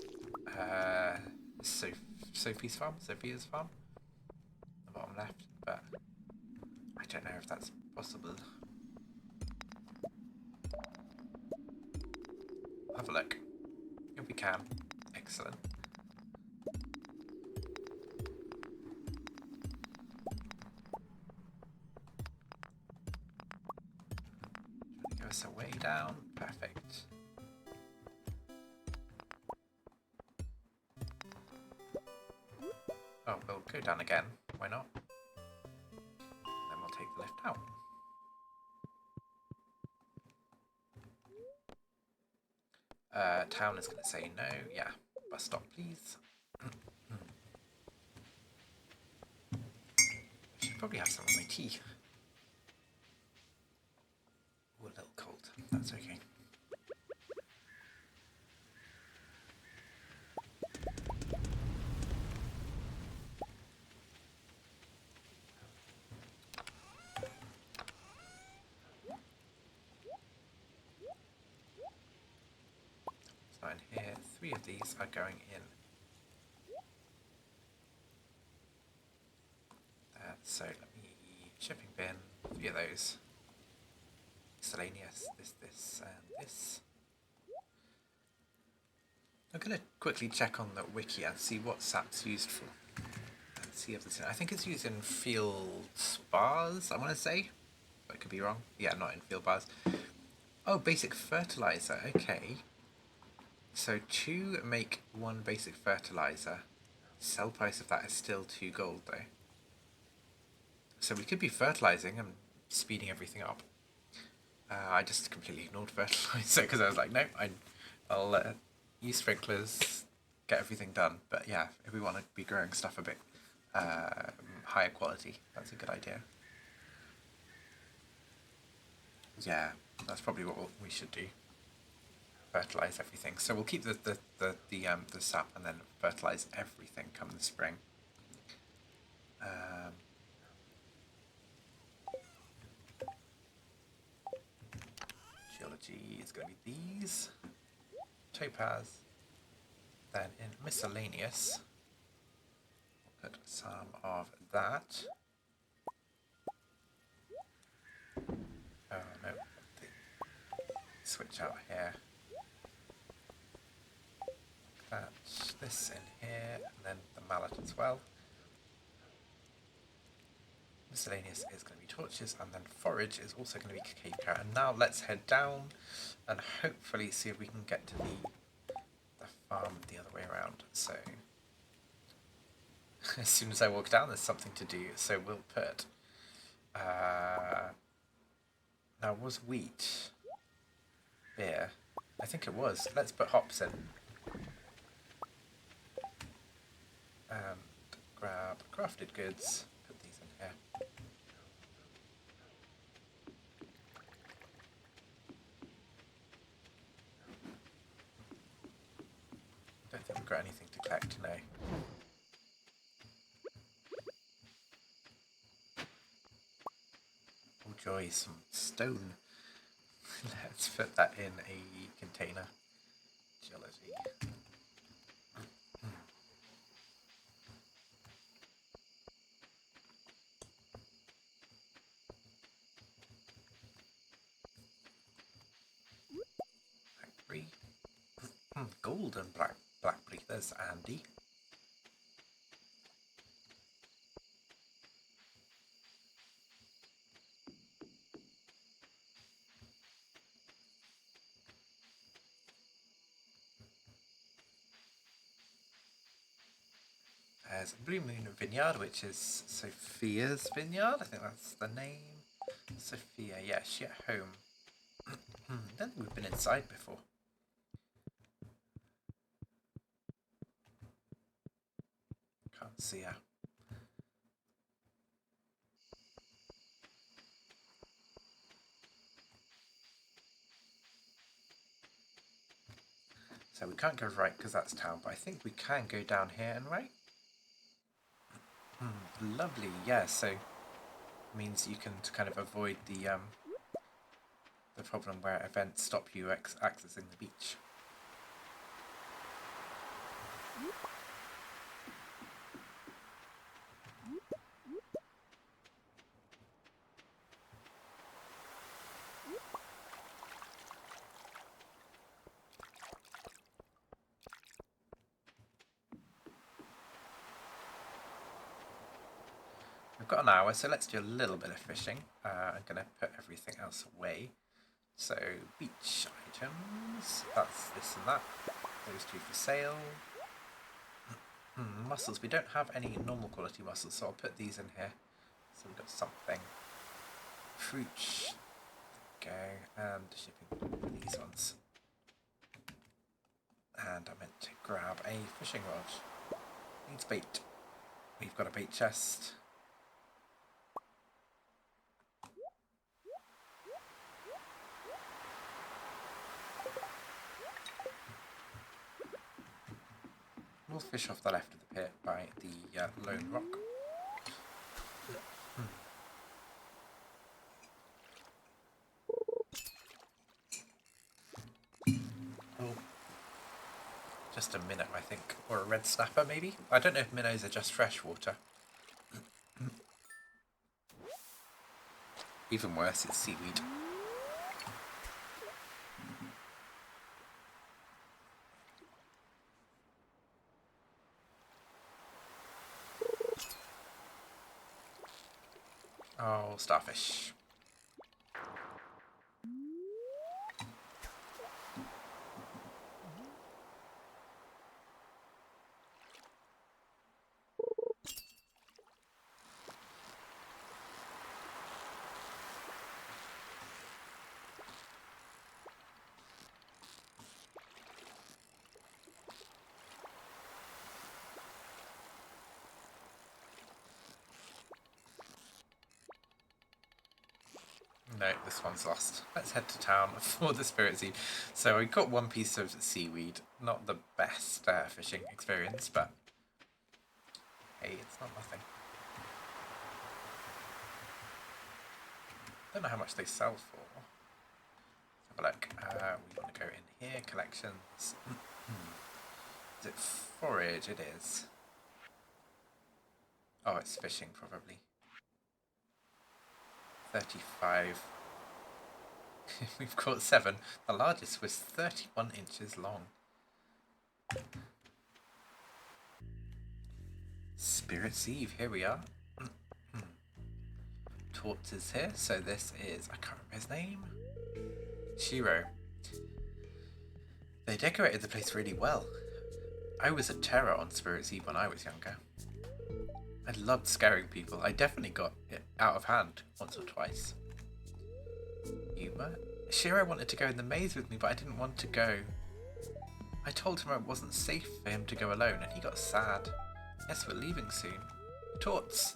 uh, Sophie's farm, Sophia's farm, the bottom left, but I don't know if that's possible. Have a look. If we can. Excellent. Give us a way down. Perfect. Oh, we'll go down again. Why not? Then we'll take the lift out. Town is going to say no. Yeah. Bus stop, please. Should probably have some of my tea. Ooh, a little cold. That's okay. So in here, 3 of these are going in. So let me shipping bin, 3 of those. Miscellaneous, this, and this. I'm going to quickly check on the wiki and see what sap's used for. And see if it's in. I think it's used in field bars, I want to say. But I could be wrong. Yeah, not in field bars. Oh, basic fertilizer. Okay. So 2 make 1 basic fertilizer. Sell price of that is still 2 gold though. So we could be fertilizing and speeding everything up. I just completely ignored fertilizer because I was like, no, I'll use sprinklers, get everything done. But yeah, if we want to be growing stuff a bit higher quality, that's a good idea. Yeah, that's probably what we should do. Fertilize everything. So we'll keep the sap and then fertilize everything come the spring. Geology is going to be these. Topaz. Then in miscellaneous, we'll put some of that. Oh no, switch out here. That, this in here, and then the mallet as well. Miscellaneous is going to be torches, and then forage is also going to be cave carrot. And now let's head down and hopefully see if we can get to the farm the other way around. So as soon as I walk down, there's something to do. So we'll put now was wheat beer? I think it was. Let's put hops in. And grab crafted goods. Put these in here. Don't think we've got anything to collect now. Oh joy, some stone. Let's put that in a container. Geology. Blackberry. Gold and blackberry. There's Andy. There's Blue Moon Vineyard, which is Sophia's vineyard. I think that's the name. Sophia, yeah, she at home. Don't think we've been inside before. Can't see her. So we can't go right because that's town, but I think we can go down here and right. Lovely, yeah, so means you can kind of avoid the problem where events stop you accessing the beach. We've got an hour, so let's do a little bit of fishing. I'm going to put everything else away. So, beach items, that's this and that. Those two for sale. Mussels, we don't have any normal quality mussels, so I'll put these in here. So we've got something. Fruit, go, and shipping these ones. And I meant to grab a fishing rod. Needs bait. We've got a bait chest. We'll fish off the left of the pit by the lone rock. Oh, just a minnow, I think, or a red snapper maybe. I don't know if minnows are just freshwater. Even worse, it's seaweed. Oh, starfish. No, this one's lost. Let's head to town for the Spirit Seed. So we got one piece of seaweed. Not the best fishing experience, but hey, it's not nothing. Don't know how much they sell for. Let's have a look. We want to go in here. Collections. Is it forage? It is. Oh, it's fishing probably. 35. We've caught 7. The largest was 31 inches long. Spirit's Eve, here we are. Torts is here, so this is, I can't remember his name. Shiro. They decorated the place really well. I was a terror on Spirit's Eve when I was younger. I loved scaring people. I definitely got it out of hand once or twice. Yuma? Shiro wanted to go in the maze with me, but I didn't want to go. I told him it wasn't safe for him to go alone, and he got sad. Yes, we're leaving soon. Torts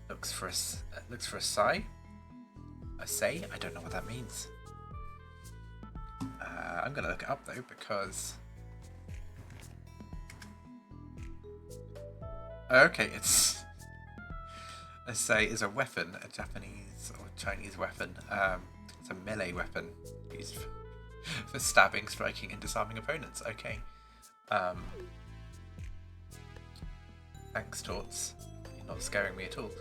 looks for a sigh. A say? I don't know what that means. I'm gonna look it up though because. Okay, it's a say is a weapon, a Japanese or Chinese weapon. It's a melee weapon used for stabbing, striking, and disarming opponents. Okay. Thanks, Torts. You're not scaring me at all.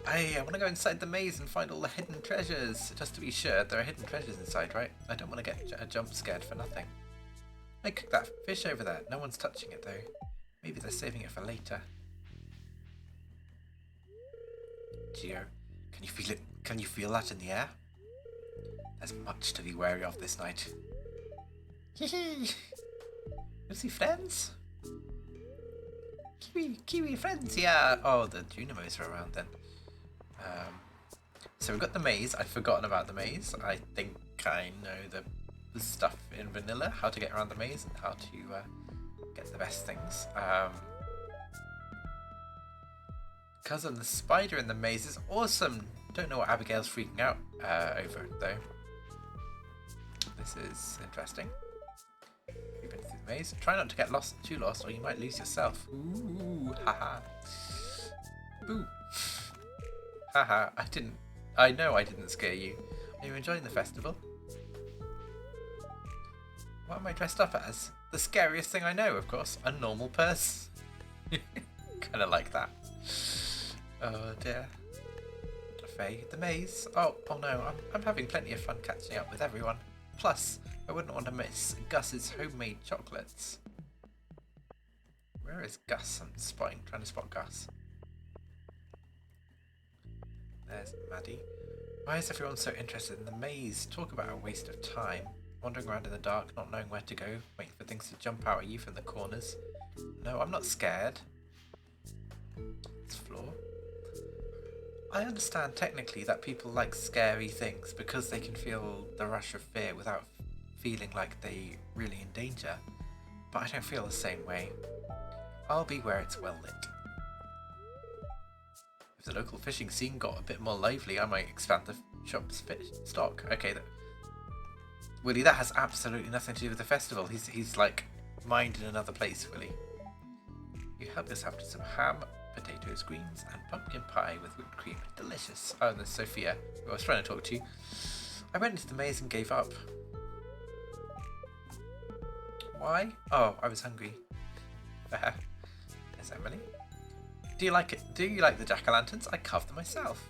I want to go inside the maze and find all the hidden treasures. Just to be sure, there are hidden treasures inside, right? I don't want to get jump scared for nothing. I cooked that fish over there. No one's touching it though. Maybe they're saving it for later. Geo, can you feel it? Can you feel that in the air? There's much to be wary of this night. Hee. You see friends? Kiwi friends, yeah. Oh, the Junimos are around then. So we've got the maze. I'd forgotten about the maze. I think I know the stuff in vanilla, how to get around the maze and how to get the best things. Cousin the spider in the maze is awesome. Don't know what Abigail's freaking out over though. This is interesting. You've been through the maze. Try not to get too lost, or you might lose yourself. Ooh, haha. Boo. Haha. I know I didn't scare you. Are you enjoying the festival? What am I dressed up as? The scariest thing I know, of course. A normal person. Kind of like that. Oh dear. Faye, the maze. Oh no, I'm having plenty of fun catching up with everyone. Plus, I wouldn't want to miss Gus's homemade chocolates. Where is Gus? I'm trying to spot Gus. There's Maddie. Why is everyone so interested in the maze? Talk about a waste of time. Wandering around in the dark, not knowing where to go, waiting for things to jump out at you from the corners. No, I'm not scared. It's Floor. I understand technically that people like scary things because they can feel the rush of fear without feeling like they're really in danger. But I don't feel the same way. I'll be where it's well lit. If the local fishing scene got a bit more lively, I might expand the shop's fish stock. Okay, Willie, that has absolutely nothing to do with the festival. He's like mind in another place, Willie. You help yourself to some ham, potatoes, greens, and pumpkin pie with whipped cream. Delicious. Oh, and there's Sophia, who I was trying to talk to. I went into the maze and gave up. Why? Oh, I was hungry. Fair. There's Emily. Do you like it? Do you like the jack-o'-lanterns? I carved them myself.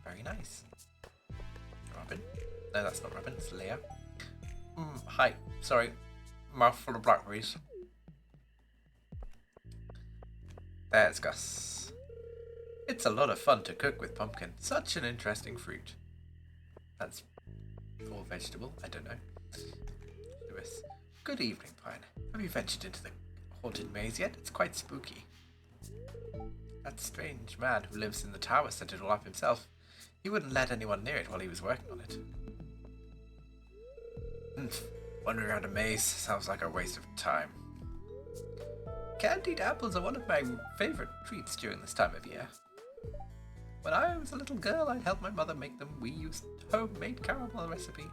Very nice. Robin? No, that's not Robin, it's Leah. Hi. Sorry. Mouthful of blackberries. There's Gus. It's a lot of fun to cook with pumpkin. Such an interesting fruit. That's all vegetable. I don't know. Lewis. Good evening, Pine. Have you ventured into the haunted maze yet? It's quite spooky. That strange man who lives in the tower set it all up himself. He wouldn't let anyone near it while he was working on it. Wandering around a maze sounds like a waste of time. Candied apples are one of my favourite treats during this time of year. When I was a little girl, I'd help my mother make them. We used homemade caramel recipe.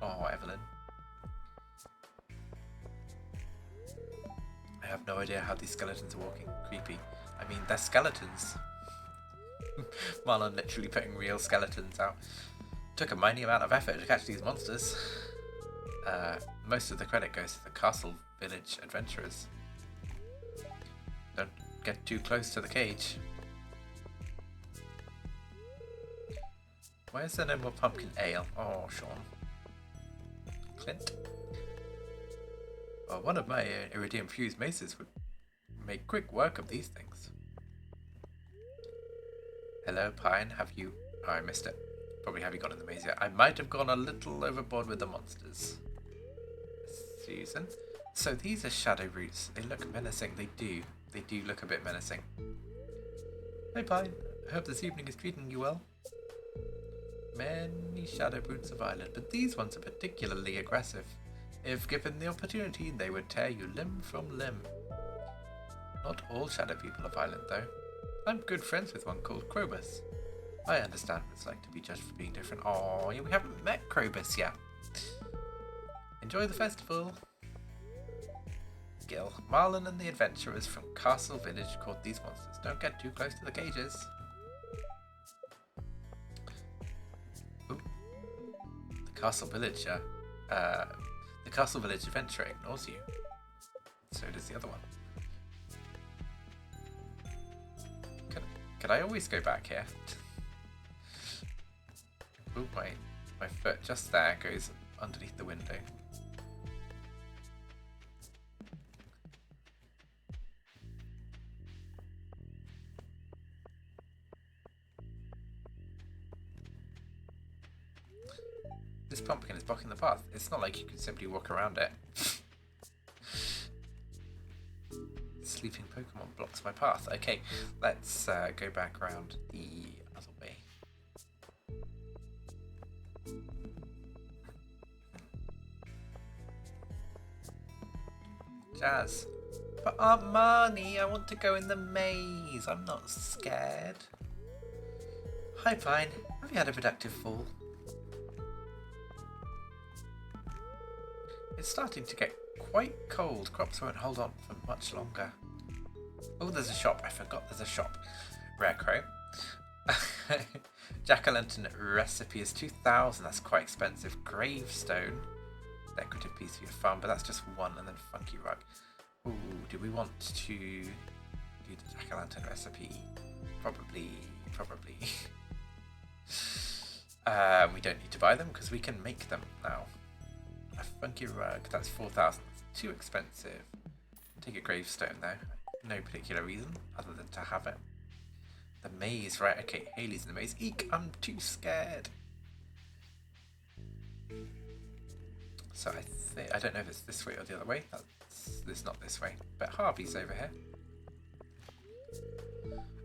Oh, Evelyn. I have no idea how these skeletons are walking. Creepy. I mean, they're skeletons. Marlon literally putting real skeletons out. Took a mighty amount of effort to catch these monsters. Most of the credit goes to the Castle Village adventurers. Don't get too close to the cage. Why is there no more pumpkin ale? Oh, Sean. Clint. Well, one of my iridium fused maces would make quick work of these things. Hello, Pine. Have you... Oh, I missed it. Probably have you gone in the maze yet? I might have gone a little overboard with the monsters. Susan. So these are shadow roots. They look menacing. They do. They do look a bit menacing. Hey, Pine. I hope this evening is treating you well. Many shadow roots are violent, but these ones are particularly aggressive. If given the opportunity, they would tear you limb from limb. Not all shadow people are violent, though. I'm good friends with one called Krobus. I understand what it's like to be judged for being different. Oh, yeah, we haven't met Krobus yet. Enjoy the festival. Gil, Marlon and the adventurers from Castle Village caught these monsters. Don't get too close to the cages. Ooh. The Castle Village, the Castle Village adventurer ignores you. So does the other one. Could I always go back here? Ooh, my foot just there goes underneath the window. This pumpkin is blocking the path. It's not like you can simply walk around it. Sleeping Pokemon blocks my path. Okay, let's go back around the other way. Jazz. But Aunt Marnie, I want to go in the maze. I'm not scared. Hi, Pine. Have you had a productive fall? It's starting to get quite cold. Crops won't hold on for much longer. Oh, there's a shop. I forgot there's a shop. Rare Crow. Jack-o'-lantern recipe is 2,000. That's quite expensive. Gravestone. decorative piece for your farm, but that's just one, and then funky rug. Ooh, do we want to do the jack-o'-lantern recipe? Probably. We don't need to buy them because we can make them now. A funky rug, that's 4,000. Too expensive. Take a gravestone though. No particular reason other than to have it. The maze, right? Okay, Haley's in the maze. Eek, I'm too scared. So I don't know if it's this way or the other way. It's not this way. But Harvey's over here.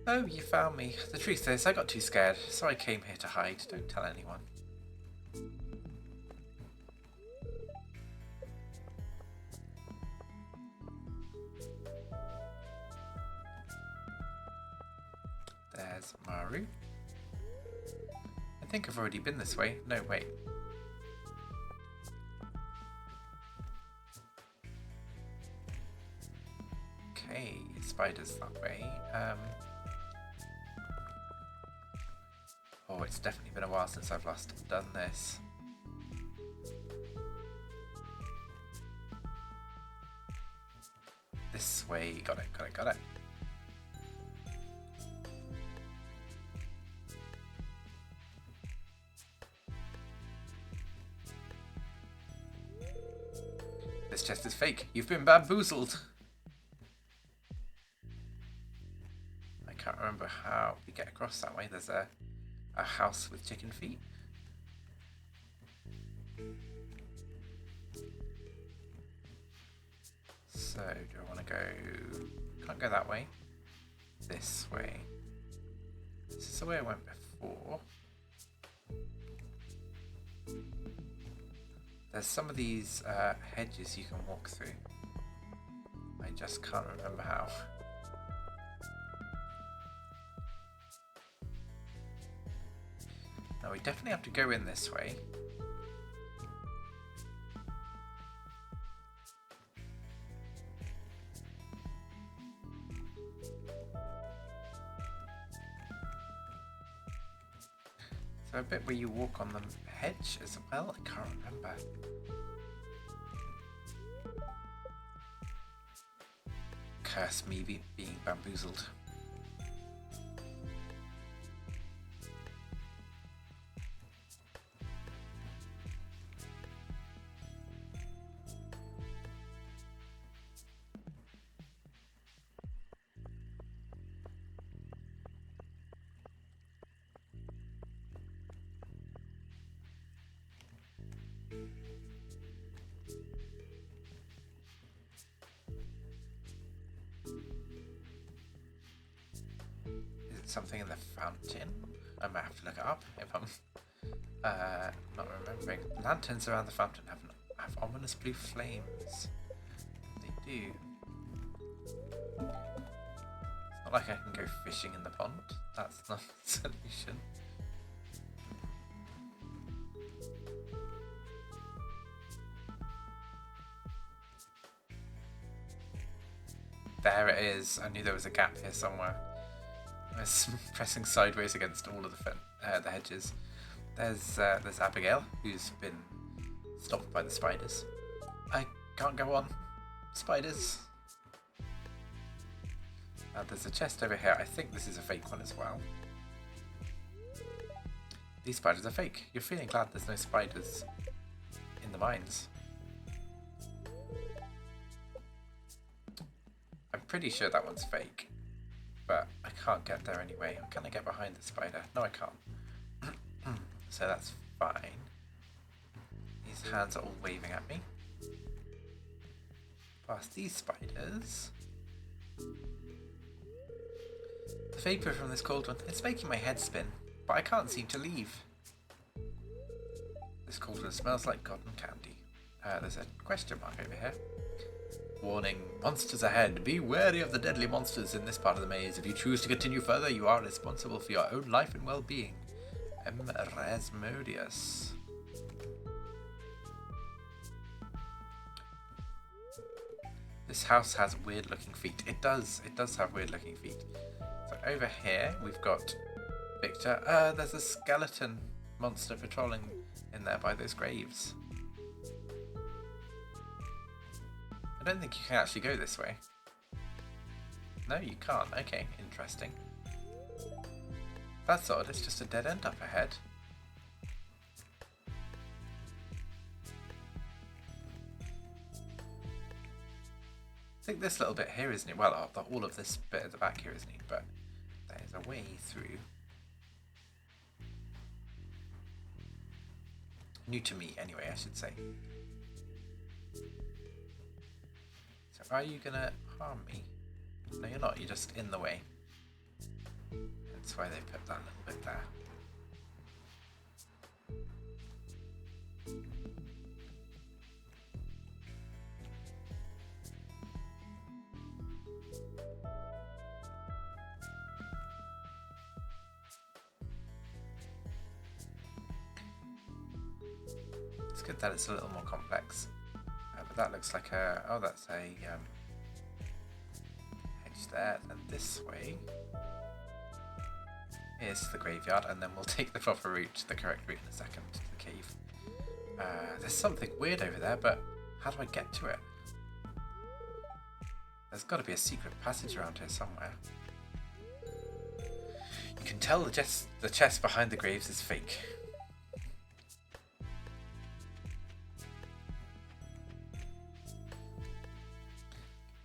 Oh, you found me. The truth is, I got too scared, so I came here to hide. Don't tell anyone. There's Maru. I think I've already been this way. No, wait. Okay, spiders that way. Oh, it's definitely been a while since I've last done this. This way. Got it. This chest is fake. You've been bamboozled. I can't remember how we get across that way. There's a house with chicken feet. So, do I want to go... Can't go that way. This way. This is the way I went before. There's some of these hedges you can walk through. I just can't remember how. Now we definitely have to go in this way. So a bit where you walk on the hedge as well? I can't remember. Curse me being bamboozled. Something in the fountain. I might have to look it up if I'm not remembering. Lanterns around the fountain have ominous blue flames. They do. It's not like I can go fishing in the pond. That's not the solution. There it is. I knew there was a gap here somewhere. I was pressing sideways against all of the hedges. There's Abigail, who's been stopped by the spiders. I can't go on. Spiders. There's a chest over here. I think this is a fake one as well. These spiders are fake. You're feeling glad there's no spiders in the mines. I'm pretty sure that one's fake. But I can't get there anyway. Can I get behind the spider? No, I can't. So that's fine. These hands are all waving at me. Past these spiders. The vapour from this cauldron, it's making my head spin, but I can't seem to leave. This cauldron smells like cotton candy. There's a question mark over here. Warning, monsters ahead. Be wary of the deadly monsters in this part of the maze. If you choose to continue further, you are responsible for your own life and well-being. M. Rasmodius. This house has weird-looking feet. It does have weird-looking feet. So over here, we've got Victor. There's a skeleton monster patrolling in there by those graves. I don't think you can actually go this way. No, you can't. Okay, interesting. That's odd, it's just a dead end up ahead. I think this little bit here is new. Well, all of this bit at the back here is new, but there's a way through. New to me, anyway, I should say. So are you gonna harm me? No, you're not. You're just in the way. That's why they put that little bit there. It's good that it's a little more complex. But that looks like a... Oh, that's a hedge there. Then this way is the graveyard, and then we'll take the proper route, the correct route in a second, to the cave. There's something weird over there, but how do I get to it? There's got to be a secret passage around here somewhere. You can tell the chest behind the graves is fake.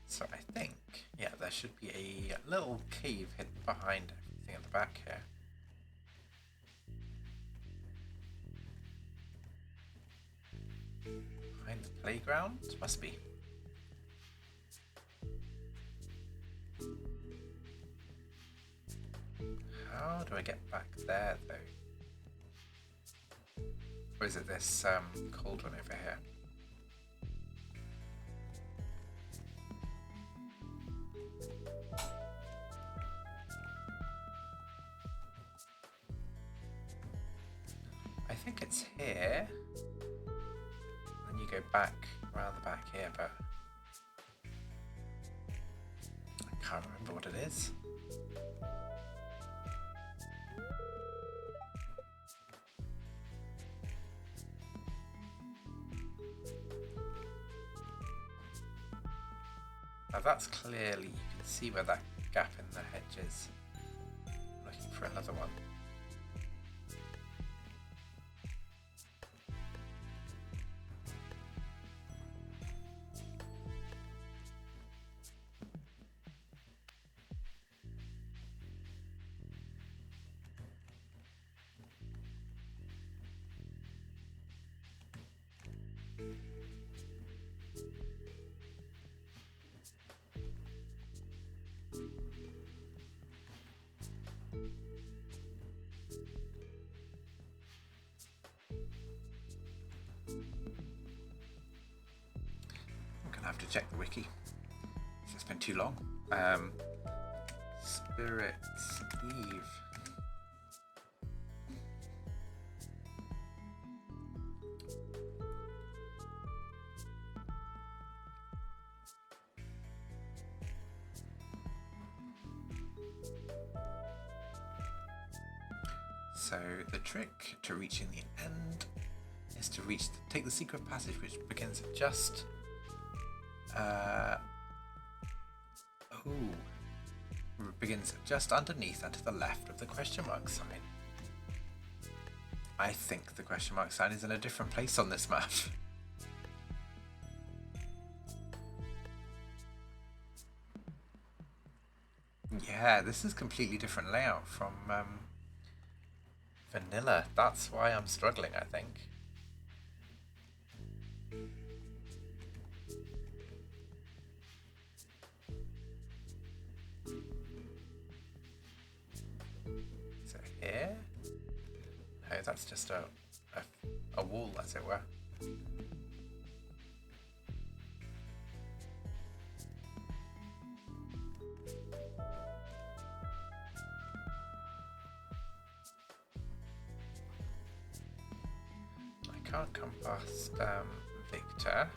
So I think, yeah, there should be a little cave hidden behind everything at the back here. Behind the playground? Must be. How do I get back there, though? Or is it this cold one over here? I think it's here. Then you go back around the back here, but I can't remember what it is. Now that's clearly, you can see where that gap in the hedge is. I'm looking for another one. I have to check the wiki. It's been too long. Spirit's Eve. So the trick to reaching the end is to take the secret passage, which begins just begins just underneath and to the left of the question mark sign. I think the question mark sign is in a different place on this map. Yeah, this is completely different layout from vanilla. That's why I'm struggling, I think. So here? No, that's just a wall, as it were. Can't come past Victor.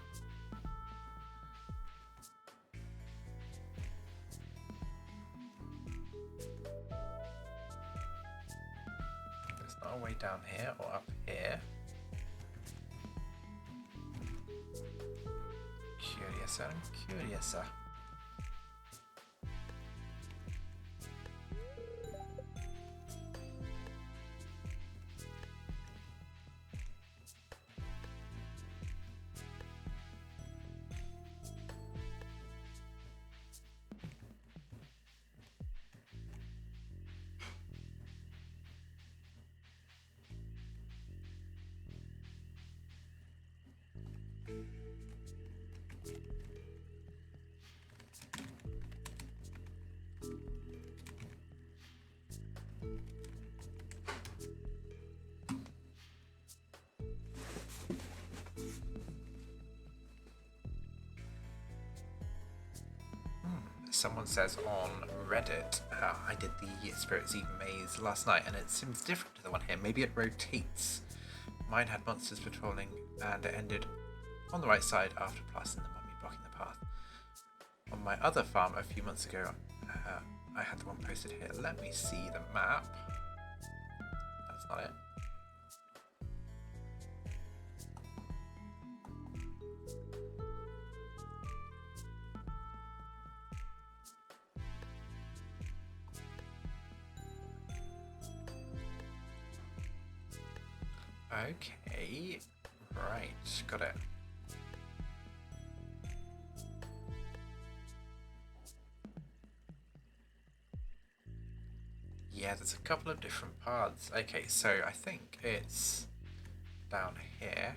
There's not a way down here or up here. curiouser and curiouser. Someone says on Reddit, I did the Spirits Eve maze last night and it seems different to the one here. Maybe it rotates. Mine had monsters patrolling and it ended on the right side after Plus and the mummy blocking the path. On my other farm a few months ago, I had the one posted here. Let me see the map. That's not it. Okay, right, got it. Yeah, there's a couple of different paths. Okay, so I think it's down here.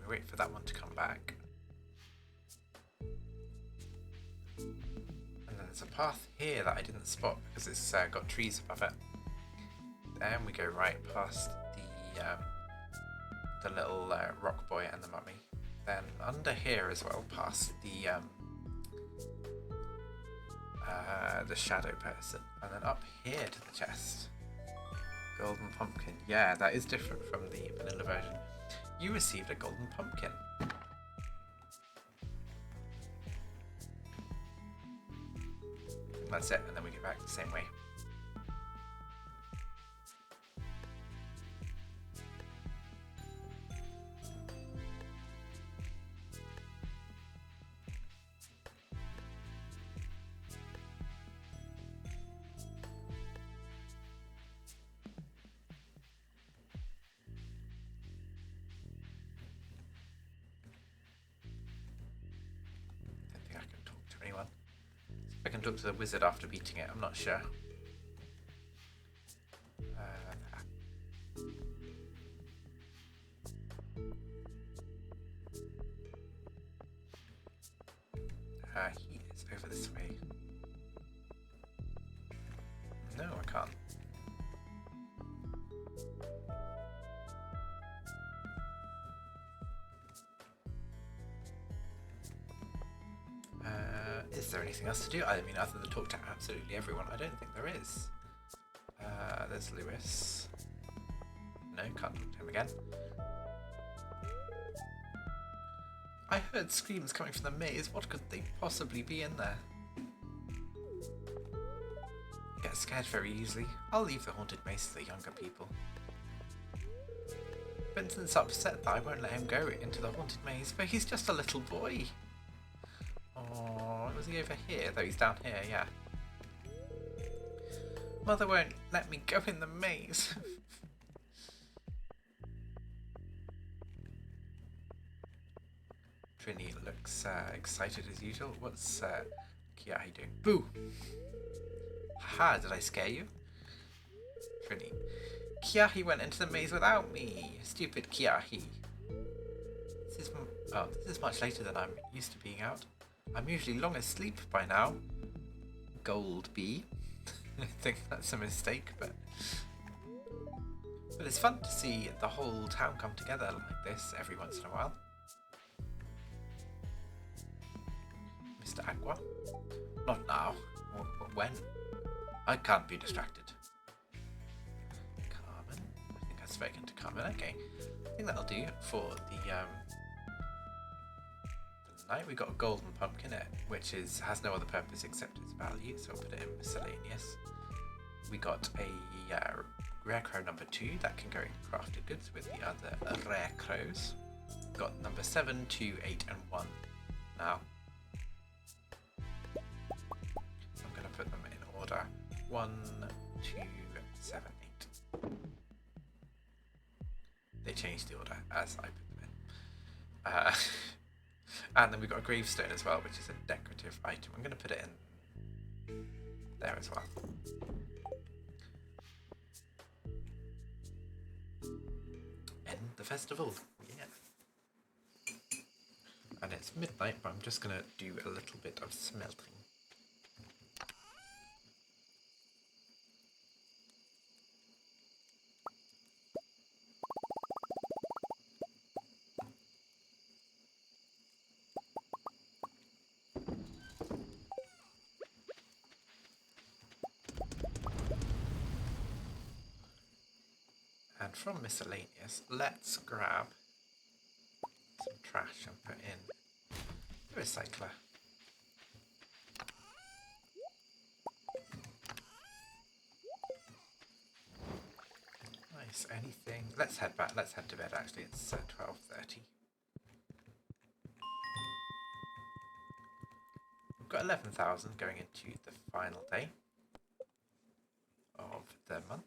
We wait for that one to come back. And then there's a path here that I didn't spot because it's got trees above it. Then we go right past the little rock boy and the mummy. Then under here as well, past the shadow person, and then up here to the chest. Golden pumpkin. Yeah, that is different from the vanilla version. You received a golden pumpkin. That's it, and then we get back the same way. I can talk to the wizard after beating it, I'm not sure. He is over this way. No, I can't. Is there anything else to do? I mean, other than talk to absolutely everyone, I don't think there is. There's Lewis. No, can't talk to him again. I heard screams coming from the maze. What could they possibly be in there? I get scared very easily. I'll leave the haunted maze to the younger people. Vincent's upset that I won't let him go into the haunted maze, but he's just a little boy. Oh, was he over here? Though he's down here, yeah. Mother won't let me go in the maze. Trini looks excited as usual. What's Kiahi doing? Boo! Haha, did I scare you? Trini. Kiahi went into the maze without me. Stupid Kiahi. This is much later than I'm used to being out. I'm usually long asleep by now. Gold bee. I think that's a mistake, but it's fun to see the whole town come together like this every once in a while. Mr. Aqua? Not now. When? I can't be distracted. Carmen? I think I've spoken to Carmen. Okay. I think that'll do for the tonight. We got a golden pumpkin, which has no other purpose except its value, so I'll put it in miscellaneous. We got a rare crow number 2 that can go in crafted goods with the other rare crows. Got number 7, 2, 8, and 1 now. So I'm going to put them in order 1, 2, 7, 8. They changed the order as I put them in. And then we've got a gravestone as well, which is a decorative item. I'm going to put it in there as well. End the festival, yeah. And it's midnight, but I'm just going to do a little bit of smelting. And from miscellaneous, let's grab some trash and put in the recycler. Nice. Anything? Let's head back. Let's head to bed. Actually, it's 12:30. We've got 11,000 going into the final day of the month.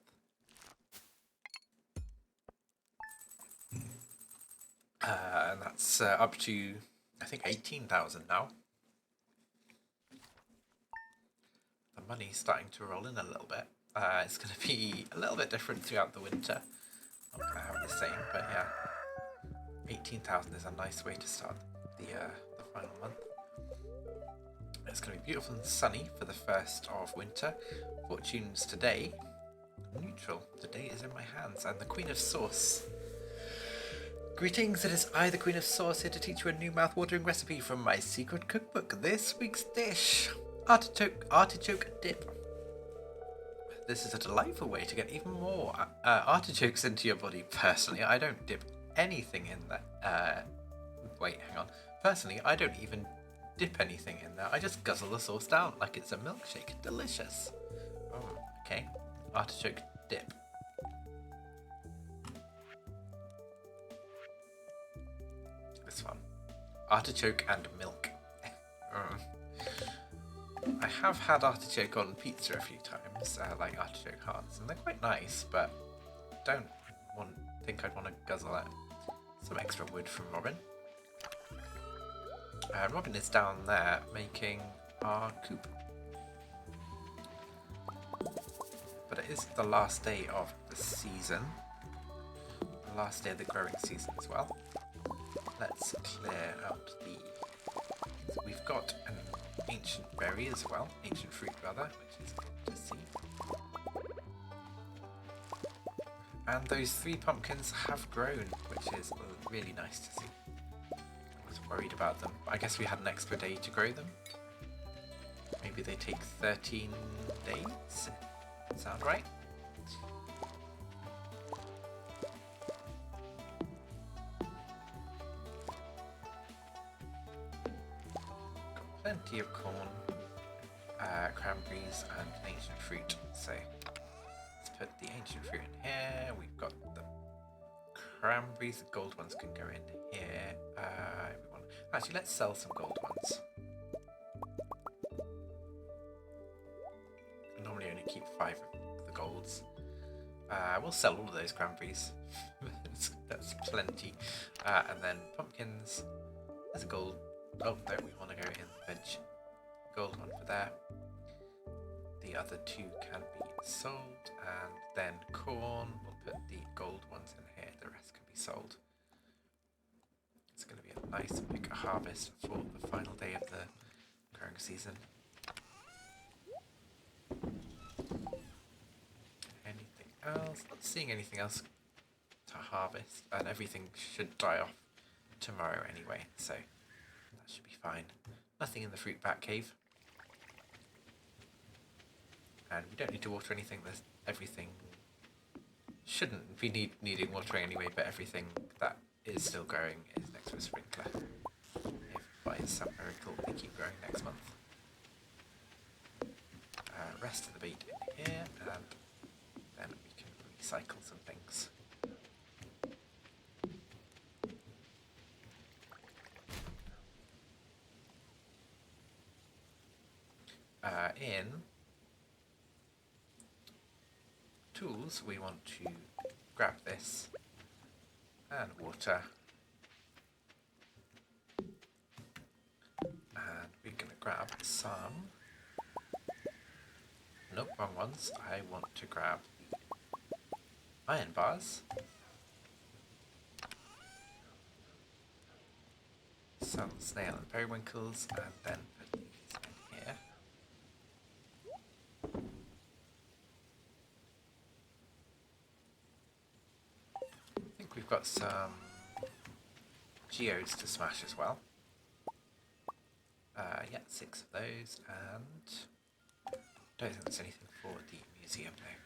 And that's up to, I think, 18,000 now. The money's starting to roll in a little bit. It's going to be a little bit different throughout the winter. Not going to have the same, but yeah. 18,000 is a nice way to start the final month. It's going to be beautiful and sunny for the first of winter. Fortunes today, neutral. Today is in my hands. And the Queen of Sauce. Greetings, it is I, the Queen of Sauce, here to teach you a new mouth-watering recipe from my secret cookbook. This week's dish, artichoke dip. This is a delightful way to get even more artichokes into your body. Personally, I don't dip anything in that. Wait, hang on. Personally, I don't even dip anything in there. I just guzzle the sauce down like it's a milkshake. Delicious. Oh, okay. Artichoke dip. This one. Artichoke and milk. I have had artichoke on pizza a few times, like artichoke hearts, and they're quite nice, but don't think I'd want to guzzle it. Some extra wood from Robin. Robin is down there making our coop. But it is the last day of the season. The last day of the growing season as well. Let's clear out the... We've got an ancient berry as well. Ancient fruit rather, which is good to see. And those 3 pumpkins have grown, which is really nice to see. I was worried about them. I guess we had an extra day to grow them. Maybe they take 13 days? Sound right? Got plenty of corn, cranberries and ancient fruit. So let's put the ancient fruit in here. We've got the cranberries, the gold ones can go in here. Actually, let's sell some gold ones. I normally only keep 5 of the golds. We'll sell all of those cranberries. That's plenty. And then pumpkins. There's a gold. Oh, no, we want to go in the veg. Gold one for there. The other 2 can be sold. And then corn. We'll put the gold ones in here. The rest can be sold. It's going to be a nice big harvest for the final day of the growing season. Anything else? Not seeing anything else to harvest, and everything should die off tomorrow anyway, so that should be fine. Nothing in the fruit bat cave. And we don't need to water anything. There's everything shouldn't be needing watering anyway, but everything that is still growing is next to a sprinkler. If by is some miracle they keep growing next month. Rest of the bait in here, and then we can recycle some things. In tools, we want to grab this and water, and we're going to grab some, nope, wrong ones. I want to grab iron bars, some snail and periwinkles, and then put these in here. I think we've got some geodes to smash as well. Yeah, 6 of those, and don't think there's anything for the museum though.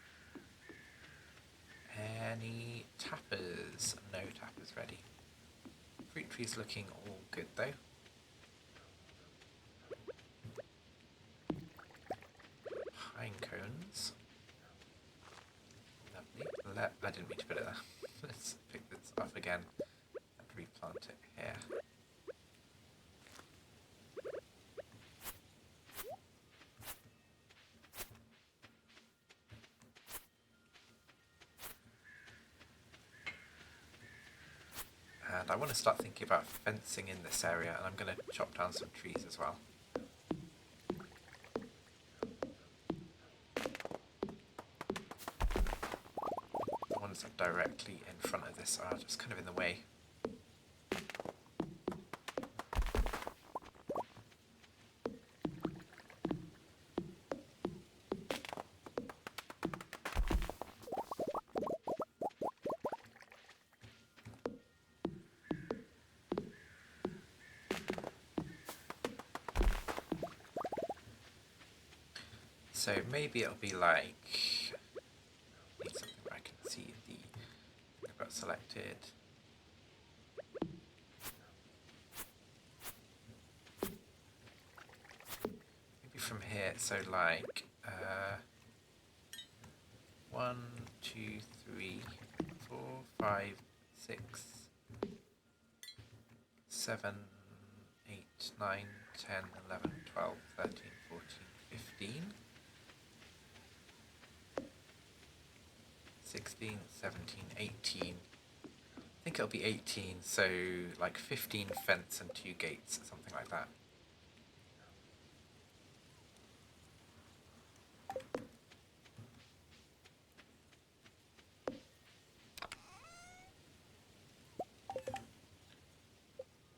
Any tappers? No tappers ready. Fruit tree's looking all good though. Pine cones. Lovely. I didn't mean to put it there. Let's pick this up again and replant it here. And I want to start thinking about fencing in this area, and I'm going to chop down some trees as well. The ones that are directly in front of this are just kind of in the way. So maybe it'll be like, need something where I can see the thing I've got selected. Maybe from here, so like 1, 2, 3, 4, 5, 6, 7, 8, 9, 10, 11, 12, 13, 14, 15. 16, 17, 18. I think it'll be 18, so like 15 fence and 2 gates, something like that.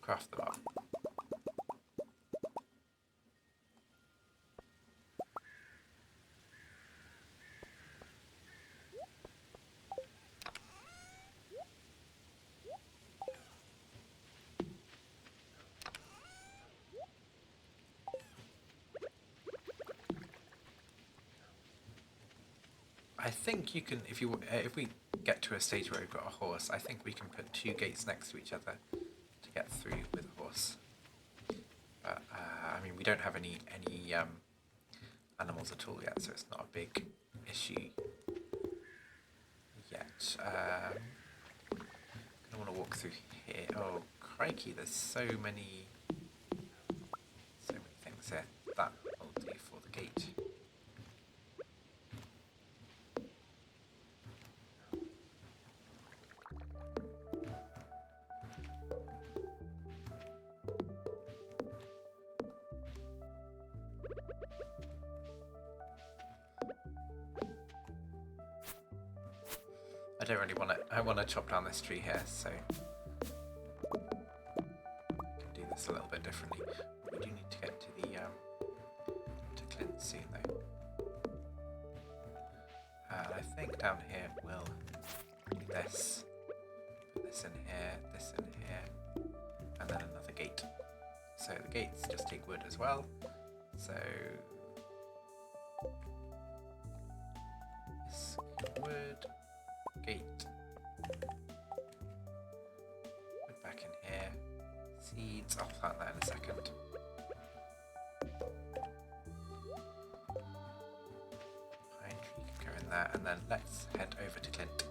Craft them up. I think you can, if we get to a stage where we've got a horse, I think we can put 2 gates next to each other to get through with a horse. But I mean, we don't have any animals at all yet, so it's not a big issue yet. I want to walk through here. Oh crikey, there's so many things here. That will do for the gate. I don't really want to. I want to chop down this tree here, so I can do this a little bit differently. We do need to get to the to Clint soon, though. I think down here we'll do this. Put this in here, and then another gate. So the gates just take wood as well. So this wood. Gate. Put back in here. Seeds. I'll plant that in a second. there, and then let's head over to Clint.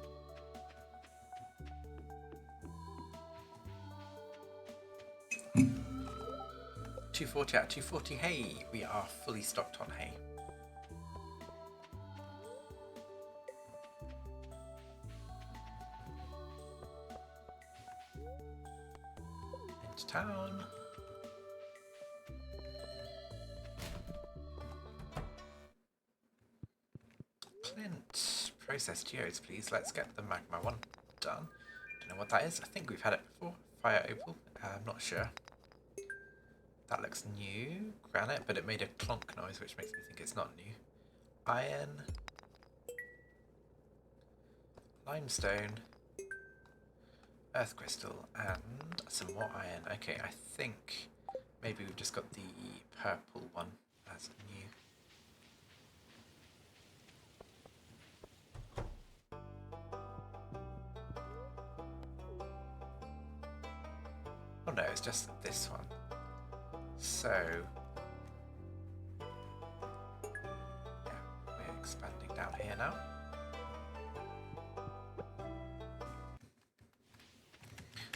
$240 out of $240 hay. We are fully stocked on hay. Into town. Clint, process geodes, please. Let's get the magma one done. Don't know what that is. I think we've had it before. Fire opal. I'm not sure. That looks new. Granite, but it made a clonk noise, which makes me think it's not new. Iron. Limestone. Earth crystal. And some more iron. Okay, I think maybe we've just got the purple one as new. Oh no, it's just this one. So, yeah, we're expanding down here now.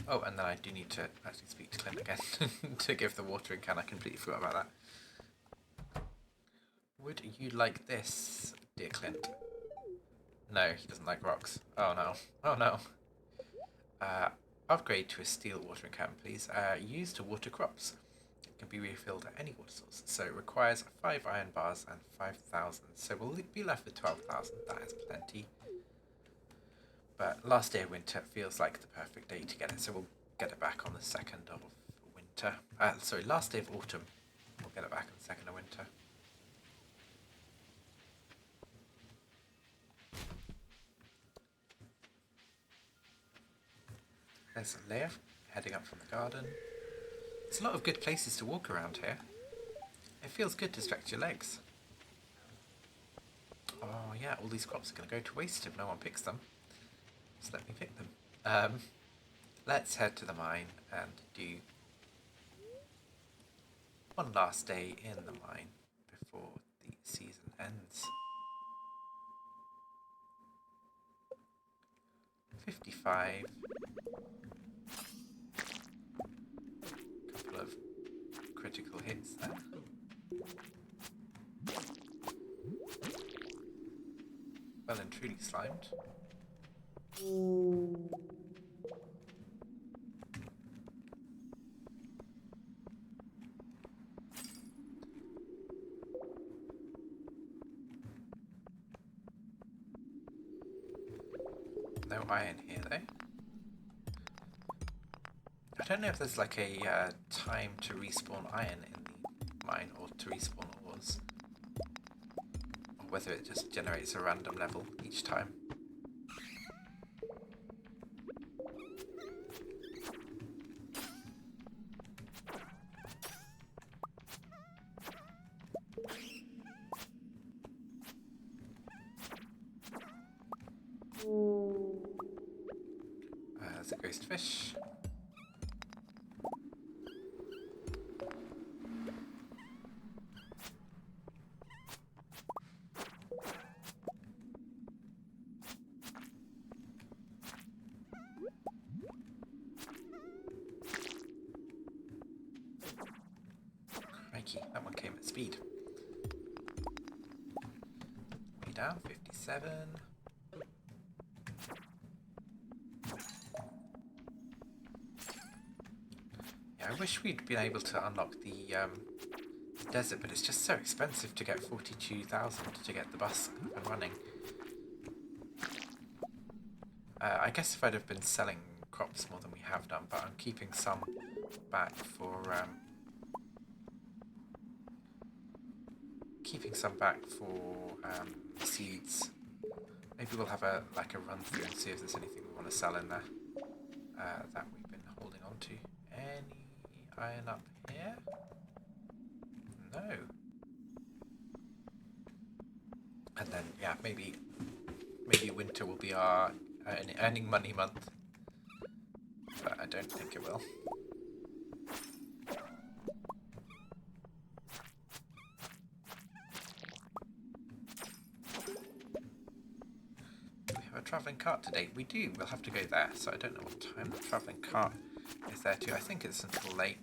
Oh, and then I do need to actually speak to Clint again to give the watering can. I completely forgot about that. Would you like this, dear Clint? No, he doesn't like rocks. Oh no. Oh no. Upgrade to a steel watering can, please. Used to water crops. It can be refilled at any water source. So it requires 5 iron bars and 5,000. So we'll be left with 12,000. That is plenty. But last day of winter feels like the perfect day to get it. So we'll get it back on the 2nd of winter. Sorry, last day of autumn. We'll get it back on the 2nd of winter. There's Leia heading up from the garden. There's a lot of good places to walk around here. It feels good to stretch your legs. Oh yeah, all these crops are going to go to waste if no one picks them. Just let me pick them. Let's head to the mine and do one last day in the mine before the season ends. 55. Couple of critical hits there. Well and truly slimed. No iron here though. I don't know if there's like a time to respawn iron in the mine or to respawn ores, or whether it just generates a random level each time. There's a ghost fish. Crikey, that one came at speed. Way down, 57. I wish we'd been able to unlock the desert, but it's just so expensive to get 42,000 to get the bus up and running. I guess if I'd have been selling crops more than we have done, but I'm keeping some back for seeds. Maybe we'll have a run through and see if there's anything we want to sell in there that we've been holding on to. Any iron up here? No. And then yeah, maybe winter will be our earning money month, but I don't think it will. travelling cart today? We do. We'll have to go there. So I don't know what time the travelling cart is there too. I think it's until late.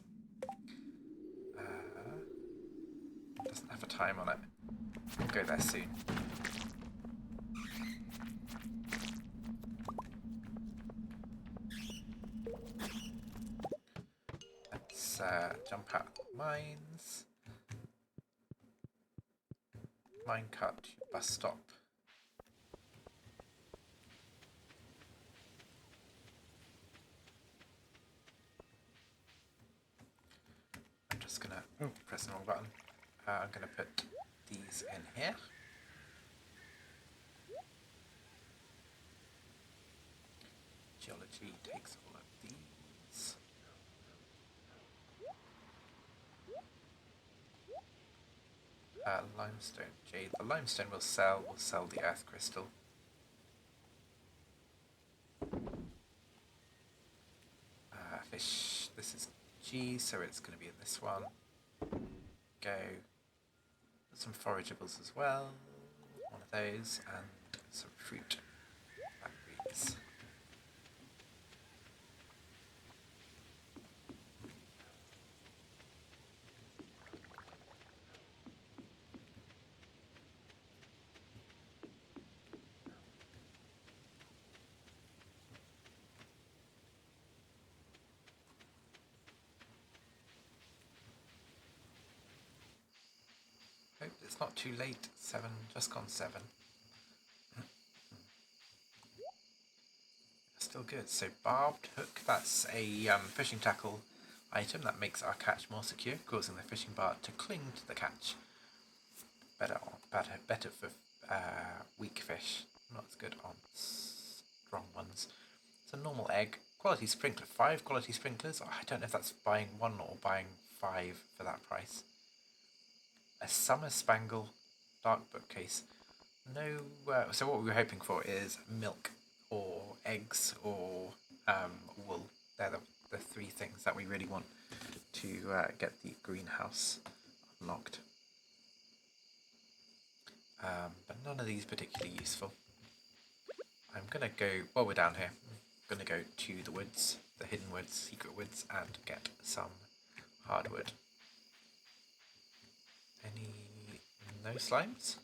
Doesn't have a time on it. We'll go there soon. Let's jump out of the mines. Minecart to bus stop. I'm just gonna press the wrong button. I'm gonna put these in here. Geology takes all of these. Limestone jade. The limestone will sell. We'll sell the earth crystal. Fish. This is G, so it's going to be in this one. Go. Put some forageables as well. One of those, and some fruit. Blackberries. Hope it's not too late. 7, just gone 7. Still good. So barbed hook, that's a fishing tackle item that makes our catch more secure, causing the fishing bar to cling to the catch. Better for weak fish, not as good on strong ones. It's a normal egg. Quality sprinkler, 5 quality sprinklers. Oh, I don't know if that's buying 1 or buying 5 for that price. A summer spangle dark bookcase. No. So what we were hoping for is milk or eggs or wool. They're the 3 things that we really want to get the greenhouse unlocked. But none of these particularly useful. I'm going to go, while we're down here, I'm going to go to the woods, the hidden woods, secret woods, and get some hardwood. No slimes?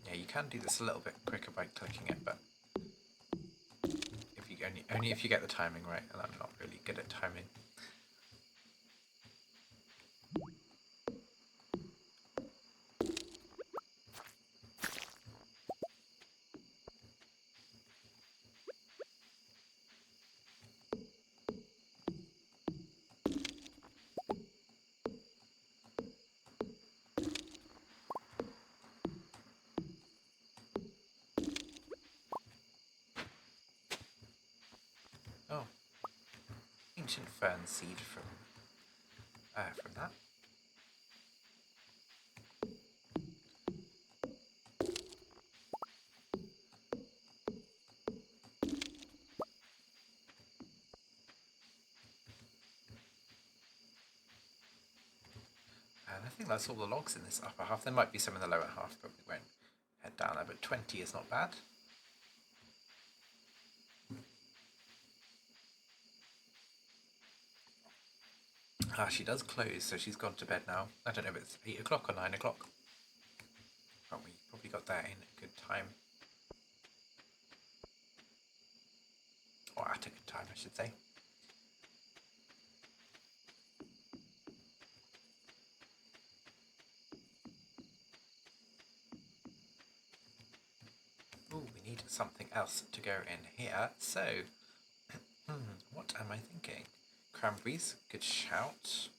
Yeah, you can do this a little bit quicker by clicking it, but if you only if you get the timing right, and I'm not really good at timing. Oh, ancient fern seed from that. And I think that's all the logs in this upper half. There might be some in the lower half, but we won't head down there. But 20 is not bad. She does close, so she's gone to bed now. I don't know if it's 8 o'clock or 9 o'clock. But we probably got there in good time. Or at a good time, I should say. Oh, we need something else to go in here. So, what am I thinking? Cranberries, good shout.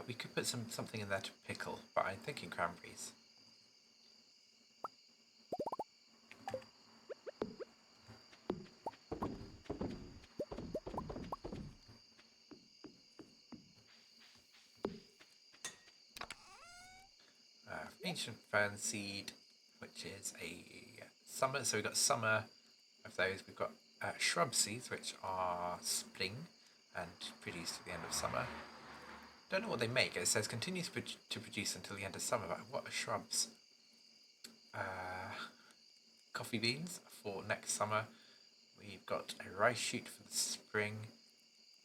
We could put something in there to pickle, but I'm thinking cranberries. ancient fern seed, which is a summer. So we've got summer of those. We've got shrub seeds, which are spring and produce at the end of summer. Don't know what they make. It says continues to produce until the end of summer. But what are shrubs? Coffee beans for next summer. We've got a rice shoot for the spring.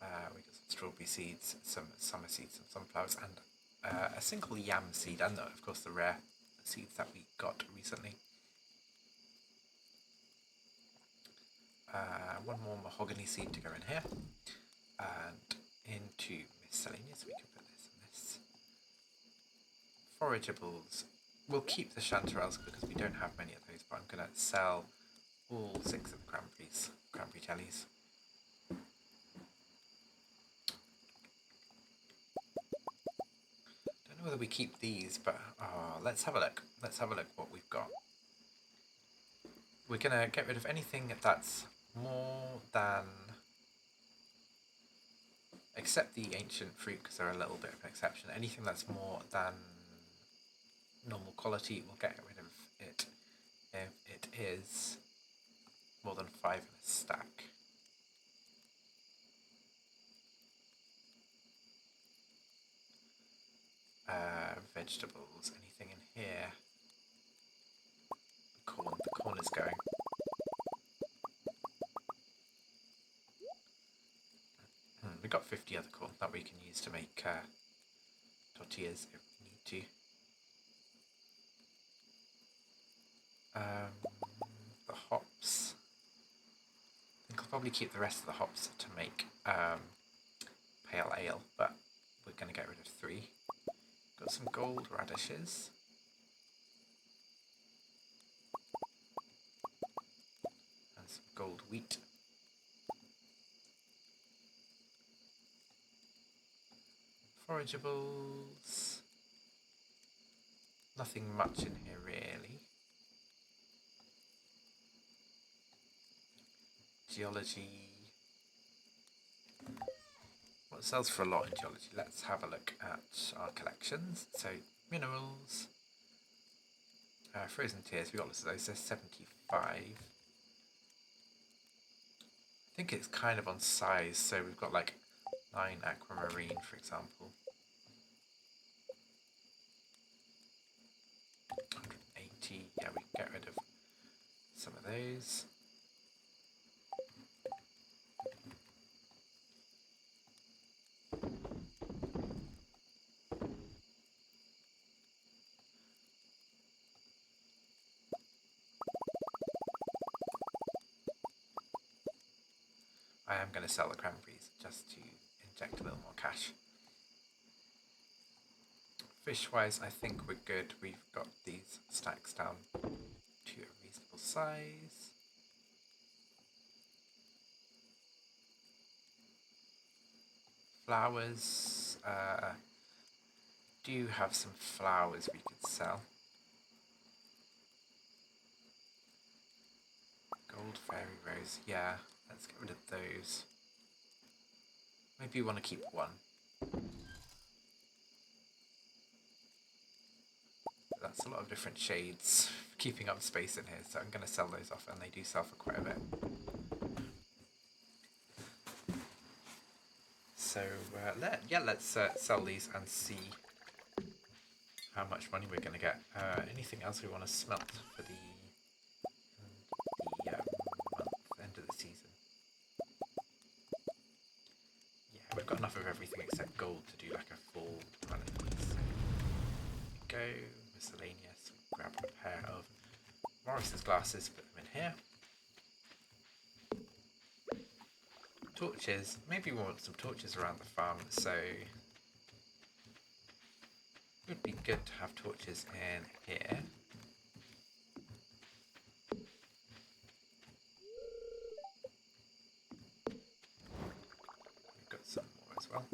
We've got some strawberry seeds, some summer seeds, some sunflowers, and a single yam seed, and of course the rare seeds that we got recently. One more mahogany seed to go in here, and into miscellaneous we can put this and this. Forageables. We'll keep the chanterelles because we don't have many of those, but I'm going to sell all 6 of the cranberry jellies. Don't know whether we keep these, but let's have a look. Let's have a look what we've got. We're going to get rid of anything that's more than... except the ancient fruit, because they're a little bit of an exception. Anything that's more than normal quality, we'll get rid of it if it is more than 5 in a stack. Vegetables, anything in here? The corn is going. We've got 50 other corn that we can use to make tortillas if we need to. The hops. I think I'll probably keep the rest of the hops to make pale ale, but we're going to get rid of 3. Got some gold radishes. And some gold wheat. Forageables. Nothing much in here really. Geology. What sells for a lot in geology? Let's have a look at our collections. So minerals. Frozen tears, we got lots of those. There's 75. I think it's kind of on size, so we've got like 9 aquamarine, for example. 180, yeah, we can get rid of some of those. I am going to sell the cranberries just to inject a little more cash. Fish-wise, I think we're good. We've got these stacks down to a reasonable size. Flowers. Do have some flowers we could sell. Gold fairy rose. Yeah, let's get rid of those. Maybe you want to keep 1. That's a lot of different shades, keeping up space in here, so I'm going to sell those off, and they do sell for quite a bit. So let's sell these and see how much money we're going to get. Anything else we want to smelt for the end of the season? Yeah, we've got enough of everything except gold to do like a full run of these. So go miscellaneous. Grab a pair of Morrison's glasses, put them in here. Torches. Maybe we want some torches around the farm, so it would be good to have torches in here. We've got some more as well.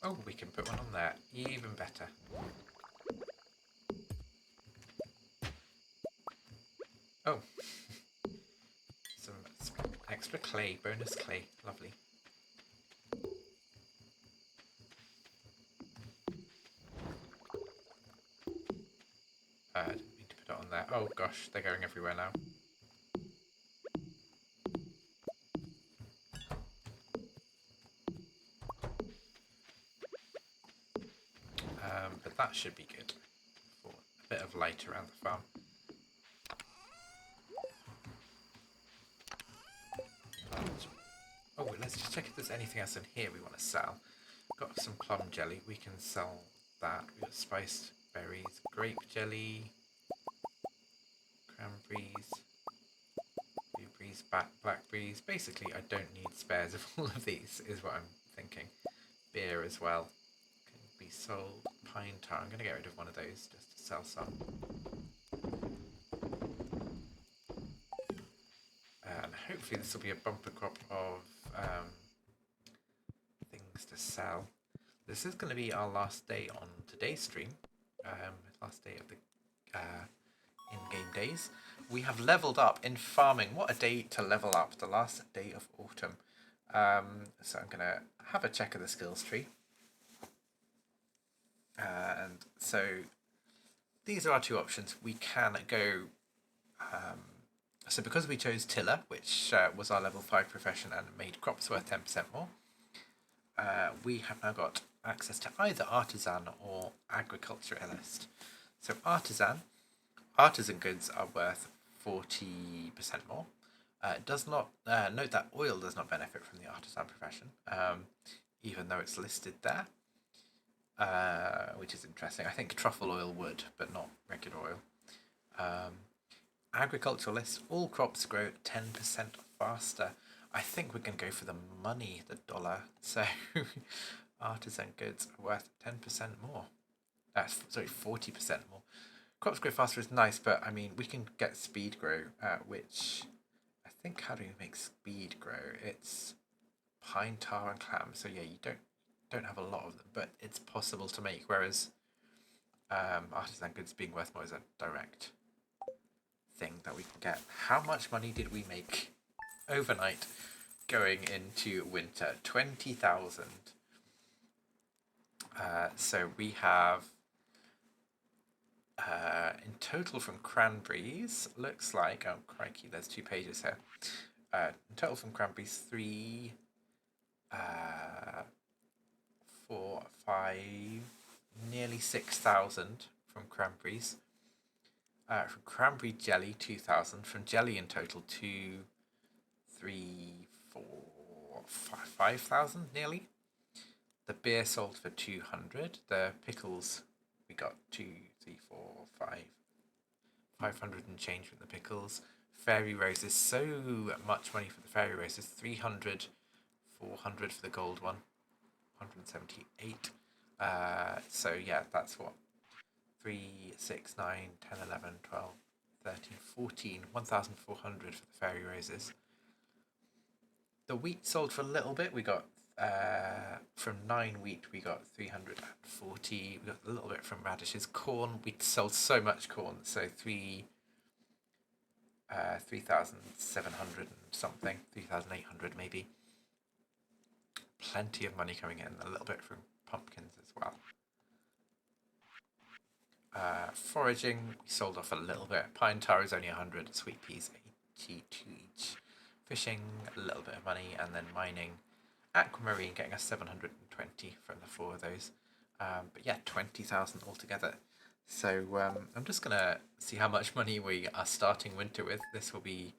Oh, we can put one on there. Even better. Oh, some extra clay, bonus clay. Lovely. Didn't mean to put it on there. Oh gosh, they're going everywhere now. But that should be good for a bit of light around the farm. Oh, let's just check if there's anything else in here we want to sell. Got some plum jelly, we can sell that. We've got spiced berries, grape jelly, cranberries, blueberries, blackberries. Basically, I don't need spares of all of these, is what I'm thinking. Beer as well can be sold. Pine tar, I'm going to get rid of one of those just to sell some. And hopefully this will be a bumper crop of things to sell. This is going to be our last day on today's stream. Last day of the in-game days. We have leveled up in farming. What a day to level up. The last day of autumn. So I'm going to have a check of the skills tree. And so these are our two options. We can go... so because we chose Tiller, which was our level 5 profession and made crops worth 10% more, we have now got access to either Artisan or Agriculture Elist. So artisan goods are worth 40% more. Does not note that oil does not benefit from the artisan profession, even though it's listed there, which is interesting. I think truffle oil would, but not regular oil. Agriculturalists, all crops grow 10% faster. I think we're going to go for the money, the dollar. So artisan goods are worth 10% more. Sorry, 40% more. Crops grow faster is nice, but I mean, we can get speed grow, which I think, how do we make speed grow? It's pine tar and clam. So yeah, you don't have a lot of them, but it's possible to make. Whereas artisan goods being worth more is a direct thing that we can get. How much money did we make overnight going into winter? 20,000. So we have in total from cranberries, looks like, oh crikey, there's 2 pages here. In total from cranberries, 3, 4, 5, nearly 6,000 from cranberries. From cranberry jelly, 2,000. From jelly in total, 2, 3, 4, 5,000 nearly. The beer sold for 200. The pickles, we got 2, 3, 4, 5, 500 and change from the pickles. Fairy roses, so much money for the fairy roses. 300, 400 for the gold one. 178. So yeah, that's what? 3, 6, 9, 10, 11, 12, 13, 14, 1,400 for the fairy roses. The wheat sold for a little bit. We got from 9 wheat, we got 340. We got a little bit from radishes. Corn, we sold so much corn, so 3,700 and something, 3,800 maybe. Plenty of money coming in. A little bit from pumpkins as well. Foraging, we sold off a little bit. Pine tar is only 100. Sweet peas, 82 each. Fishing, a little bit of money, and then mining. Aquamarine getting us 720 from the 4 of those. But yeah, 20,000 altogether. So I'm just going to see how much money we are starting winter with. This will be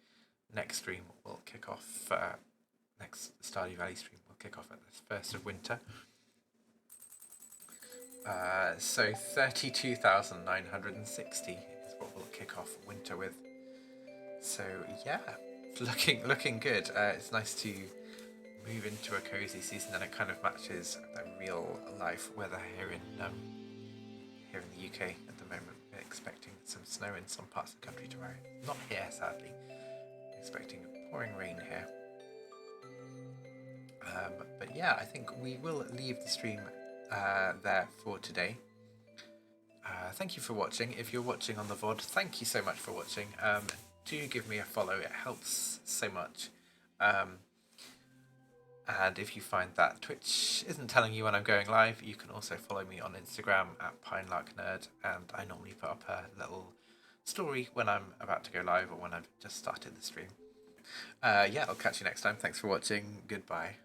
next stream. We'll kick off, next Stardew Valley stream will kick off at the 1st of winter. So 32,960 is what we'll kick off winter with. So yeah, it's looking good. It's nice to move into a cozy season, and it kind of matches the real life weather here in the UK at the moment. We're expecting some snow in some parts of the country tomorrow. Not here, sadly. We're expecting pouring rain here. But yeah, I think we will leave the stream there for today. Thank you for watching. If you're watching on the VOD, thank you so much for watching. Do give me a follow, it helps so much. And if you find that Twitch isn't telling you when I'm going live, you can also follow me on Instagram at PineLarkNerd, and I normally put up a little story when I'm about to go live or when I've just started the stream. Yeah, I'll catch you next time. Thanks for watching. Goodbye.